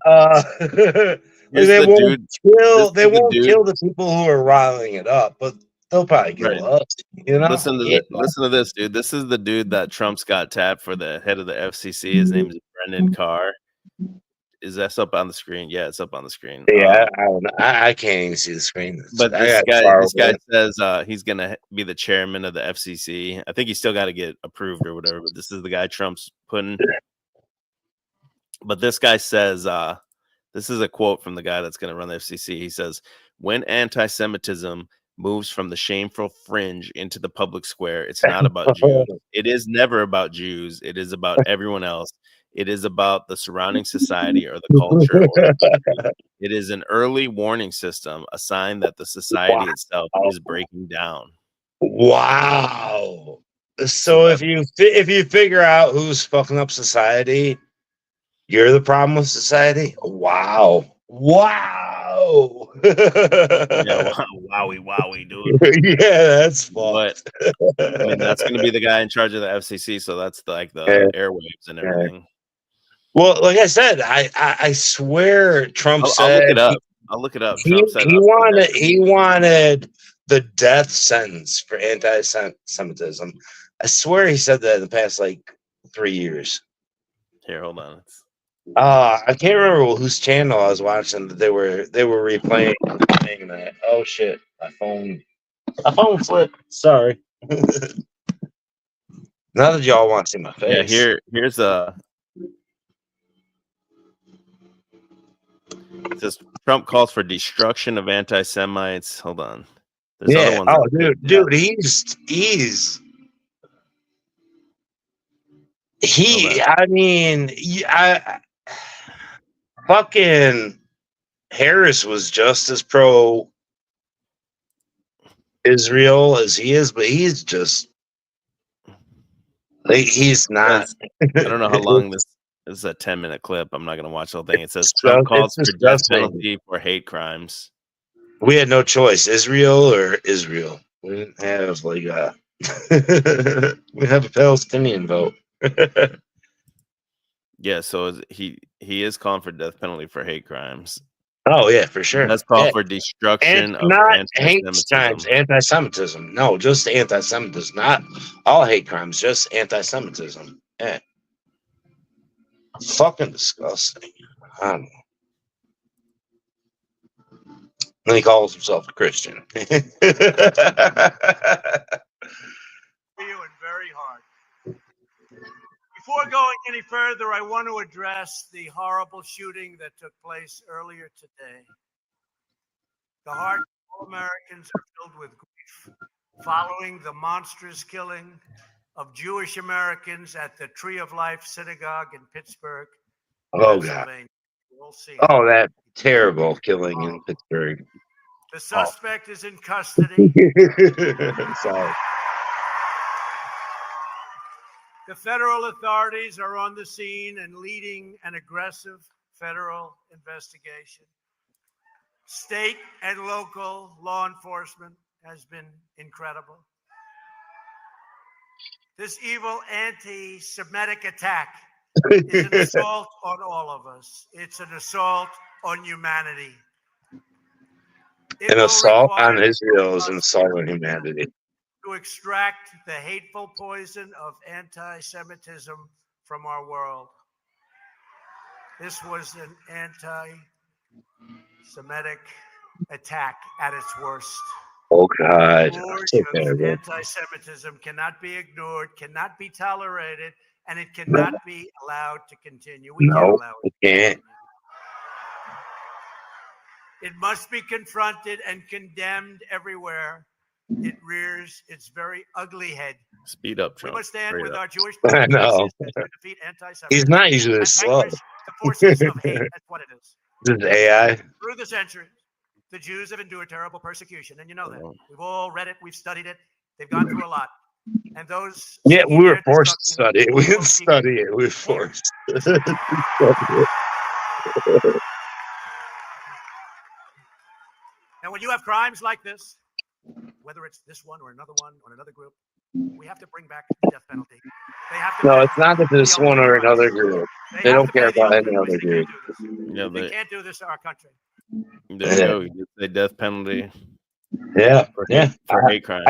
Here's they the won't dude. kill. This They is the won't dude. kill the people who are riling it up, but they'll probably kill Right. us. You know? Listen to Yeah. listen to this, dude. This is the dude that Trump's got tapped for the head of the FCC. His name is Brendan Carr. Is that up on the screen? Yeah, it's up on the screen. Yeah, I don't know. I can't even see the screen. But I this got far guy away. says he's gonna be the chairman of the FCC. I think he's still got to get approved or whatever. But this is the guy Trump's putting. But this guy says this is a quote from the guy that's going to run the FCC. He says, "When anti-Semitism moves from the shameful fringe into the public square, it's not about Jews. It is never about Jews. It is about everyone else. It is about the surrounding society or the culture or the country. It is an early warning system, a sign that the society itself is breaking down." Wow. So if you figure out who's fucking up society, you're the problem with society. Wow. Yeah, wowie, dude. Yeah, that's fucked. But I mean, that's going to be the guy in charge of the FCC, so that's like the airwaves and everything. Well, like I said, I swear Trump I'll said look it up. I'll look it up. He, Trump said he wanted the death sentence for anti-Semitism. I swear he said that in the past like 3 years. Here, hold on. I can't remember whose channel I was watching. That they were replaying that. Oh shit, my phone slipped. Sorry. Now that y'all want to see my face. Yeah, here's a. It says Trump calls for destruction of anti-Semites. Hold on. There's other ones. Oh, dude, I mean, fucking Harris was just as pro Israel as he is, but he's just like he's not. I don't know how long this is. A 10-minute clip. I'm not gonna watch the whole thing. It says Trump calls for death penalty for hate crimes. We had no choice, Israel or Israel. We didn't have like we have a Palestinian vote. Yeah, so he is calling for death penalty for hate crimes. Oh yeah, for sure. That's called for destruction of not hate anti-Semitism. crimes, anti-Semitism. No, just anti-Semitism. Not all hate crimes, just anti-Semitism. Yeah. Fucking disgusting. I don't know. And he calls himself a Christian. Very hard. Before going any further, I want to address the horrible shooting that took place earlier today. The hearts of all Americans are filled with grief following the monstrous killing of Jewish Americans at the Tree of Life Synagogue in Pittsburgh, Pennsylvania. We'll see. Oh, that terrible killing in Pittsburgh. The suspect is in custody. Sorry. The federal authorities are on the scene and leading an aggressive federal investigation. State and local law enforcement has been incredible. This evil anti-Semitic attack is an assault on all of us. It's an assault on humanity. An assault on Israel is an assault on humanity. To extract the hateful poison of anti-Semitism from our world. This was an anti-Semitic attack at its worst. Oh God. Anti-Semitism cannot be ignored, cannot be tolerated, and it cannot be allowed to continue. We can't allow it. We can't. It must be confronted and condemned everywhere. It rears its very ugly head. Speed up, Trump. We must stand with our Jewish I know. to defeat anti-Semitism. He's not usually this slow. The forces of hate, that's what it is. This is AI. Through the centuries, the Jews have endured terrible persecution, and you know that. We've all read it, we've studied it. They've gone through a lot. And those... Yeah, we were forced to study it. We didn't study it. We were forced. And when you have crimes like this, whether it's this one or another group, We have to bring back the death penalty. They have to. No, pay it's not that this the one or ultimate another price. group. They They have don't to pay care the about ultimate any other price. They group. can't do this. Yeah, They can't do this in our country. there you go. You get the death penalty. Yeah, For hate crimes.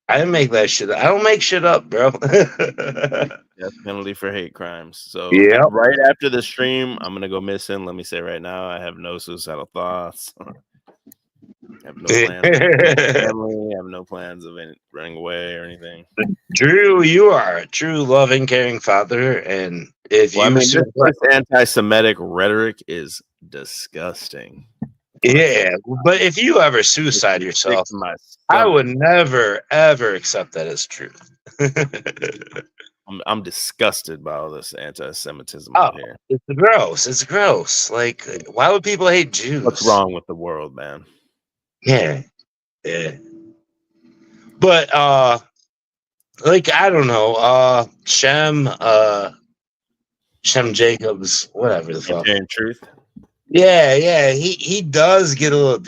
I didn't make that shit up. I don't make shit up, bro. Death penalty for hate crimes. So Yep. right after the stream, I'm gonna go missing. Let me say right now, I have no suicidal thoughts. I have no plans. Family. I have no plans of running away or anything. Drew, you are a true, loving, caring father, and if this anti-Semitic rhetoric is disgusting. Yeah, but if you ever suicide yourself, I would never ever accept that as truth. I'm disgusted by all this anti-Semitism Oh, out here. it's gross. It's gross. Like, why would people hate Jews? What's wrong with the world, man? Yeah. But like, I don't know, Shem Jacobs, whatever the fuck. Truth. Yeah, he does get a little.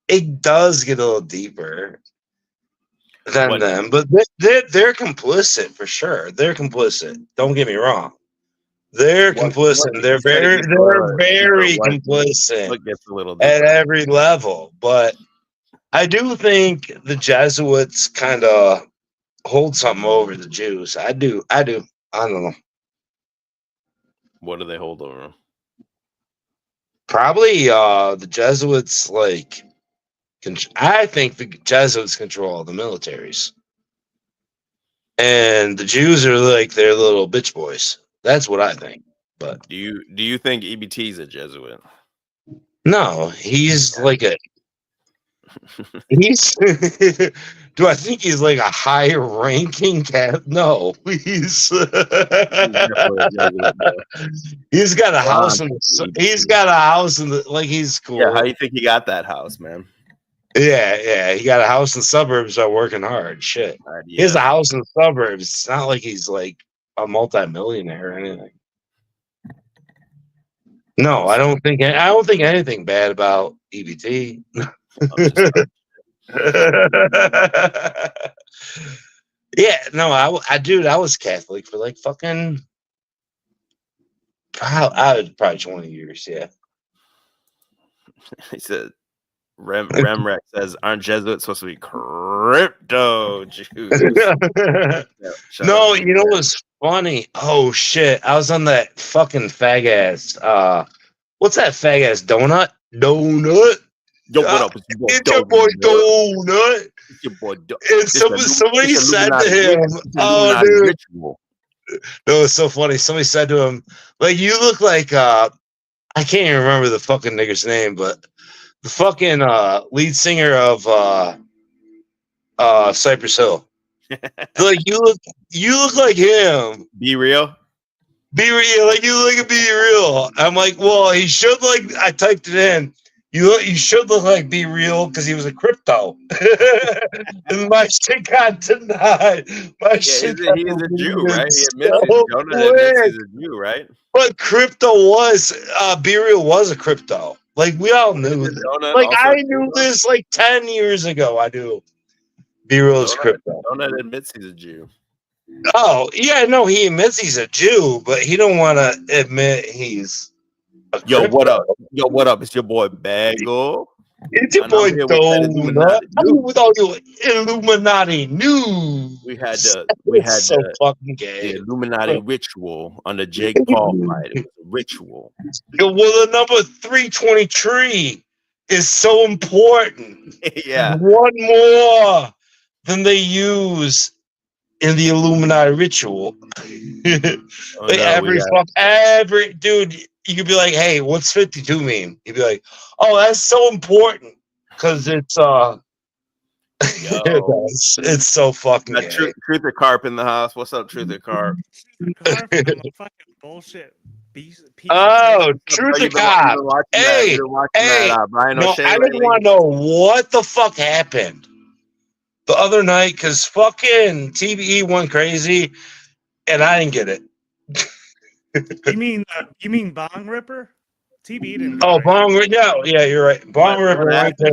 It does get a little deeper than them, but they're complicit for sure. They're complicit. Don't get me wrong. They're complicit. They're very complicit at every level. But I do think the Jesuits kind of hold something over the Jews. I do. I don't know. What do they hold over them? Probably the Jesuits, like, I think the Jesuits control all the militaries. And the Jews are like their little bitch boys. That's what I think. But do you think EBT is a Jesuit? No, he's like a he's do I think he's like a high ranking cat? No, he's he's got a house in the, he's got a house in the, like, he's cool. Yeah, how do you think he got that house, man? Yeah, he got a house in the suburbs by working hard. Shit. He has a house in the suburbs. It's not like he's like a multi-millionaire or anything. No, I don't think anything bad about EBT. Yeah, no, I was Catholic for like fucking probably 20 years, yeah. He said Remrex says, aren't Jesuits supposed to be crypto Jews? No, you know what's funny? Oh shit. I was on that fucking fag ass. What's that fag ass donut? Yo, what up? It's your boy Donut. It's your boy Donut. And somebody said to him, oh dude. Ritual. No, it's so funny. Somebody said to him, like, you look like I can't even remember the fucking nigger's name, but the fucking lead singer of Cypress Hill. Like, you look like him. Be real. Like, you look at Be Real. I'm like, well, he should, like, I typed it in. You should look like Be Real because he was a crypto. And my shit got denied. He's a Jew, right? He admits he's a Jew, right? But crypto was Be Real was a crypto. Like, we all knew that. Like, I knew this like 10 years ago. I knew Be Real is crypto. Donut admits he's a Jew. Oh, yeah, no, he admits he's a Jew, but he don't want to admit he's Yo, what up? Yo, what up? It's your boy Bagel. It's your boy Donut. With all your Illuminati news. We had so fucking gay. The Illuminati ritual on the Jake Paul fight. It was a ritual. Well, the number 323 is so important. Yeah. One more than they use in the Illuminati ritual. Every dude, you could be like, hey, what's 52 mean? You'd be like, oh, that's so important because it's it's so fucking Truth or Carp in the house. What's up, Truth or Carp? Fucking bullshit. Oh, Truth or Carp. Hey, no, I didn't want to know what the fuck happened the other night because fucking TBE went crazy and I didn't get it. You mean Bong Ripper? TB didn't. Oh, Bong Ripper. Yeah, you're right. Bong Ripper right there.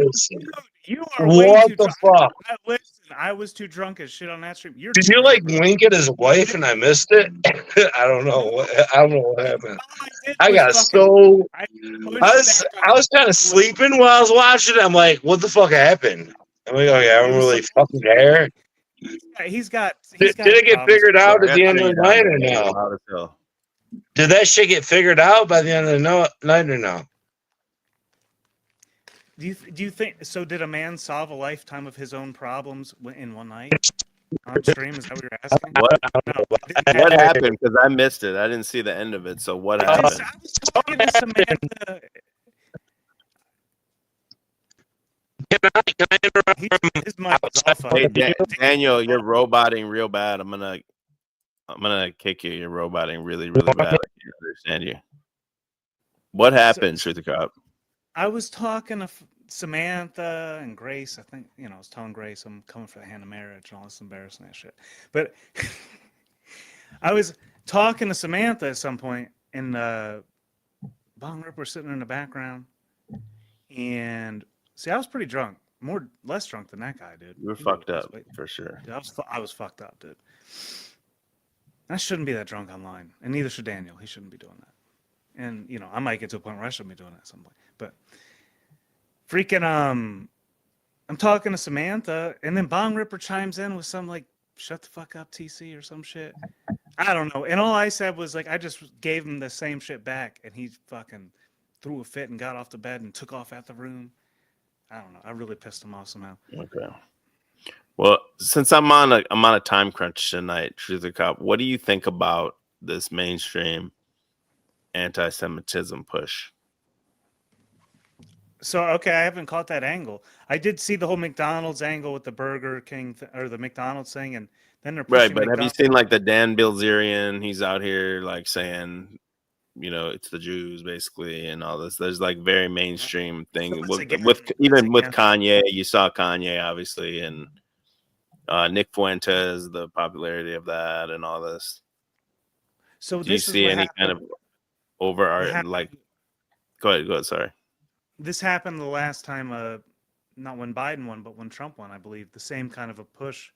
You are way What too the drunk. fuck? Listen, I was too drunk as shit on that stream. You're Did too you like drunk. wink at his wife and I missed it? I don't know. I don't know what happened. I got so. I was kind of sleeping while I was watching it. I'm like, what the fuck happened? I'm like, okay, I don't really fucking care. He's got. Did it get figured out at the end of the night or no? Loud as hell. Did that shit get figured out by the end of the night or no? Do you think so? Did a man solve a lifetime of his own problems in one night on stream? Is that what you're asking? What happened? Because I missed it. I didn't see the end of it. So what happened? I was talking to Samantha. Can I interrupt? His mic was off. Hey, Daniel, you're roboting real bad. I'm gonna kick you. You're roboting really, really bad. I can't understand you. What happened, Truth or Cop? I was talking to Samantha and Grace. I think, I was telling Grace I'm coming for the hand of marriage and all this embarrassing that shit. But I was talking to Samantha at some point, and Bong Ripper was sitting in the background. And see, I was pretty drunk, less drunk than that guy, dude. You were fucked up for sure. Dude, I was fucked up, dude. I shouldn't be that drunk online, and neither should Daniel. He shouldn't be doing that. And I might get to a point where I shouldn't be doing that at some point. But freaking, I'm talking to Samantha, and then Bong Ripper chimes in with some like, "Shut the fuck up, TC," or some shit. I don't know. And all I said was like, I just gave him the same shit back, and he fucking threw a fit and got off the bed and took off out the room. I don't know. I really pissed him off somehow. Okay. Well, since I'm on a time crunch tonight, Truth or Cop, what do you think about this mainstream anti-Semitism push? So, okay, I haven't caught that angle. I did see the whole McDonald's angle with the Burger King or the McDonald's thing, and then they're pushing Right, but McDonald's. have you seen like the Dan Bilzerian? He's out here like saying, it's the Jews basically, and all this. There's like very mainstream thing with Kanye. You saw Kanye obviously, and Nick Fuentes, the popularity of that, and all this. So do you see any kind of overart like? Go ahead. Sorry. This happened the last time, not when Biden won, but when Trump won, I believe. The same kind of a push.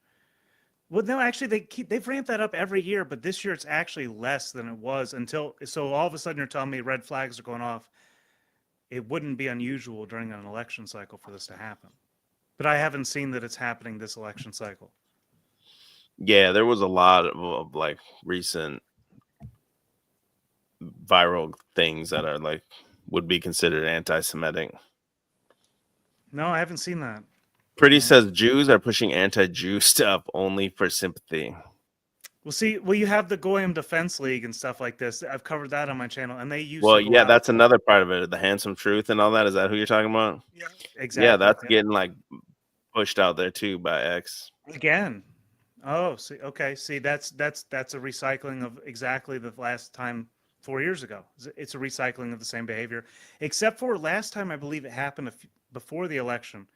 Well, no, actually, they've ramped that up every year, but this year it's actually less than it was so all of a sudden you're telling me red flags are going off. It wouldn't be unusual during an election cycle for this to happen. But I haven't seen that it's happening this election cycle. Yeah, there was a lot of like recent viral things that are like would be considered anti-Semitic. No, I haven't seen that. Pretty says Jews are pushing anti-Jew stuff only for sympathy. Well, you have the Goyim Defense League and stuff like this. I've covered that on my channel, and they use. Well, yeah, that's another part of it. The Handsome Truth and all that. Is that who you're talking about? Yeah, exactly. Yeah, that's getting like pushed out there too by X. Again. Oh, see, okay. See, that's a recycling of exactly the last time 4 years ago. It's a recycling of the same behavior, except for last time I believe it happened before the election.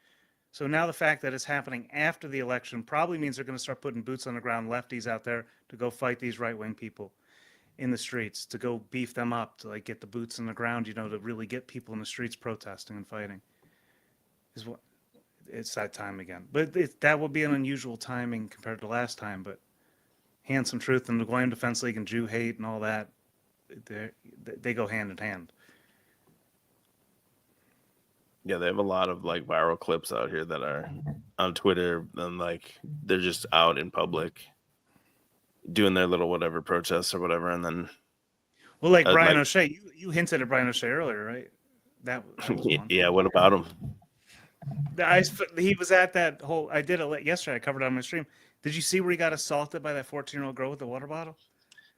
So now the fact that it's happening after the election probably means they're going to start putting boots on the ground lefties out there to go fight these right-wing people in the streets, to go beef them up, to like get the boots on the ground, to really get people in the streets protesting and fighting. It's that time again. But that would be an unusual timing compared to last time. But Handsome Truth and the Goyim Defense League and Jew hate and all that, they go hand in hand. Yeah, they have a lot of like viral clips out here that are on Twitter, and like they're just out in public doing their little whatever protests or whatever, and then like Brian O'Shea, you hinted at Brian O'Shea earlier, right? That was yeah. What about him? He was at that whole. I did it yesterday. I covered it on my stream. Did you see where he got assaulted by that 14-year-old girl with the water bottle?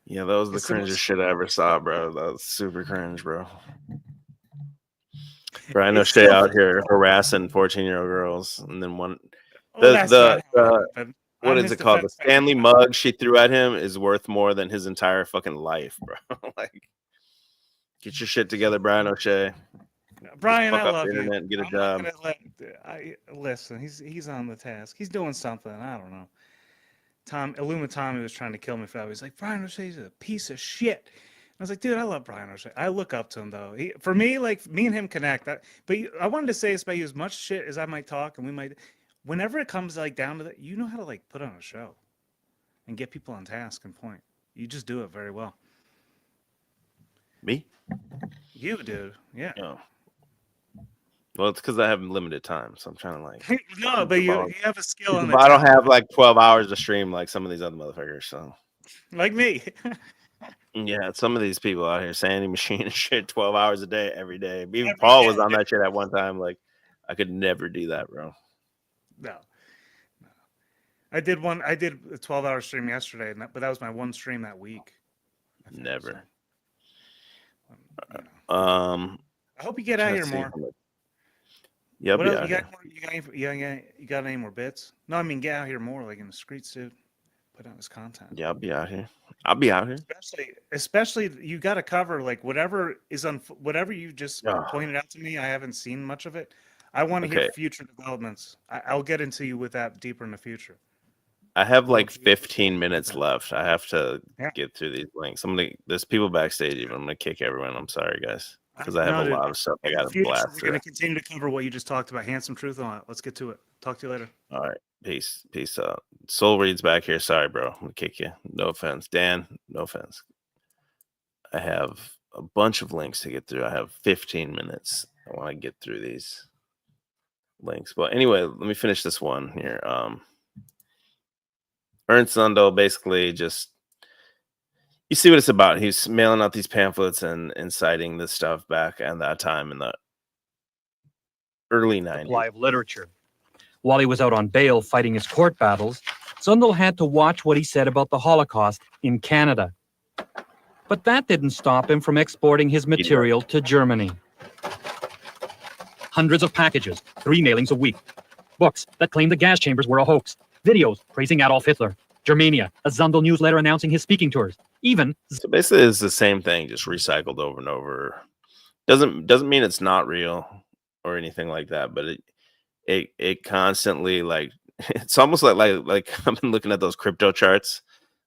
Yeah, that was the cringest shit I ever saw, bro. That was super cringe, bro. Brian O'Shea out here harassing 14-year-old girls, and then what is it called? The Stanley mug she threw at him is worth more than his entire fucking life, bro. Like, get your shit together, Brian O'Shea. Brian, I love you. And get a job. Listen, he's on the task. He's doing something. I don't know. Tommy was trying to kill me for that. He's like, Brian O'Shea's a piece of shit. was like, dude, I love Brian O'Shea. I look up to him though. For me, like me and him connect. I wanted to say this about you, as much shit as I might talk, and we might, whenever it comes like down to that, you know how to like put on a show and get people on task and point. You just do it very well. Me? You, dude. Yeah. Oh. Well, it's because I have limited time, so I'm trying to like. No, but you have a skill in the I don't have like 12 hours to stream like some of these other motherfuckers. So, like me. Yeah, some of these people out here, Sandy Machine and shit, 12 hours a day, every day. Even Paul was on that shit at one time. Like, I could never do that, bro. No. I did a 12-hour stream yesterday, but that was my one stream that week. Never. I hope you get out here more. Yeah, you got any more bits? No, I mean get out here more, like in the streets, dude. Put out this content. Yeah, I'll be out here. I'll be out here. Especially you got to cover like whatever is whatever you just pointed out to me. I haven't seen much of it. I want to hear future developments. I'll get into you with that deeper in the future. I have like 15 minutes left. I have to get through these links. There's people backstage. Even I'm gonna kick everyone. I'm sorry, guys, because I have a lot of stuff I got to blast. We're gonna continue to cover what you just talked about. Handsome Truth on it. Let's get to it. Talk to you later. All right, peace out. Soul Reed's back here. Sorry, bro. I'm gonna kick you. No offense, Dan. No offense. I have a bunch of links to get through. I have 15 minutes. I want to get through these links. But anyway, let me finish this one here. Ernst Zundel basically just, you see what it's about. He's mailing out these pamphlets and inciting this stuff back at that time in the early 90s. Supply of literature. While he was out on bail fighting his court battles, Zundel had to watch what he said about the Holocaust in Canada. But that didn't stop him from exporting his material to Germany. Hundreds of packages, 3 mailings a week. Books that claimed the gas chambers were a hoax. Videos praising Adolf Hitler. Germania, a Zundel newsletter announcing his speaking tours. So basically it's the same thing, just recycled over and over. Doesn't mean it's not real or anything like that, but it constantly, like, it's almost like I've been looking at those crypto charts.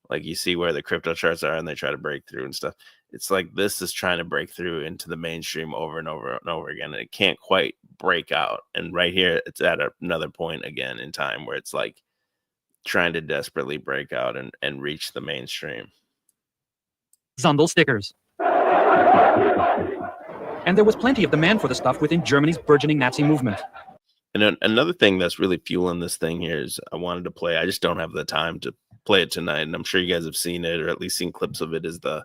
Like you see where the crypto charts are and they try to break through and stuff. It's like this is trying to break through into the mainstream over and over and over again. And it can't quite break out. And right here, it's at another point again in time where it's like trying to desperately break out and reach the mainstream. Zundel stickers. And there was plenty of demand for the stuff within Germany's burgeoning Nazi movement. And another thing that's really fueling this thing here is I wanted to play. I just don't have the time to play it tonight. And I'm sure you guys have seen it or at least seen clips of it, is the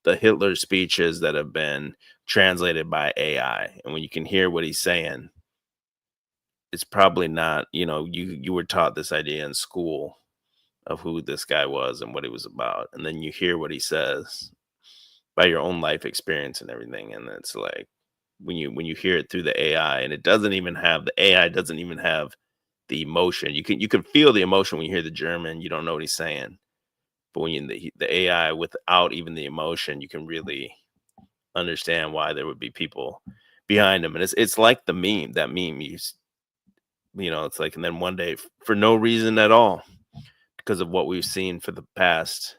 Hitler speeches that have been translated by AI. And when you can hear what he's saying, it's probably not, you were taught this idea in school of who this guy was and what he was about. And then you hear what he says by your own life experience and everything. And it's like, when you hear it through the AI, and the AI doesn't even have the emotion. You can feel the emotion when you hear the German. You don't know what he's saying, but when the AI without even the emotion, you can really understand why there would be people behind him. And it's like the meme. That meme, it's like, and then one day for no reason at all, because of what we've seen for the past,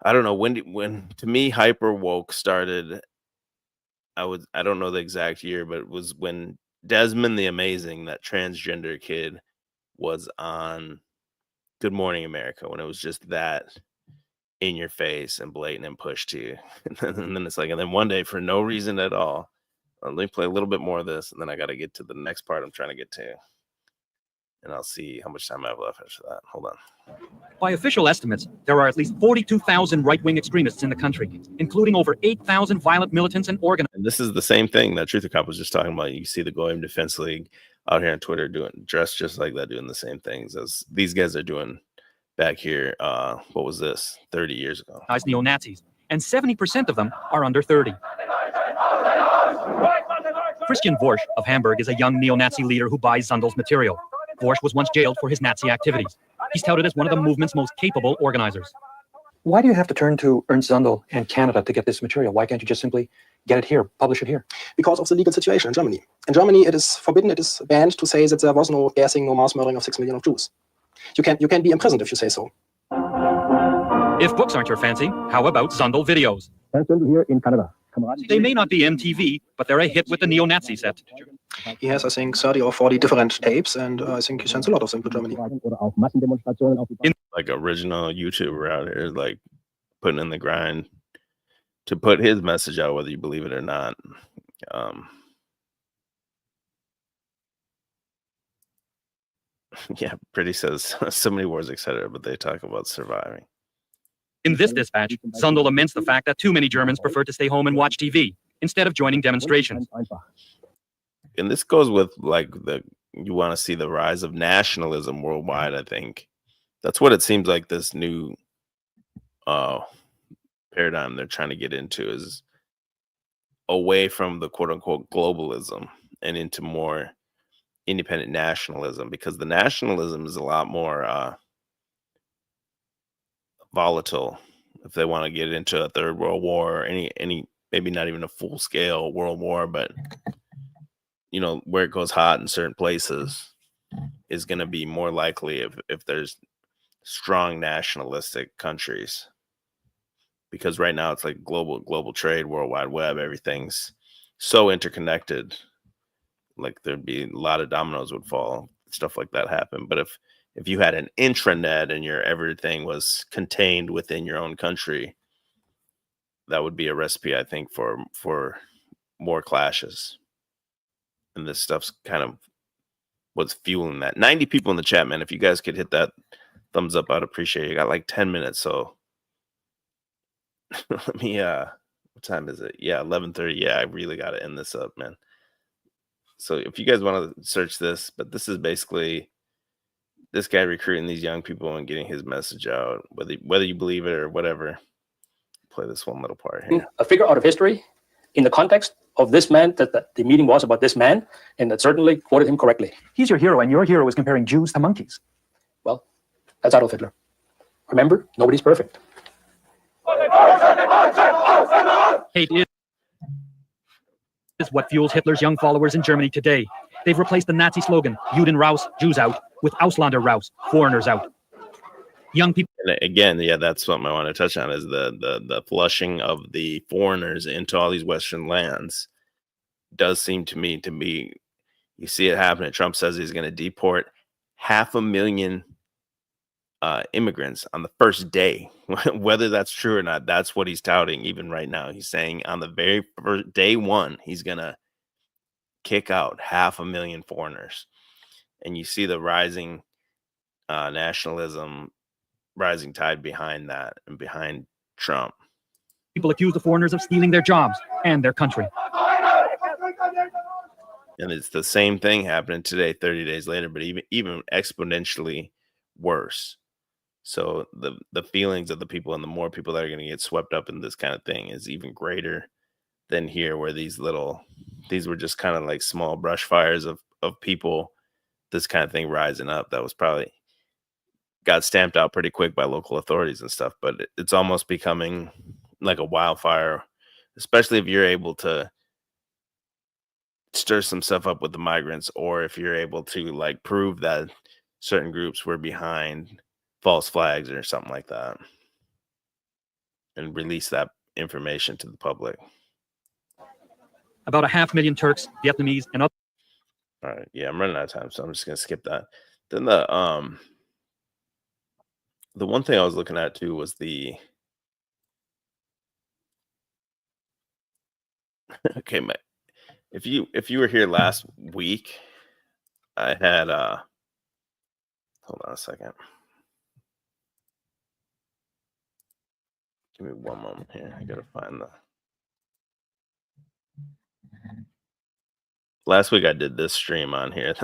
I don't know when to me hyper woke started. I don't know the exact year, but it was when Desmond the Amazing, that transgender kid, was on Good Morning America, when it was just that in your face and blatant and pushed to you. And then it's like, and then one day for no reason at all, let me play a little bit more of this, and then I got to get to the next part I'm trying to get to. And I'll see how much time I have left after that. Hold on. By official estimates, there are at least 42,000 right-wing extremists in the country, including over 8,000 violent militants and organizers. And this is the same thing that Truth or Cop was just talking about. You see the Goyim Defense League out here on Twitter dressed just like that, doing the same things as these guys are doing back here. What was this? 30 years ago. Neo-Nazis, and 70% of them are under 30. Christian Vorsch of Hamburg is a young neo-Nazi leader who buys Zundel's material. Vorsch was once jailed for his Nazi activities. He's touted as one of the movement's most capable organizers. Why do you have to turn to Ernst Zundel and Canada to get this material? Why can't you just simply get it here, publish it here? Because of the legal situation in Germany. In Germany, it is forbidden, it is banned to say that there was no gassing, no mass murdering of 6 million of Jews. You can be imprisoned if you say so. If books aren't your fancy, how about Zundel videos? Here in Canada. They may not be MTV, but they're a hit with the neo-Nazi set. He has, I think, 30 or 40 different tapes, and I think he sends a lot of them to Germany. Like original YouTuber out here, like putting in the grind to put his message out, whether you believe it or not. Yeah, Pretty says so many wars, etc., but they talk about surviving. In this dispatch, Zundel laments the fact that too many Germans prefer to stay home and watch TV instead of joining demonstrations. And this goes with like you want to see the rise of nationalism worldwide. I think that's what it seems like this new paradigm they're trying to get into is away from the quote unquote globalism and into more independent nationalism, because the nationalism is a lot more volatile if they want to get into a third world war or any maybe not even a full scale world war, but you know, where it goes hot in certain places is going to be more likely if there's strong nationalistic countries, because right now it's like global trade, World Wide Web, everything's so interconnected, like there'd be a lot of dominoes would fall, stuff like that happen. But if you had an intranet and your everything was contained within your own country, that would be a recipe, I think, for more clashes. And this stuff's kind of what's fueling that. 90 people in the chat, man. If you guys could hit that thumbs up, I'd appreciate it. You got like 10 minutes, so let me what time is it? Yeah, 11:30. Yeah, I really got to end this up, man. So if you guys want to search this, but this is basically this guy recruiting these young people and getting his message out, whether you believe it or whatever. Play this one little part here. A figure out of history in the context of this man, that the meeting was about this man, and that certainly quoted him correctly. He's your hero, and your hero is comparing Jews to monkeys. Well, that's Adolf Hitler. Remember, nobody's perfect. Hate is what fuels Hitler's young followers in Germany today. They've replaced the Nazi slogan, Juden raus, Jews out, with Ausländer raus, foreigners out. Young people. And again, yeah, that's something I want to touch on is the flushing of the foreigners into all these Western lands does seem to me to be, you see it happening. Trump says he's going to deport 500,000 immigrants on the first day. Whether that's true or not, that's what he's touting even right now. He's saying on the very first day one, he's going to kick out 500,000 foreigners. And you see the rising nationalism, rising tide behind that and behind Trump. People accuse the foreigners of stealing their jobs and their country. And it's the same thing happening today, 30 days later, but even exponentially worse. So the feelings of the people and the more people that are going to get swept up in this kind of thing is even greater than here, where these were just kind of like small brush fires of people, this kind of thing rising up. That was probably got stamped out pretty quick by local authorities and stuff, but it's almost becoming like a wildfire, especially if you're able to stir some stuff up with the migrants, or if you're able to like prove that certain groups were behind false flags or something like that and release that information to the public. About 500,000 Turks, Vietnamese, and other. All right, yeah, I'm running out of time, so I'm just gonna skip that. Then the one thing I was looking at too was okay, Mate. If you were here last week, I had hold on a second. Give me one moment here. I gotta find last week I did this stream on here,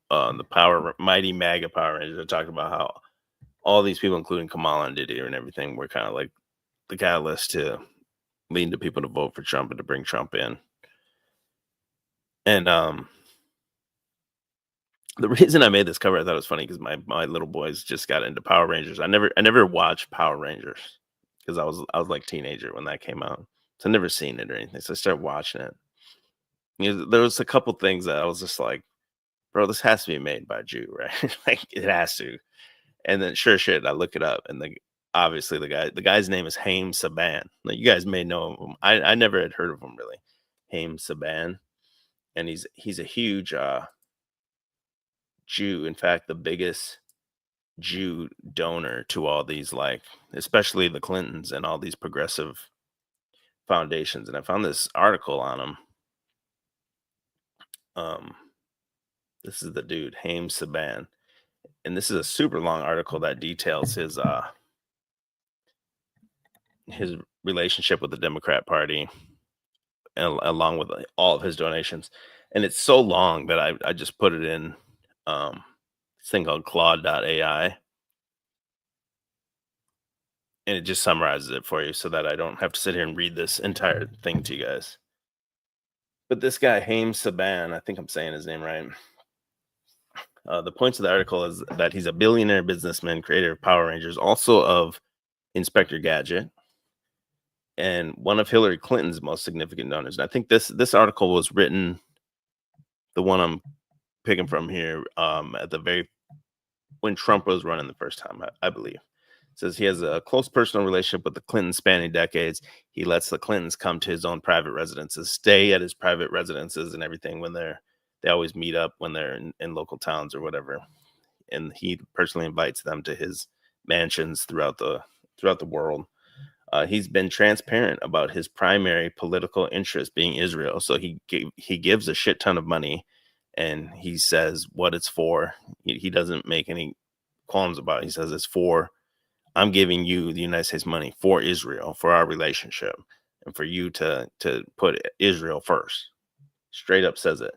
the Mighty MAGA Power Rangers. I talked about how all these people, including Kamala and Didier and everything, were kind of like the catalyst to leading to people to vote for Trump and to bring Trump in. And the reason I made this cover, I thought it was funny because my little boys just got into Power Rangers. I never watched Power Rangers because I was like a teenager when that came out, so I never seen it or anything. So I started watching it. You know, there was a couple things that I was just like, bro, this has to be made by a Jew, right? Like it has to. And then sure shit, I look it up, and obviously the guy's name is Haim Saban. Like, you guys may know him. I never had heard of him really. Haim Saban, and he's a huge Jew. In fact, the biggest Jew donor to all these, like, especially the Clintons and all these progressive foundations. And I found this article on him. This is the dude, Haim Saban, and this is a super long article that details his relationship with the Democrat Party, and along with all of his donations. And it's so long that I just put it in this thing called Claude.ai, and it just summarizes it for you so that I don't have to sit here and read this entire thing to you guys. But this guy, Haim Saban, I think I'm saying his name right. The points of the article is that he's a billionaire businessman, creator of Power Rangers, also of Inspector Gadget, and one of Hillary Clinton's most significant donors. And I think this article was written, the one I'm picking from here, at when Trump was running the first time, I believe. It says he has a close personal relationship with the Clintons spanning decades. He lets the Clintons come to his own private residences, stay at his private residences and everything when they always meet up when they're in local towns or whatever. And he personally invites them to his mansions throughout the world. He's been transparent about his primary political interest being Israel. So he gives a shit ton of money, and he says what it's for. He doesn't make any qualms about it. He says it's for, I'm giving you, the United States, money for Israel, for our relationship, and for you to put Israel first. Straight up says it.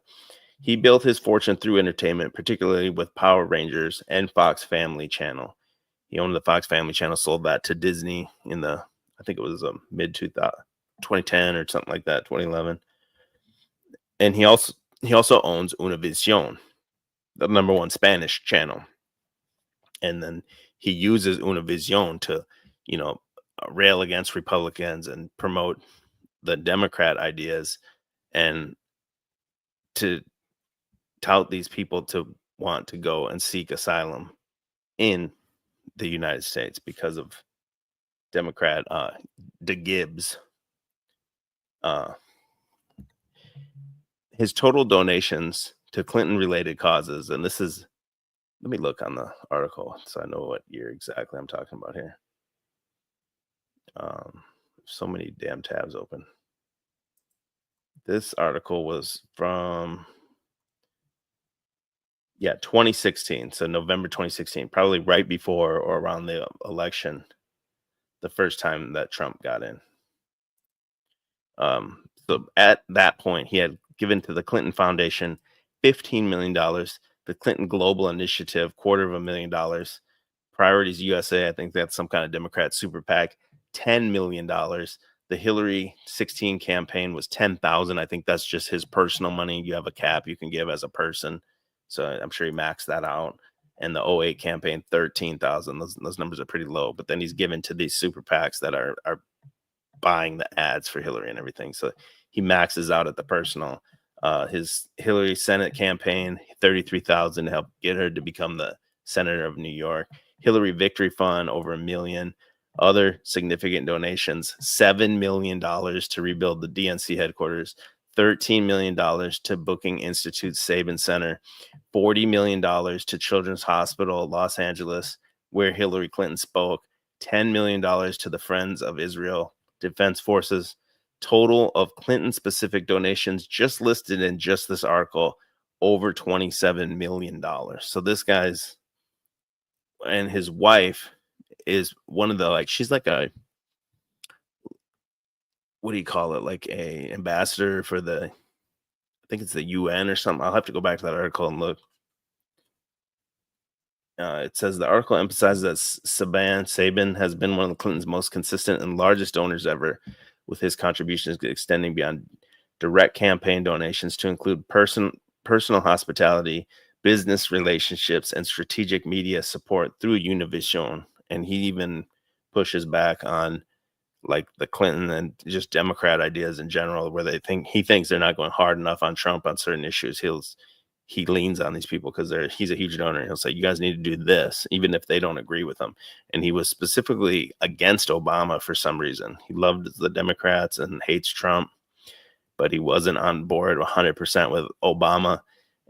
He built his fortune through entertainment, particularly with Power Rangers and Fox Family Channel. He owned the Fox Family Channel, sold that to Disney in I think it was mid 2010 or something like that, 2011. And he also owns Univision, the #1 Spanish channel. And then he uses Univision to, rail against Republicans and promote the Democrat ideas, and to tout these people to want to go and seek asylum in the United States because of Democrat De Gibbs. His total donations to Clinton-related causes, and this is, let me look on the article so I know what year exactly I'm talking about here. So many damn tabs open. This article was from 2016. So November 2016, probably right before or around the election, the first time that Trump got in. So at that point, he had given to the Clinton Foundation $15 million, the Clinton Global Initiative, $250,000, Priorities USA, I think that's some kind of Democrat super PAC, $10 million. The Hillary 16 campaign was $10,000. I think that's just his personal money. You have a cap you can give as a person. So I'm sure he maxed that out. And the 08 campaign, $13,000. Those numbers are pretty low. But then he's given to these super PACs that are buying the ads for Hillary and everything. So he maxes out at the personal. His Hillary Senate campaign, $33,000 to help get her to become the senator of New York. Hillary Victory Fund, over $1 million. Other significant donations, $7 million to rebuild the DNC headquarters, $13 million to Booking Institute Sabin Center, $40 million to Children's Hospital Los Angeles, where Hillary Clinton spoke, $10 million to the Friends of Israel Defense Forces. Total of Clinton-specific donations just listed in just this article, over $27 million. So this guy's, and his wife is one of the, she's like a, what do you call it? Like a ambassador for I think it's the UN or something. I'll have to go back to that article and look. It says the article emphasizes that Sabin has been one of the Clintons' most consistent and largest donors ever, with his contributions extending beyond direct campaign donations to include personal hospitality, business relationships, and strategic media support through Univision. And he even pushes back on the Clinton and just Democrat ideas in general, where he thinks they're not going hard enough on Trump on certain issues. he leans on these people because he's a huge donor. He'll say, you guys need to do this, even if they don't agree with him. And he was specifically against Obama for some reason. He loved the Democrats and hates Trump, but he wasn't on board 100% with Obama.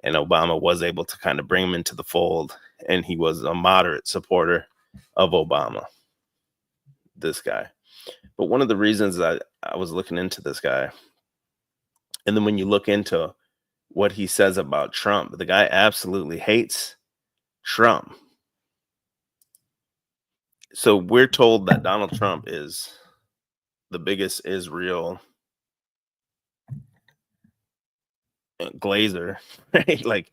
And Obama was able to kind of bring him into the fold. And he was a moderate supporter of Obama, this guy. But one of the reasons that I was looking into this guy, and then when you look into what he says about Trump, the guy absolutely hates Trump. So we're told that Donald Trump is the biggest Israel glazer, right? Like,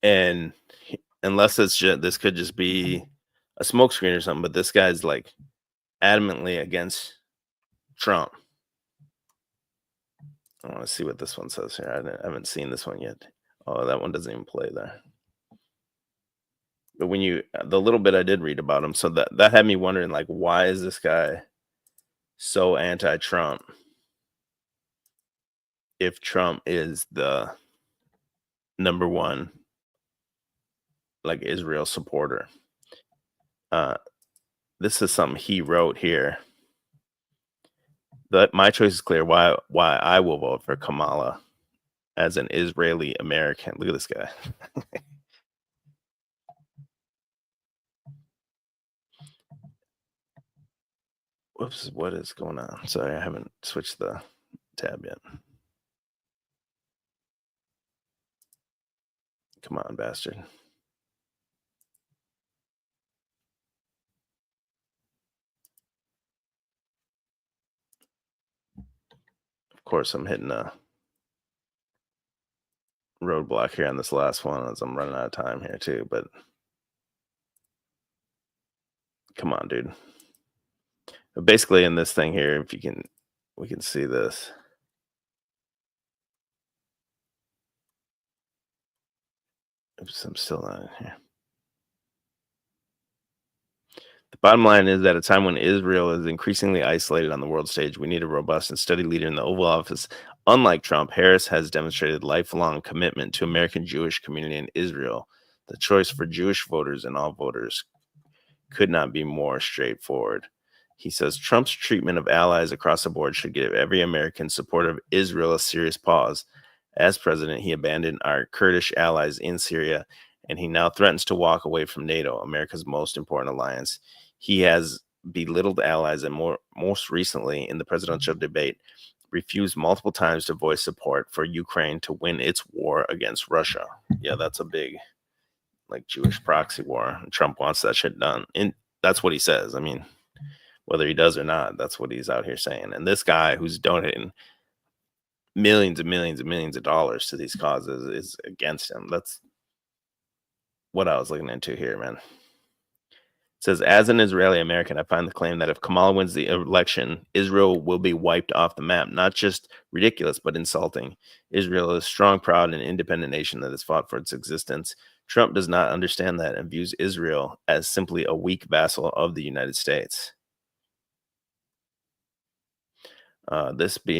and unless it's just, this could just be a smokescreen or something, but this guy's like adamantly against Trump. I want to see what this one says here. I haven't seen this one yet. Oh, that one doesn't even play there. But when the little bit I did read about him, so that had me wondering, like, why is this guy so anti-Trump if Trump is the number one, like, Israel supporter? This is something he wrote here. My choice is clear. Why I will vote for Kamala as an Israeli American. Look at this guy. Whoops, what is going on? Sorry, I haven't switched the tab yet. Come on, bastard. Of course, I'm hitting a roadblock here on this last one as I'm running out of time here too, but come on, dude. But basically in this thing here, if you can, we can see this. Oops, I'm still not in here. The bottom line is that at a time when Israel is increasingly isolated on the world stage, we need a robust and steady leader in the Oval Office. Unlike Trump, Harris has demonstrated lifelong commitment to American Jewish community in Israel. The choice for Jewish voters and all voters could not be more straightforward. He says Trump's treatment of allies across the board should give every American supporter of Israel a serious pause. As president, he abandoned our Kurdish allies in Syria, and he now threatens to walk away from NATO, America's most important alliance. He has belittled allies and most recently in the presidential debate, refused multiple times to voice support for Ukraine to win its war against Russia. Yeah, that's a big, like, Jewish proxy war. Trump wants that shit done. And that's what he says. I mean, whether he does or not, that's what he's out here saying. And this guy who's donating millions and millions and millions of dollars to these causes is against him. That's what I was looking into here, man. It says, as an Israeli American, I find the claim that if Kamala wins the election, Israel will be wiped off the map. Not just ridiculous, but insulting. Israel is a strong, proud, and independent nation that has fought for its existence. Trump does not understand that and views Israel as simply a weak vassal of the United States.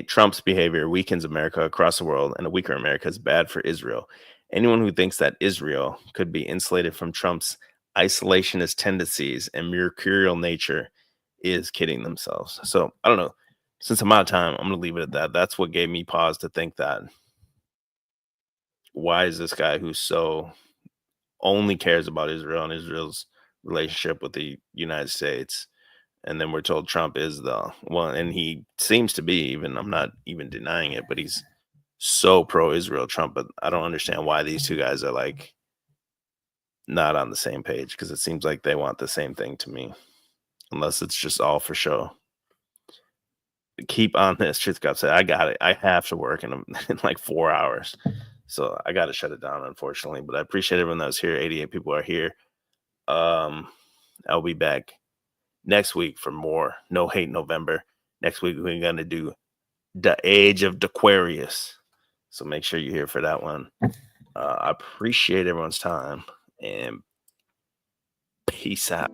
Trump's behavior weakens America across the world, and a weaker America is bad for Israel. Anyone who thinks that Israel could be insulated from Trump's isolationist tendencies and mercurial nature is kidding themselves. So I don't know. Since I'm out of time, I'm going to leave it at that. That's what gave me pause to think that. Why is this guy who so only cares about Israel and Israel's relationship with the United States? And then we're told Trump is the one, and he seems to be, even, I'm not even denying it, but he's so pro-Israel, Trump. But I don't understand why these two guys are like not on the same page, because it seems like they want the same thing to me, unless it's just all for show. Keep on this. Truth God said, I got it. I have to work in like 4 hours. So I got to shut it down, unfortunately. But I appreciate everyone that was here. 88 people are here. I'll be back next week for more No Hate November. Next week, we're going to do The Age of Aquarius. So make sure you're here for that one. I appreciate everyone's time, and peace out.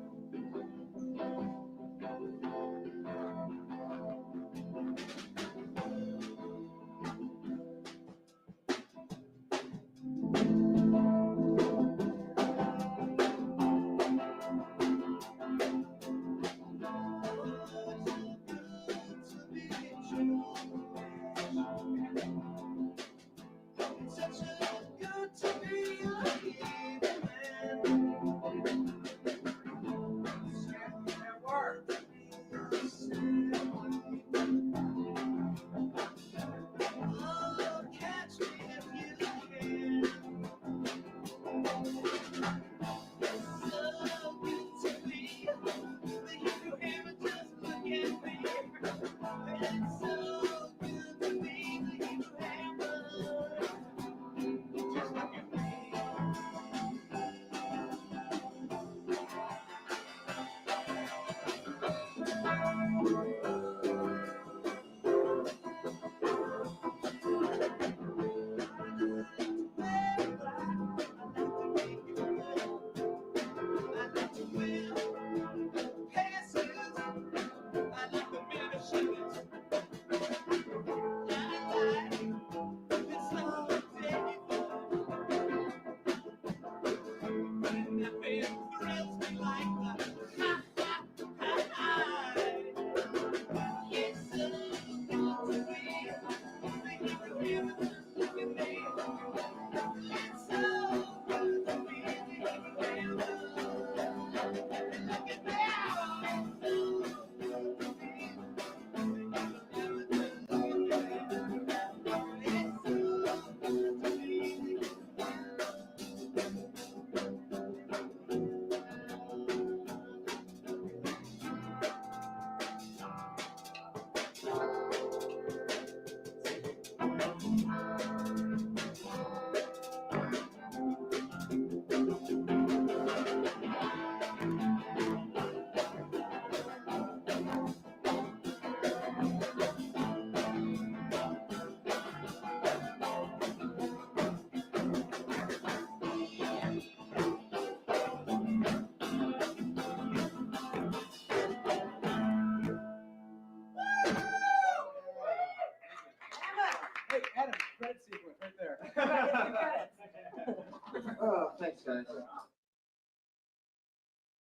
Hey, Adam, credit sequence right there. Oh, thanks, guys.